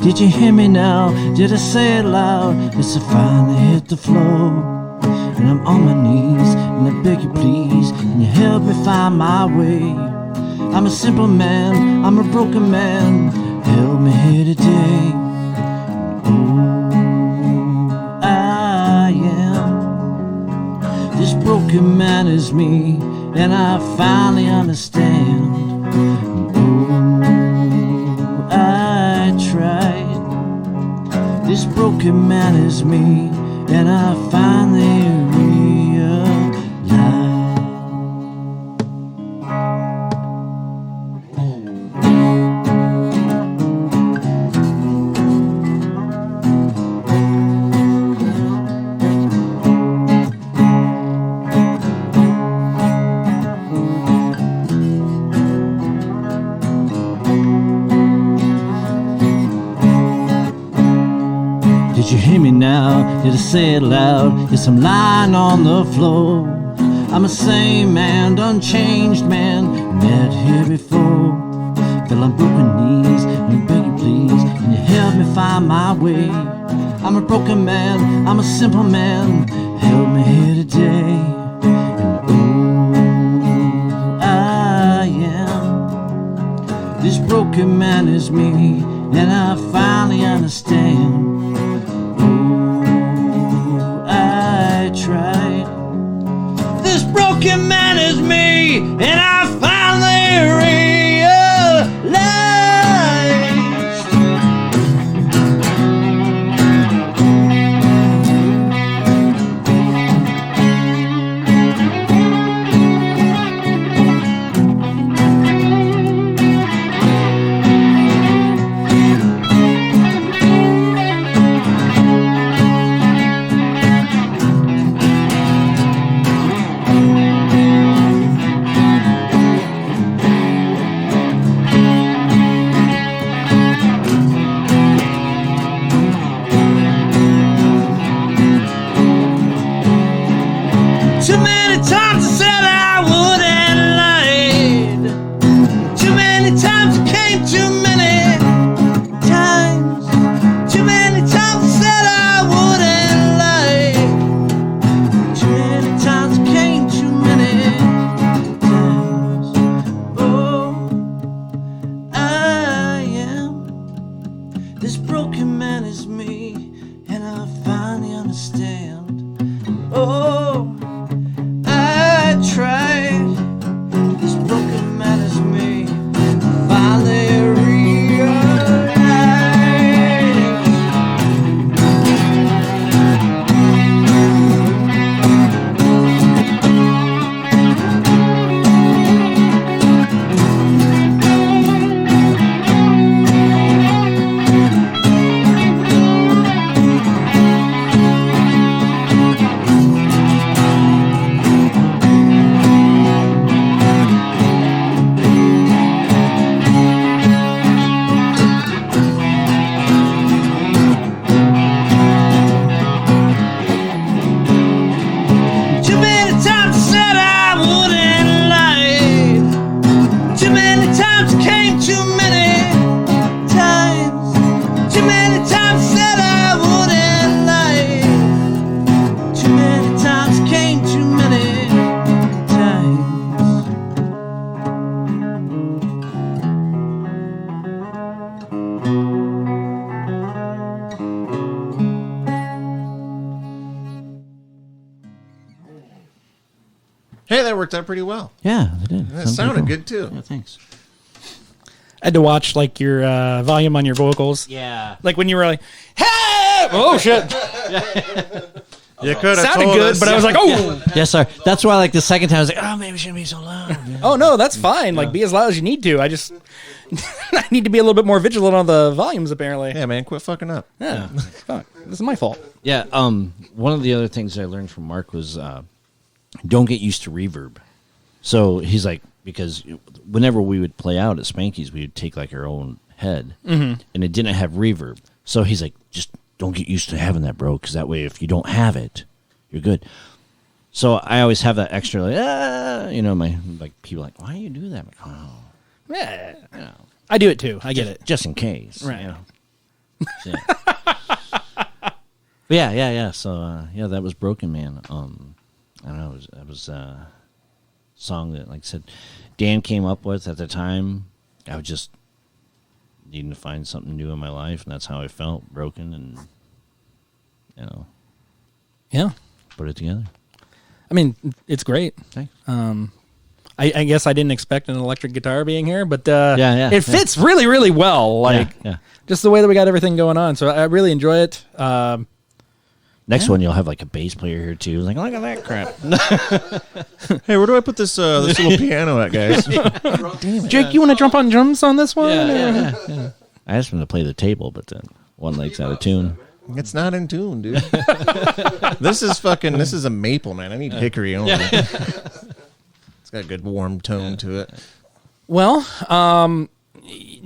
B: Did you hear me now? Did I say it loud? Yes, I finally hit the floor. And I'm on my knees, and I beg you please, can you help me find my way? I'm a simple man, I'm a broken man, help me here today. Oh, I am, this broken man is me, and I finally understand. Oh, I tried. This broken man is me, and I finally realized. Did you hear me now? Did I say it loud? Yes, I'm lying on the floor. I'm a same man, unchanged man, met here before. Fell on broken knees, and I beg you please, can you help me find my way? I'm a broken man, I'm a simple man, help me here today. And oh, I am, this broken man is me, and I finally understand. Tried. This broken man is me, and I finally realized. Too many times I said I wouldn't lie. Too many times it came too many times. Too many times I said I wouldn't lie. Too many times it came too many times. Oh, I am, this broken man is me, and I finally understand. Oh, tried. This broken man is me. Finally realized.
C: Hey, that worked out pretty well.
B: Yeah, they did.
C: That sounded good too.
B: Yeah, thanks.
A: I had to watch like your volume on your vocals.
B: Yeah.
A: Like when you were like, "Hey!" Oh shit!
C: You could have
A: Sounded
C: told
A: good,
C: us.
A: but I was like, oh,
B: Yes, sir. That's why, like, the second time I was like, oh, maybe it shouldn't be so loud.
A: oh no, that's fine. Like, be as loud as you need to. I just I need to be a little bit more vigilant on the volumes. Apparently,
C: Yeah, man, quit fucking up.
A: yeah. Fuck, this is my fault.
B: Yeah. One of the other things I learned from Mark was don't get used to reverb. So he's like, because whenever we would play out at Spanky's, we would take like our own head, and it didn't have reverb. So he's like, just don't get used to having that, bro, because that way, if you don't have it, you're good. So I always have that extra, like, my like people are like, why do you do that? I'm like, oh,
A: Yeah, I do it too. I get it.
B: just in case,
A: Right.
B: You know? So, yeah. So that was Broken Man. I don't know. That was a song that, like I said, Dan came up with at the time. I was just needing to find something new in my life, and that's how I felt, broken, and
A: Yeah,
B: put it together.
A: I mean, it's great.
B: Thanks.
A: I guess I didn't expect an electric guitar being here, but
B: it
A: fits really, really well. Like,
B: yeah.
A: just the way that we got everything going on. So I really enjoy it.
B: Next one, you'll have like a bass player here too. Like, look at that crap.
C: Hey, where do I put this this little piano at, guys?
A: Jake, you want to jump on drums on this one?
B: Yeah. I asked him to play the table, but then one leg's out of tune.
C: It's not in tune, dude. This is a maple, man. I need hickory only. It's got a good warm tone to it.
A: Well,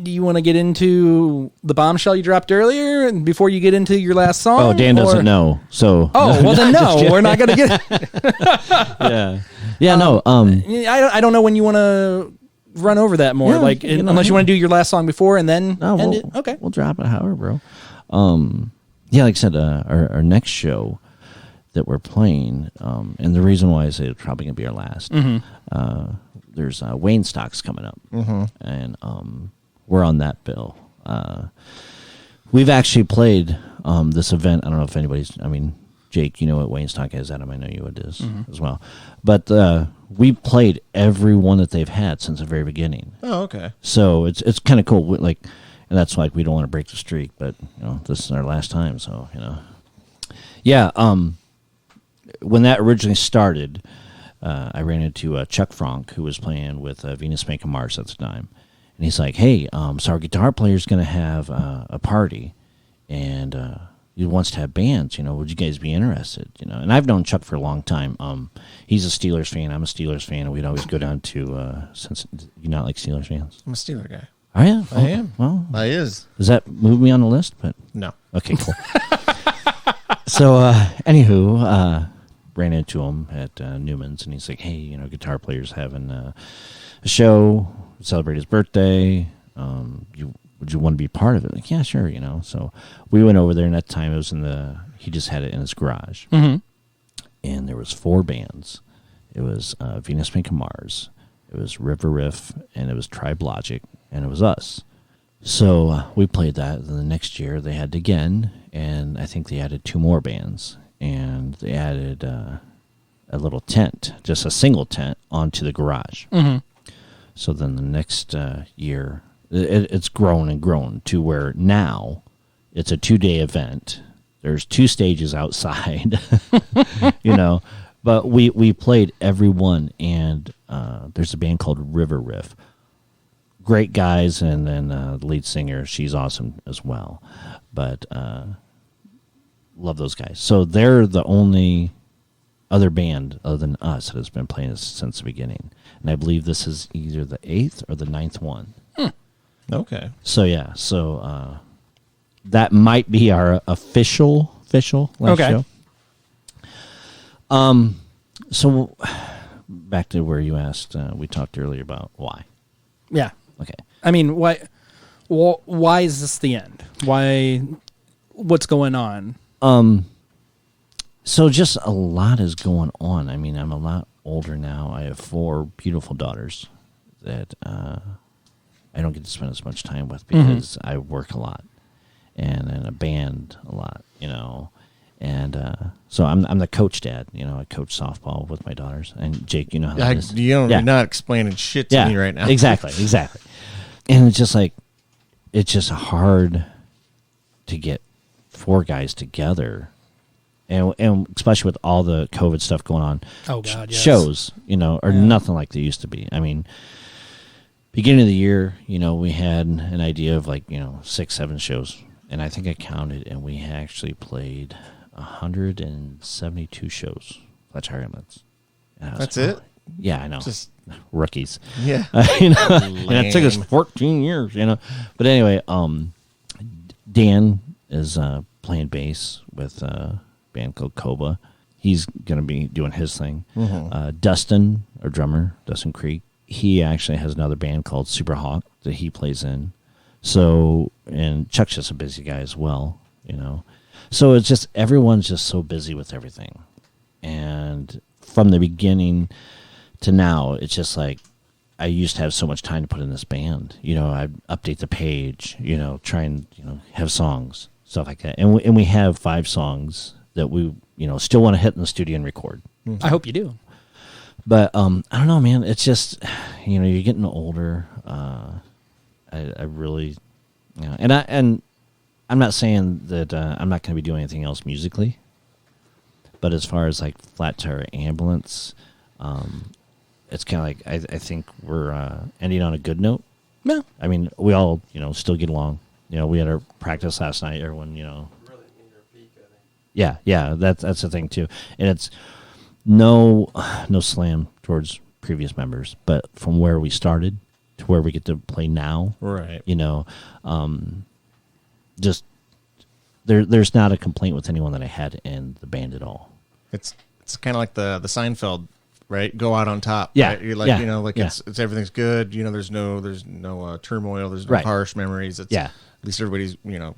A: do you want to get into the bombshell you dropped earlier and before you get into your last song?
B: Oh, Dan doesn't know. So
A: Oh, well then no, we're not going to get
B: yeah, no.
A: I don't know when you want to run over that more,
B: Yeah,
A: unless you want to do your last song before and then
B: No,
A: end
B: we'll,
A: it. Okay.
B: We'll drop it however, bro. Yeah, like I said, our next show that we're playing, and the reason why I say it's probably going to be our last, there's Wayne Stocks coming up, and we're on that bill. We've actually played this event. I don't know if anybody's, Jake, you know what Wayne Stock is, Adam, I know you what it is as well. But we played every one that they've had since the very beginning.
C: Oh, okay.
B: So it's kind of cool. Like, and that's like, we don't want to break the streak, but this is our last time. So, yeah. When that originally started, I ran into Chuck Frank, who was playing with Venus Spanking Mars at the time. And he's like, hey, so our guitar player's going to have a party, and he wants to have bands. Would you guys be interested? And I've known Chuck for a long time. He's a Steelers fan. I'm a Steelers fan, and we'd always go down to since you not like Steelers fans.
C: I'm a Steeler guy.
B: Oh yeah,
C: I am.
B: Well,
C: I is.
B: does that move me on the list? But
C: No.
B: okay, cool. So, anywho, ran into him at Newman's, and he's like, hey, guitar player's having a show, celebrate his birthday. Would you want to be part of it? Like, yeah, sure, So we went over there, and at the time it was he just had it in his garage. And there was 4 bands. It was Venus Spanking Mars, it was River Riff, and it was Tribe Logic, and it was us. So we played that. Then the next year they had it again, and I think they added 2 more bands, and they added a little tent, just a single tent, onto the garage. So then the next year, it's grown and grown to where now it's a 2-day event. There's 2 stages outside, But we played every one, and there's a band called River Riff. Great guys, and then the lead singer, she's awesome as well. But love those guys. So they're the only other band other than us that has been playing this since the beginning. And I believe this is either the 8th or the 9th one.
C: Okay.
B: So, yeah. So that might be our official last show. So back to where you asked, we talked earlier about why.
A: Yeah.
B: Okay.
A: Why is this the end? Why? What's going on?
B: So just a lot is going on. I'm a lot older now. I have 4 beautiful daughters that I don't get to spend as much time with because I work a lot and in a band a lot, And so I'm the coach dad. I coach softball with my daughters. And Jake, you know how that is.
C: You're not explaining shit to me right now.
B: Exactly. And it's just like, it's just hard to get 4 guys together and especially with all the COVID stuff going on.
A: Oh God, yes.
B: Shows, are nothing like they used to be. I mean, beginning of the year, we had an idea of 6, 7 shows, and I think I counted, and we actually played 172 shows. Fletcher Ambulance.
C: That's it?
B: Yeah, I know.
C: Just
B: rookies.
C: yeah.
B: And it took us 14 years, But anyway, Dan is playing bass with a band called Koba. He's going to be doing his thing. Dustin, our drummer, Dustin Creek, he actually has another band called Super Hawk that he plays in. So, and Chuck's just a busy guy as well, So it's just, everyone's just so busy with everything. And from the beginning to now, it's just like, I used to have so much time to put in this band. I'd update the page, try and, have songs, stuff like that. And we have 5 songs that we, still want to hit in the studio and record.
A: I hope you do.
B: But I don't know, man. It's just, you're getting older. I really, and I'm not saying that I'm not going to be doing anything else musically. But as far as Flat Tire Ambulance, it's kind of I think we're ending on a good note.
A: Yeah.
B: I mean, we all still get along. We had our practice last night. Everyone
H: Really need your peak, I think.
B: Yeah, that's the thing too. And it's no slam towards previous members, but from where we started to where we get to play now,
C: Right.
B: Just there's not a complaint with anyone that I had in the band at all.
C: It's kind of like the Seinfeld, right? Go out on top.
B: Yeah,
C: right? You're like,
B: yeah.
C: it's everything's good. There's no turmoil. There's no
B: Right.
C: harsh memories. It's,
B: Yeah.
C: At least everybody's
B: Right,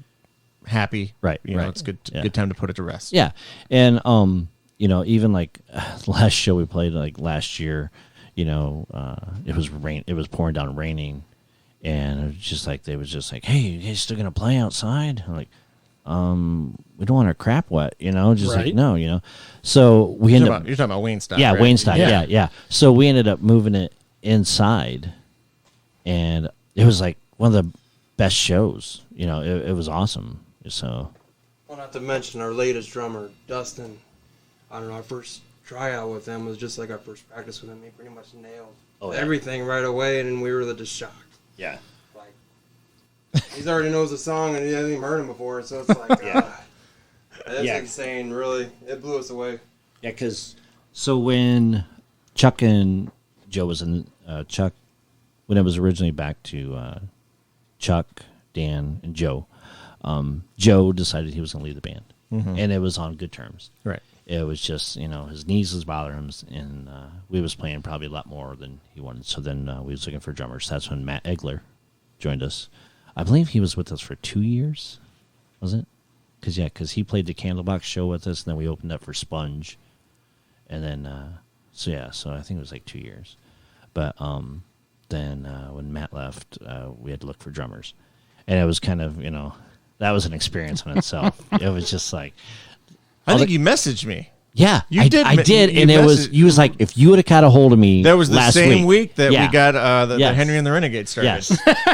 C: happy.
B: right.
C: It's good.
B: Yeah.
C: Good time to put it to rest.
B: Yeah, and even last show we played last year, it was rain. It was pouring down, raining, and it was just they was just hey, you guys still gonna play outside? I'm like, we don't want our crap wet, just
A: Right.
B: no, So we ended up.
C: You're talking about Wayne Stock.
B: Yeah,
C: right?
B: Wayne Stock. Yeah. So we ended up moving it inside, and it was one of the best shows. It was awesome. So.
H: Well, not to mention our latest drummer, Dustin. I don't know, our first tryout with him was just like our first practice with him. He pretty much nailed everything right away, and then we were just shocked.
B: Yeah.
H: He's already knows the song, and he hasn't even heard him before, so it's that's insane, really. It blew us away.
B: Yeah, so when Chuck and Joe was in Chuck, when it was originally back to Chuck, Dan, and Joe, Joe decided he was going to leave the band, and it was on good terms.
C: Right.
B: It was just his knees was bothering him, and we was playing probably a lot more than he wanted. So then we was looking for drummers. That's when Matt Egler joined us. I believe he was with us for 2 years, was it? Because he played the Candlebox show with us, and then we opened up for Sponge, and then so I think it was 2 years. But then when Matt left, we had to look for drummers, and it was kind of that was an experience in itself. It was just
C: I think you messaged me.
B: yeah,
C: You
B: I
C: did.
B: I did,
C: You
B: and it was
C: messaged-
B: you was if you would have got a hold of me,
C: That was the
B: last
C: same week that
B: Yeah.
C: we got the
B: Yes.
C: Henry and the Renegade started.
B: Yes,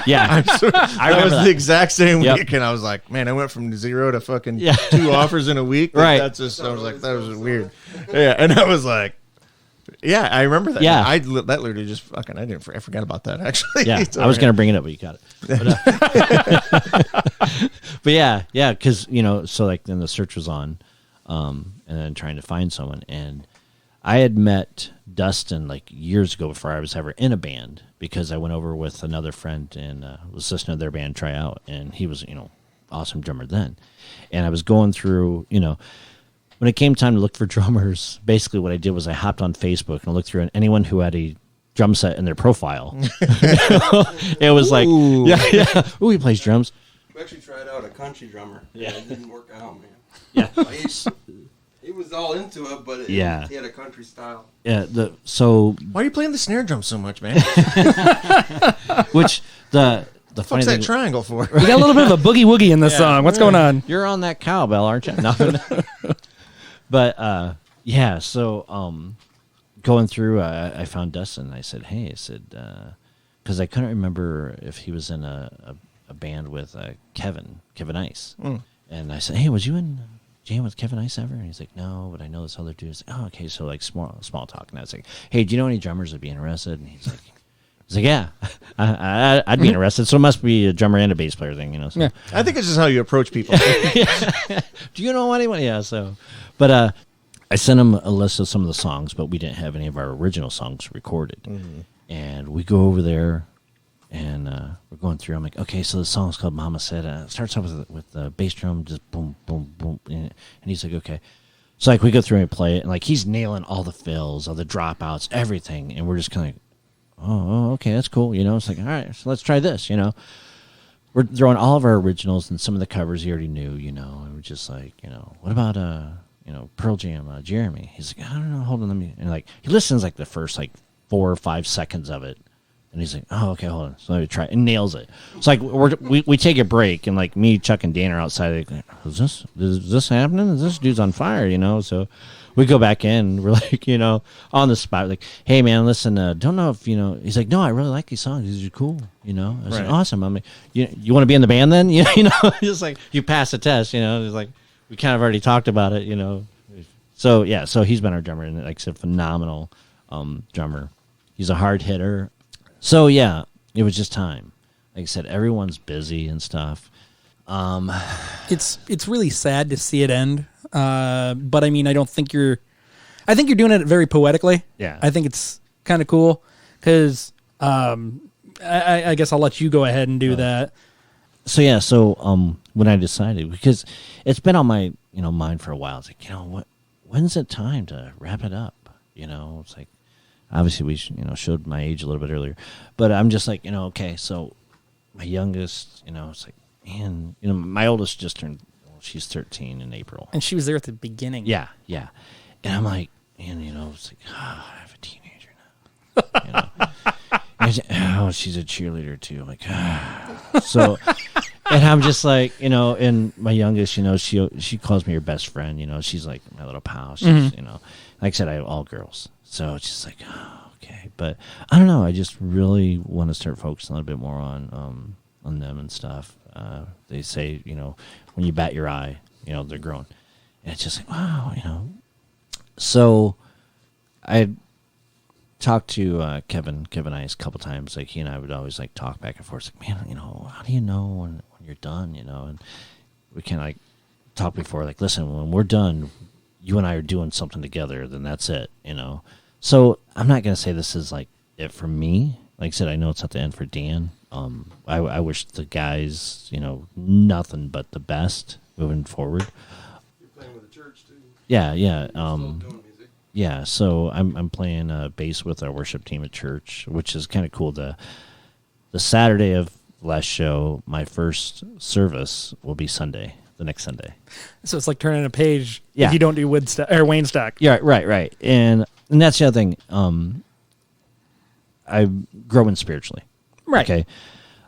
B: yeah,
C: That
B: remember
C: was
B: that.
C: the exact same
B: Yep.
C: week, and I was like, man, I went from 0 to fucking
B: Yeah.
C: 2 offers in a week.
B: Right.
C: That's just, I was like, that was weird. Yeah, and I was like, yeah, I remember that.
B: Yeah.
C: That literally just fucking, I forgot about that actually.
B: yeah.
C: So,
B: I was gonna bring it up, but you got it. But yeah, because so then the search was on, and then trying to find someone, and I had met Dustin years ago before I was ever in a band, because I went over with another friend and was listening to their band try out, and he was awesome drummer then, and I was going through when it came time to look for drummers, basically what I did was I hopped on Facebook and looked through anyone who had a drum set in their profile. It was
C: Ooh.
B: yeah. Ooh, he plays drums.
H: We actually tried out a country drummer.
B: Yeah.
H: It didn't work out, man.
B: Yeah.
H: He was all into it, but he had a country style.
B: Yeah. So
C: why are you playing the snare drum so much, man?
B: which the
C: What's
B: funny
C: that
B: thing,
C: triangle for?
A: We got a little bit of a boogie woogie in this song. What's going on?
B: you're on that cowbell, aren't you? No. But yeah. So going through, I found Dustin. And I said, hey, because I couldn't remember if he was in a band with Kevin Ice. And I said, hey, was you in jam with Kevin Ice ever? And he's like, no, but I know this other dude. It's like, oh, okay. So like small talk. And I was like, hey, do you know any drummers that'd be interested? And he's like, yeah, I'd be interested. So it must be a drummer and a bass player thing, you know. So.
A: Yeah.
C: I think it's just how you approach people.
B: Do you know anyone? Yeah. So, but I sent him a list of some of the songs, but we didn't have any of our original songs recorded. Mm-hmm. And we go over there, and we're going through. I'm like, okay, so the song's called "Mama Said." It starts off with the bass drum, just boom, boom, boom, and he's like, okay. So like we go through and play it, and like he's nailing all the fills, all the dropouts, everything, and we're just kind of like, oh, okay, that's cool. You know, it's like, all right, so let's try this. You know, we're throwing all of our originals and some of the covers he already knew. You know, and we're just like, you know, what about Pearl Jam, Jeremy? He's like, I don't know, hold on, let me. And like he listens like the first like 4 or 5 seconds of it, and he's like, oh, okay, hold on, so let me try, and nails it. It's like we take a break, and like me, Chuck, and Dan are outside. Like, is this happening? Is this dude's on fire? You know, so. We go back in. We're like, you know, on the spot. Like, hey, man, listen. Don't know if you know. He's like, no, I really like these songs. These are cool. You know, I was like, awesome. I mean, you want to be in the band then? You know, just like you pass the test. You know, it's like we kind of already talked about it. You know, so yeah. So he's been our drummer, and like I said, phenomenal drummer. He's a hard hitter. So yeah, it was just time. Like I said, everyone's busy and stuff.
A: It's really sad to see it end. But I mean, I think you're doing it very poetically.
B: Yeah.
A: I think it's kind of cool because, I guess I'll let you go ahead and do that.
B: So yeah. So, when I decided, because it's been on my, mind for a while, it's like, when's it time to wrap it up? You know, it's like, obviously we, showed my age a little bit earlier, but I'm just like, okay, so my youngest, it's like, man, my oldest just turned, she's 13 in April.
A: And she was there at the beginning.
B: Yeah, yeah. And I'm like, man, it's like, I have a teenager now. And she's a cheerleader too. I'm like, so, and I'm just like, and my youngest, she calls me her best friend. She's like my little pal. She's, like I said, I have all girls. So it's just like, okay. But I don't know. I just really want to start focusing a little bit more on them and stuff. They say, when you bat your eye, they're growing. And it's just like, wow, So I talked to Kevin Ice a couple times. Like he and I would always like talk back and forth. Like, man, how do you know when you're done? And we kind of like talk before, like, listen, when we're done, you and I are doing something together. Then that's it, So I'm not gonna say this is like it for me. Like I said, I know it's not the end for Dan. I wish the guys, nothing but the best moving forward.
H: You're playing with the church too.
B: Yeah.
H: Doing music.
B: Yeah. So I'm playing bass with our worship team at church, which is kind of cool. The Saturday of last show, my first service will be Sunday, the next Sunday.
A: So it's like turning a page.
B: Yeah.
A: If you don't do Wayne Stock.
B: Yeah. Right. And that's the other thing. I'm growing spiritually.
A: Right.
B: Okay.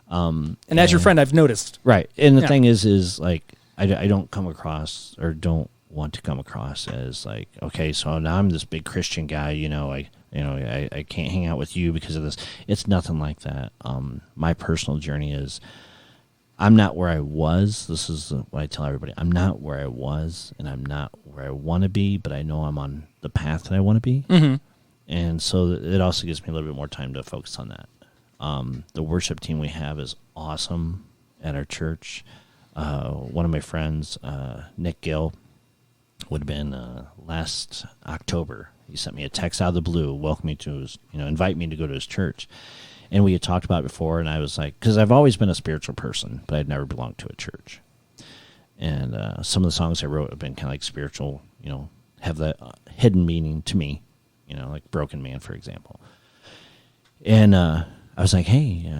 A: And as your friend, I've noticed.
B: Right. And the thing is like, I don't come across or don't want to come across as like, okay, so now I'm this big Christian guy, I can't hang out with you because of this. It's nothing like that. My personal journey is I'm not where I was. This is what I tell everybody. I'm not where I was and I'm not where I want to be, but I know I'm on the path that I want to be. Mm-hmm. And so it also gives me a little bit more time to focus on that. The worship team we have is awesome at our church. One of my friends, Nick Gill, would have been last October. He sent me a text out of the blue, welcome me to his, invite me to go to his church. And we had talked about it before, and I was like, because I've always been a spiritual person, but I'd never belonged to a church. And some of the songs I wrote have been kind of like spiritual, have that hidden meaning to me, like Broken Man, for example. And I was like, hey,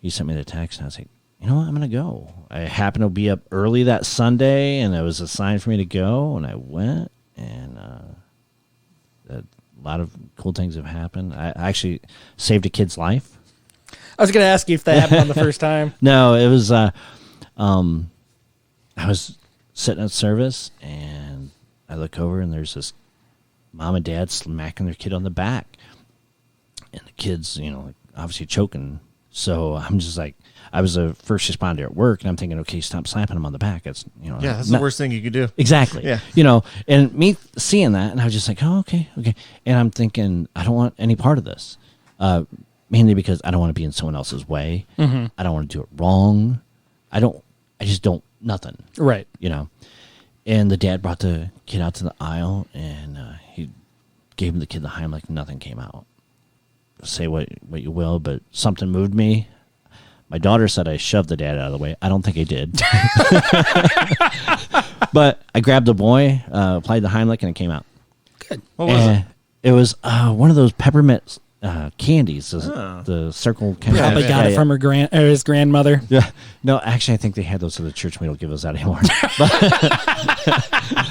B: he sent me the text, and I was like, you know what, I'm going to go. I happened to be up early that Sunday, and it was a sign for me to go, and I went, and a lot of cool things have happened. I actually saved a kid's life.
A: I was going to ask you if that happened on the first time.
B: No, it was, I was sitting at service, and I look over, and there's this mom and dad smacking their kid on the back. And the kid's, obviously choking So I'm just like, I was a first responder at work, and I'm thinking, okay, stop slapping him on the back. It's
C: that's the worst thing you could do.
B: Exactly.
C: Yeah.
B: And me seeing that, and I was just like, oh, okay. And I'm thinking, I don't want any part of this. Mainly because I don't want to be in someone else's way.
A: Mm-hmm.
B: I don't want to do it wrong. I just don't, nothing.
A: Right.
B: And the dad brought the kid out to the aisle, and he gave the kid the Heimlich. Nothing came out. Say what you will, but something moved me. My daughter said I shoved the dad out of the way. I don't think I did. But I grabbed the boy, applied the Heimlich, and it came out.
A: Good.
C: What was it?
B: It was one of those peppermint candies, the circle.
A: Probably got it from his grandmother.
B: Yeah. No, actually, I think they had those at the church. We don't give those out anymore. But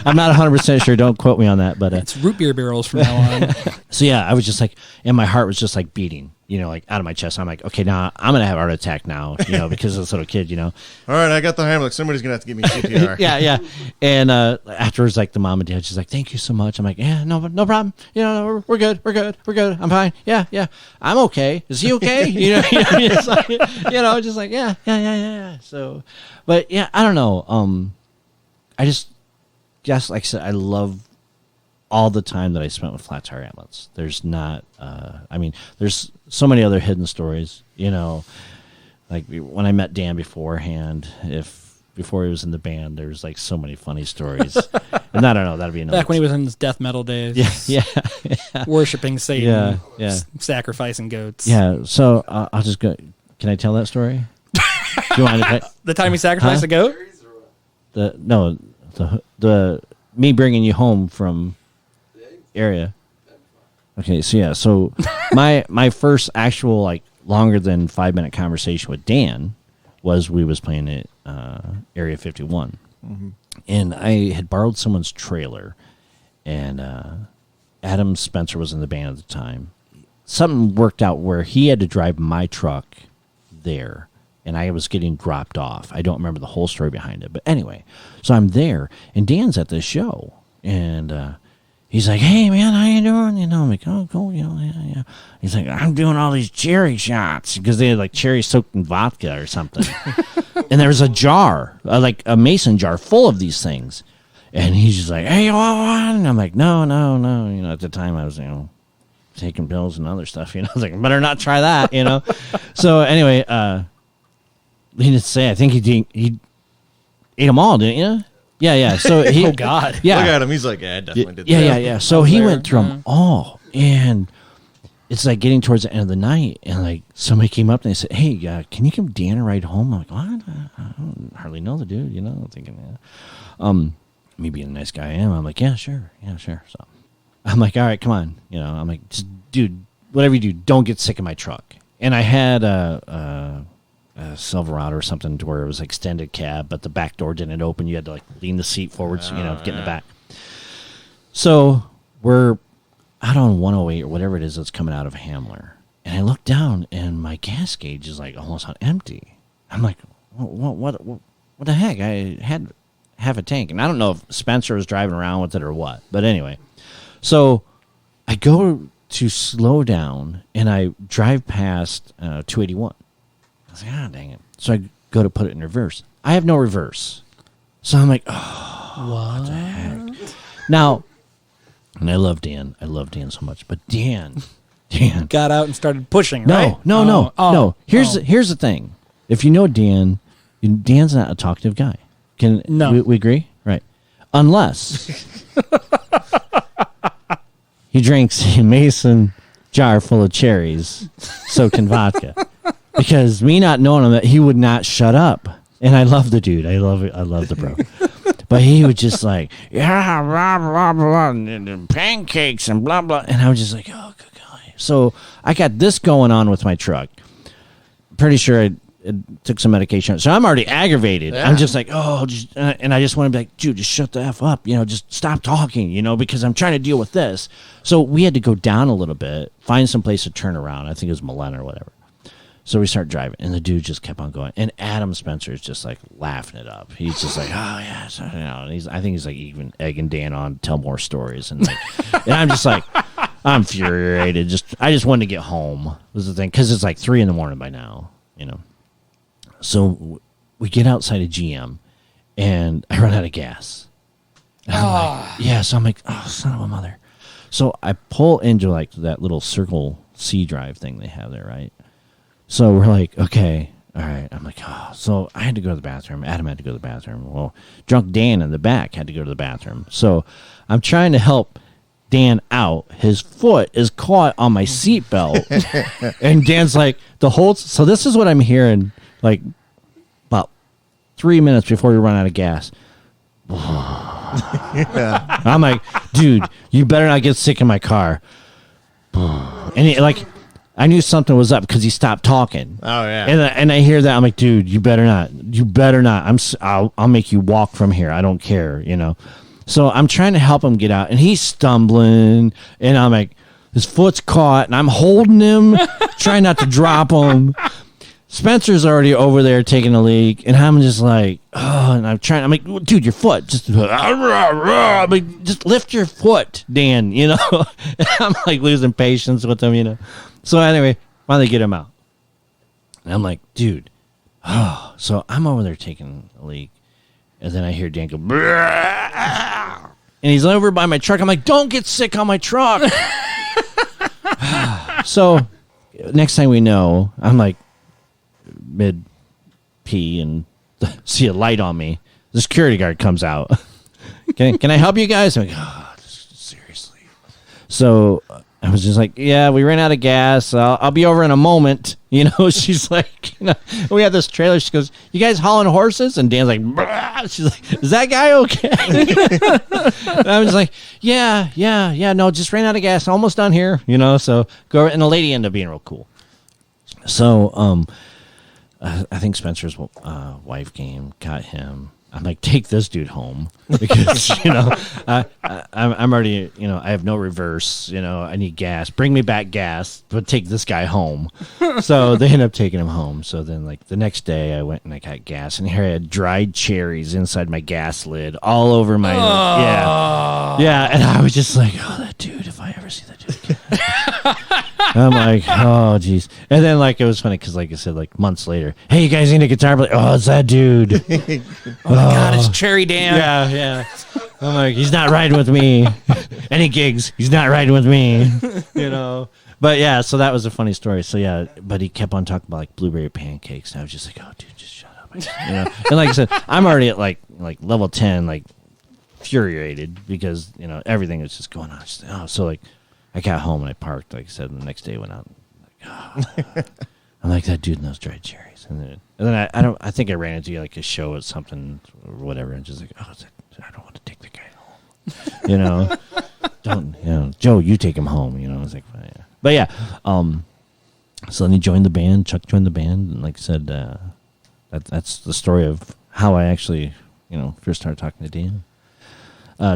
B: I'm not 100% sure. Don't quote me on that. But
A: It's root beer barrels from now on.
B: so yeah, I was just like, and my heart was just like beating, like out of my chest. I'm like, okay, now I'm gonna have a heart attack now, because of this little kid,
C: All right, I got the Heimlich. Somebody's gonna have to give me CPR.
B: yeah. And afterwards, like the mom and dad, she's like, thank you so much. I'm like, yeah, no problem. We're good. I'm fine. Yeah. I'm okay. Is he okay? Just like, just like, yeah. So, but yeah, I don't know. I just guess, like I said, I love all the time that I spent with flat tire outlets. There's not, there's so many other hidden stories, like when I met Dan beforehand, before he was in the band, there's like so many funny stories. And I don't know, that'd be another.
A: Back when he was in his death metal days.
B: Yeah.
A: Worshiping Satan.
B: Yeah.
A: Sacrificing goats.
B: Yeah. So I'll just go. Can I tell that story? Do you want to
A: The time he sacrificed a goat?
B: The me bringing you home from area. Okay, so my first actual like longer than 5-minute conversation with Dan was we was playing at Area 51, and I had borrowed someone's trailer, and Adam Spencer was in the band at the time. Something worked out where he had to drive my truck there, and I was getting dropped off. I don't remember the whole story behind it, but anyway, so I'm there, and Dan's at this show, and he's like, "Hey man, how you doing?" I'm like, "Oh, cool, yeah." He's like, "I'm doing all these cherry shots," because they had like cherry soaked in vodka or something, and there was a jar, like a mason jar, full of these things, and he's just like, "Hey, you want one?" And I'm like, "No." At the time, I was taking pills and other stuff. I was like, "Better not try that," So anyway, needless to say, I think he ate them all, didn't you? Yeah. So he,
A: oh God,
B: yeah.
C: Look at him. He's like, I definitely did that.
B: Yeah. So he went through them all, and it's like getting towards the end of the night, and like somebody came up and they said, "Hey, can you give Dan a ride home?" I'm like, "What? I don't hardly know the dude." I'm thinking, me being a nice guy I am, I'm like, "Yeah, sure." So I'm like, "All right, come on." I'm like, "Just dude, whatever you do, don't get sick in my truck." And I had a Silverado or something to where it was extended cab, but the back door didn't open. You had to like lean the seat forward, so get in the back. So we're out on 108 or whatever it is that's coming out of Hamler, and I look down and my gas gauge is like almost on empty. I'm like, what the heck? I had half a tank, and I don't know if Spencer was driving around with it or what, but anyway. So I go to slow down and I drive past 281. I was like, dang it. So I go to put it in reverse. I have no reverse. So I'm like, what the heck? Now, and I love Dan. I love Dan so much. But Dan.
A: Got out and started pushing, right?
B: No. Here's the thing. If you know Dan, Dan's not a talkative guy. We agree? Right. Unless he drinks a mason jar full of cherries soaked in vodka. Because me not knowing him, that he would not shut up. And I love the dude. I love the bro. But he would just like, yeah, blah, blah, blah, and pancakes and blah, blah. And I was just like, oh, good guy. So I got this going on with my truck. Pretty sure I took some medication. So I'm already aggravated. Yeah. I'm just like, and I just want to be like, dude, just shut the F up. Just stop talking, because I'm trying to deal with this. So we had to go down a little bit, find some place to turn around. I think it was Millennium or whatever. So we start driving, and the dude just kept on going. And Adam Spencer is just like laughing it up. He's just like, oh yeah, and I think he's like even egging Dan on to tell more stories, and and I'm just like, I'm infuriated. I just wanted to get home was the thing, because it's like 3 a.m. by now. you know. So we get outside of GM, and I run out of gas. And I'm like, yeah, so I'm like, oh, son of a mother. So I pull into like that little Circle C drive thing they have there, right? So we're like, okay, all right. I'm like, oh. So I had to go to the bathroom. Adam had to go to the bathroom. Well, drunk Dan in the back had to go to the bathroom. So I'm trying to help Dan out. His foot is caught on my seatbelt. And Dan's like, so this is what I'm hearing, like, about 3 minutes before we run out of gas. Yeah. I'm like, dude, you better not get sick in my car. And I knew something was up because he stopped talking.
C: Oh yeah.
B: And I hear that, I'm like, dude, you better not. I'll make you walk from here. I don't care, you know. So I'm trying to help him get out, and he's stumbling, and I'm like, his foot's caught, and I'm holding him, trying not to drop him. Spencer's already over there taking a leak, and I'm just like, oh, and I'm like, dude, your foot, just lift your foot, Dan, you know. And I'm like losing patience with him, you know. So anyway, finally get him out, and I'm like, dude, oh. So I'm over there taking a leak, and then I hear Dan go, and he's over by my truck. I'm like, don't get sick on my truck. So next time we know, I'm like, mid pee and see a light on me. The security guard comes out. Can I help you guys? I'm like, oh, seriously. So I was just like, yeah, we ran out of gas. I'll be over in a moment. You know, she's like, you know, we have this trailer. She goes, you guys hauling horses? And Dan's like, bah! She's like, is that guy okay? And I was like, yeah. No, just ran out of gas. Almost done here. You know, so go. And the lady ended up being real cool. So, I think Spencer's wife got him. I'm like, take this dude home because, you know, I'm already, you know, I have no reverse, you know, I need gas. Bring me back gas, but take this guy home. So they end up taking him home. So then, like, the next day I went and I got gas, and here I had dried cherries inside my gas lid all over my, yeah. And I was just like, oh, that dude, if I ever see that dude again. I'm like, oh, geez. And then, like, it was funny because, like I said, like, months later, hey, you guys need a guitar? Like, oh, it's that dude.
A: Oh, my God, it's Cherry Dan.
B: Yeah. I'm like, he's not riding with me. Any gigs, he's not riding with me. You know? But, yeah, so that was a funny story. So, yeah, but he kept on talking about, like, blueberry pancakes. And I was just like, oh, dude, just shut up. You know? And, like I said, I'm already at, like level 10, like, infuriated because, you know, everything was just going on. So, like, I got home and I parked, like I said, and the next day went out. I'm like, that dude knows dried cherries. And then I think I ran into like a show at something or whatever, and just like, oh, I don't want to take the guy home. You know, Joe, you take him home. You know, I was like, yeah. But yeah, so then he joined the band. Chuck joined the band, and like I said, that's the story of how I actually, you know, first started talking to Dan.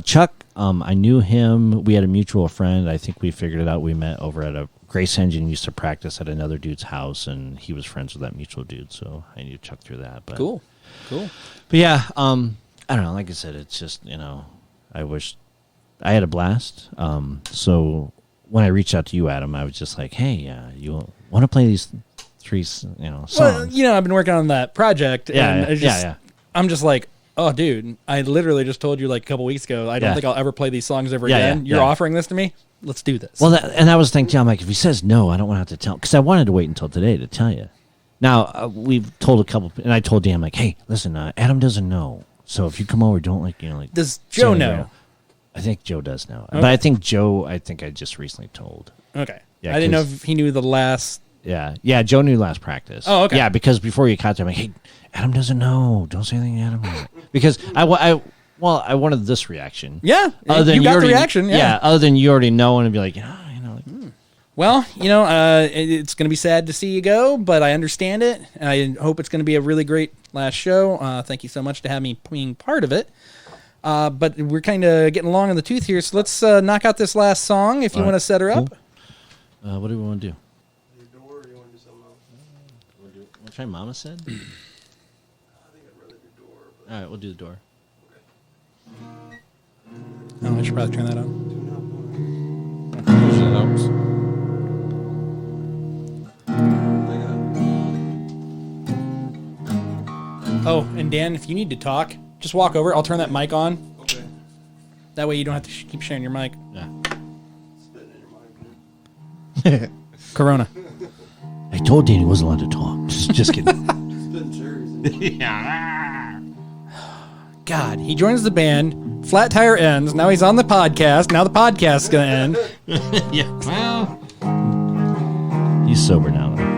B: Chuck, I knew him. We had a mutual friend. I think we figured it out. We met over at a Grace Engine. Used to practice at another dude's house, and he was friends with that mutual dude. So I knew Chuck through that. But,
A: cool.
B: But yeah, I don't know. Like I said, it's just, you know, I wish I had a blast. So when I reached out to you, Adam, I was just like, hey, you want to play these three, you know, songs?
A: Well, you know, I've been working on that project. And
B: yeah.
A: I'm just like, oh, dude, I literally just told you like a couple weeks ago, I don't think I'll ever play these songs ever again. You're offering this to me? Let's do this.
B: Well, and I was thinking, I'm like, if he says no, I don't want to have to tell, because I wanted to wait until today to tell you. Now, we've told a couple, and I told Dan, I'm like, hey, listen, Adam doesn't know. So if you come over, don't like, you know, like.
A: Does Joe know?
B: I think Joe does know.
A: Okay.
B: But I think I just recently told.
A: Okay.
B: Yeah,
A: I didn't know if he knew the last.
B: Yeah, Joe knew last practice.
A: Oh, okay.
B: Yeah, because before you caught him, I'm like, hey, Adam doesn't know. Don't say anything to Adam. Because I wanted this reaction.
A: Yeah, you got the reaction. Yeah.
B: Other than you already know, and be like, you know. Like,
A: Well, you know, it's going to be sad to see you go, but I understand it. I hope it's going to be a really great last show. Thank you so much to have me being part of it. But we're kind of getting along in the tooth here, so let's knock out this last song if you want to set her up.
B: What do we want to do?
H: The door, or you want to do something else?
B: Want to try Mama Said?
H: I think I'd rather do door. But...
B: All right, we'll do the door.
A: Oh, I should probably turn that on.
C: Usually helps.
A: And Dan, if you need to talk, just walk over. I'll turn that mic on.
H: Okay.
A: That way you don't have to keep sharing your mic.
B: Yeah.
H: Spitting in your mic.
A: Corona.
B: I told Dan he wasn't allowed to talk. Just kidding.
H: Spitting cherries.
A: God, he joins the band. Flat Tire ends. Now he's on the podcast. Now the podcast is going to end.
B: Yeah. Well, he's sober now. Though.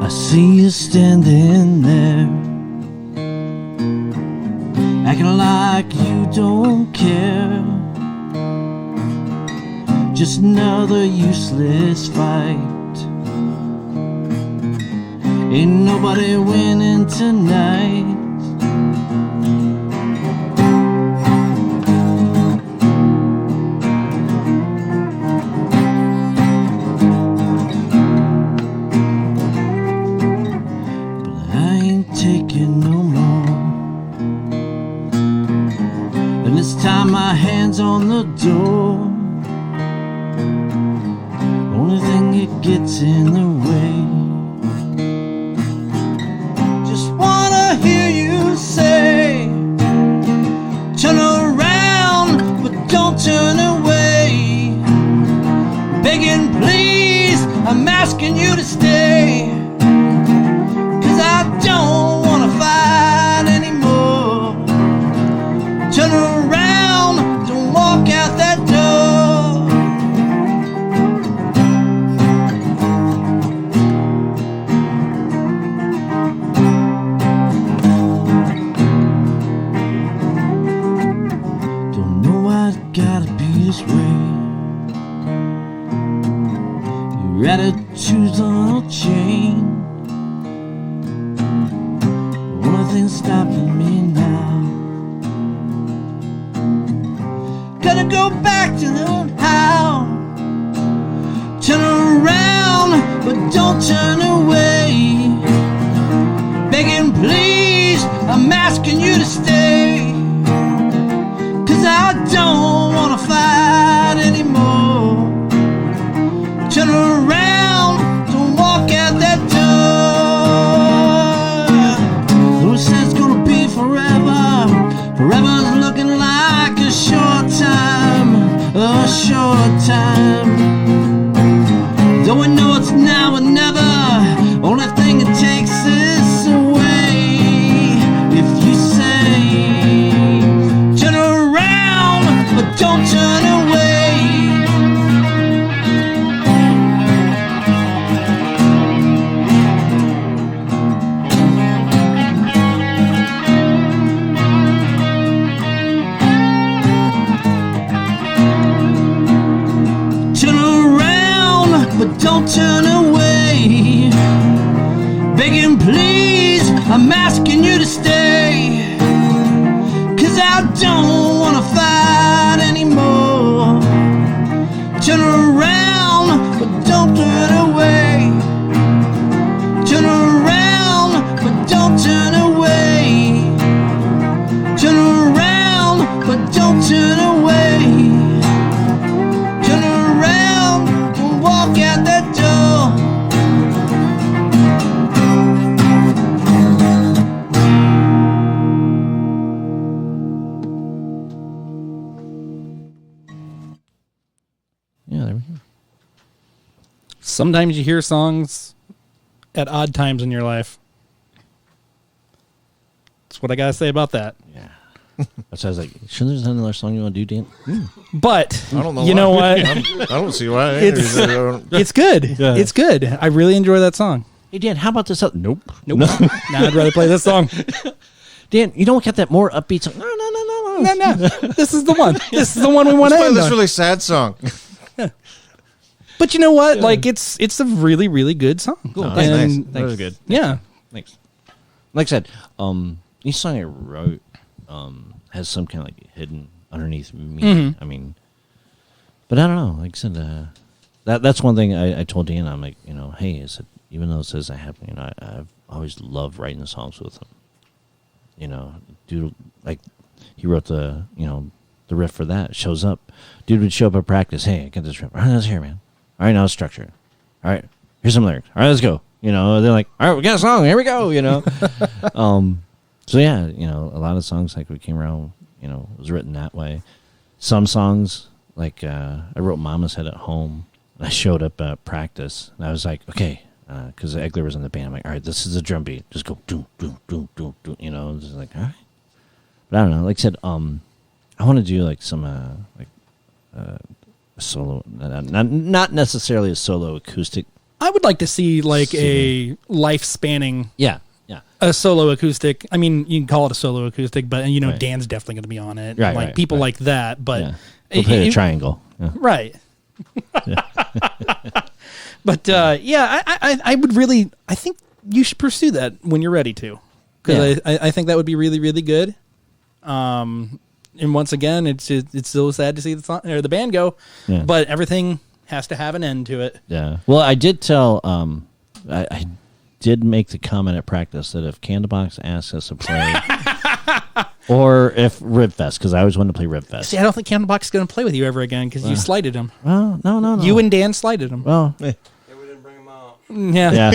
B: I see you standing there, acting like you don't care. Just another useless fight. Ain't nobody winning tonight. But I ain't taking no more. And this time my hand's on the door. Only thing that gets in the way. Just wanna hear you say, turn around, but don't turn away. Begging please, I'm asking you to stay. 'Cause I don't wanna fight anymore. Turn around, don't walk out that door. Don't know why it gotta be this way. Your attitude's on a chain. The only thing stopping me now. Gotta go back to the old how. Turn around, but don't turn away. Begging please, I'm asking you to stay. 'Cause I don't wanna fight anymore. Turn around, don't walk out that door. Though it says it's gonna be forever, forever's looking like a short time, a short time. Though we know it's now or never, only thing it takes is away. If you say, turn around, but don't turn away. Turn around, but don't turn away. Begging please, I'm asking you to stay. 'Cause I don't wanna fight anymore. Turn around, but don't turn away. Turn around, but don't turn away. Turn around, but don't turn away. Turn around and walk out that door. Yeah, there we go.
A: Sometimes you hear songs at odd times in your life. That's what I got to say about that.
B: Yeah. That's why I was like, shouldn't there's another song you want to do, Dan?
A: But
C: I don't know.
A: you
C: why.
A: know what?
C: I don't see why.
A: It's-
C: I don't-
A: It's good.
B: Yeah.
A: It's good. I really enjoy that song.
B: Hey, Dan, how about this? Nope.
A: Nope. Nah, I'd rather play this song.
B: Dan, you don't get that more upbeat song. No.
A: No. This is the one. This is the one we want to
C: Let's play
A: end
C: this
A: on.
C: really sad song.
A: But you know what? Like it's a really, really good song.
B: Cool.
C: Oh, that's nice.
A: And
C: That was good.
A: yeah.
B: Thanks. Like I said, each song I wrote has some kind of like hidden underneath meaning. I mean, but I don't know. Like I said, that's one thing I told Dan. I'm like, hey, is it even though it says I have, I've always loved writing songs with him. Dude, like he wrote the riff for that. Shows up, dude would show up at practice. Hey, I got this riff. All right, let's hear, man. All right, now it's structure. All right, here's some lyrics. All right, let's go. They're like, all right, we got a song. Here we go. So yeah, a lot of songs like we came around, was written that way. Some songs like I wrote "Mama's Head at Home." And I showed up at practice, and I was like, okay, because Egler was in the band. I'm like, all right, this is a drum beat. Just go, doom, doom, doom, doom, doom. Just like, all right. But I don't know. Like I said, I want to do like some a solo, not necessarily a solo acoustic.
A: I would like to see like a life-spanning,
B: yeah,
A: a solo acoustic. I mean, you can call it a solo acoustic, but
B: Right.
A: Dan's definitely going to be on it,
B: Right,
A: people
B: right.
A: like that. But
B: We'll play the triangle,
A: right? But I would really. I think you should pursue that when you're ready to, because I think that would be really, really good. And once again, it's so sad to see the band go, but everything has to have an end to it.
B: Yeah. Well, I did tell. I did make the comment at practice that if Candlebox asks us to play, or if Ribfest, because I always wanted to play Ribfest.
A: See, I don't think Candlebox is going to play with you ever again because you slighted him.
B: Well, no.
A: You and Dan slighted him.
B: Well,
H: Yeah, we didn't bring him out.
A: Yeah.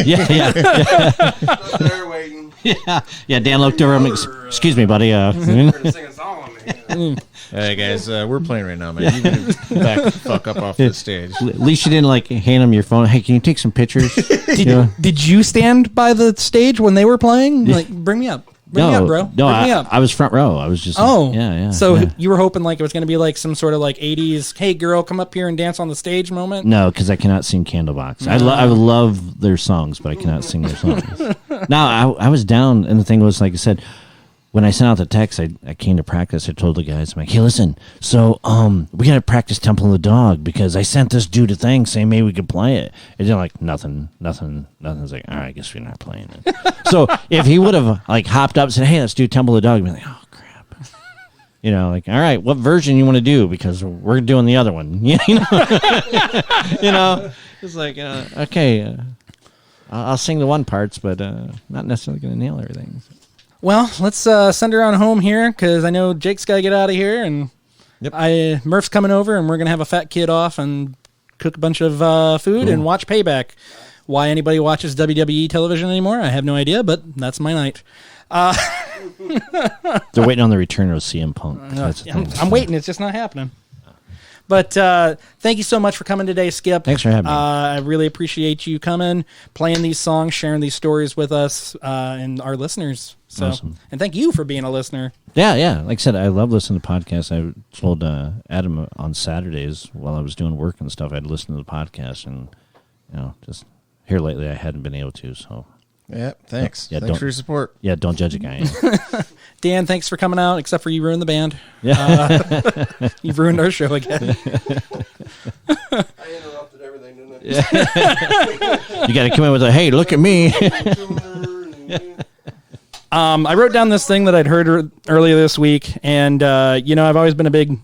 H: Up there waiting.
B: Yeah. Dan looked over and excuse me, buddy.
H: We're gonna sing a song on me.
C: Hey guys, we're playing right now, man. You can back the fuck up off the stage.
B: At least you didn't hand him your phone. Hey, can you take some pictures?
A: Did you stand by the stage when they were playing? Like, bring me up. Bring me up, bro.
B: No,
A: Bring me up.
B: I was front row. I was just. Yeah.
A: So
B: yeah.
A: you were hoping like it was going to be like some sort of like 80s, hey girl, come up here and dance on the stage moment?
B: No, because I cannot sing Candlebox. I love their songs, but I cannot sing their songs. No, I was down, and the thing was, like I said, when I sent out the text, I came to practice. I told the guys, I'm like, hey, listen, so we got to practice Temple of the Dog because I sent this dude a thing saying maybe we could play it. And they're like, nothing. It's like, all right, I guess we're not playing it. So if he would have like hopped up and said, hey, let's do Temple of the Dog, I'd be like, oh, crap. Like, all right, what version you want to do? Because we're doing the other one. It's like, okay, I'll sing the one parts, but not necessarily going to nail everything.
A: Well, let's send her on home here because I know Jake's got to get out of here, and Murph's coming over, and we're gonna have a fat kid off and cook a bunch of food and watch Payback. Why anybody watches WWE television anymore, I have no idea, but that's my night.
B: They're waiting on the return of CM Punk.
A: I'm waiting; it's just not happening. But thank you so much for coming today, Skip.
B: Thanks for having me.
A: I really appreciate you coming, playing these songs, sharing these stories with us and our listeners. So,
B: awesome.
A: And thank you for being a listener.
B: Yeah. Like I said, I love listening to podcasts. I told Adam on Saturdays while I was doing work and stuff, I'd listen to the podcast, and just here lately I hadn't been able to. So
C: Yeah, thanks.
B: Yeah,
C: thanks for your support.
B: Yeah, don't judge a guy.
A: Dan, thanks for coming out, except for you ruined the band.
B: Yeah.
A: You've ruined our show again.
H: I interrupted everything, didn't I?
B: You got to come in with a, hey, look at me.
A: I wrote down this thing that I'd heard earlier this week, and I've always been a big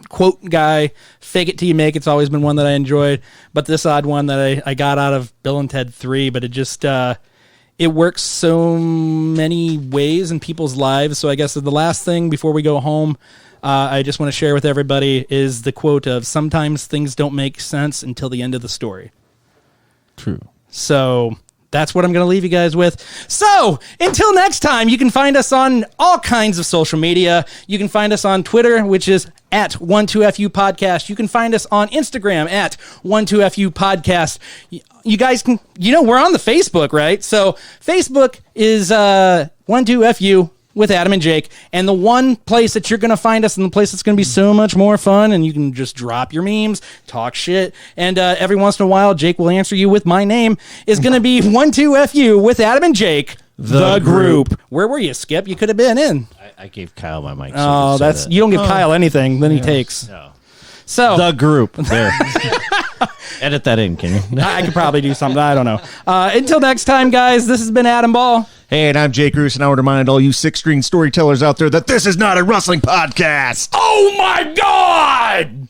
A: quote guy. Fake it till you make it's always been one that I enjoyed, but this odd one that I got out of Bill and Ted 3, but it just it works so many ways in people's lives. So I guess the last thing before we go home, I just want to share with everybody is the quote of sometimes things don't make sense until the end of the story.
B: True.
A: So that's what I'm going to leave you guys with. So until next time, you can find us on all kinds of social media. You can find us on Twitter, which is at 12FU Podcast. You can find us on Instagram at 12FU Podcast. You guys can, we're on the Facebook, right? So Facebook is 12FU with Adam and Jake. And the one place that you're going to find us and the place that's going to be so much more fun, and you can just drop your memes, talk shit, and every once in a while, Jake will answer you with my name, is going to be 12FU with Adam and Jake, the group. Where were you, Skip? You could have been in.
B: I gave Kyle my mic.
A: Oh, you don't give Kyle anything, then he takes.
B: No.
A: So
B: the group. There. Edit that in, can you?
A: I could probably do something. I don't know. Until next time, guys, this has been Adam Ball.
C: Hey, and I'm Jake Roos, and I would remind all you six-string storytellers out there that this is not a wrestling podcast.
G: Oh my God!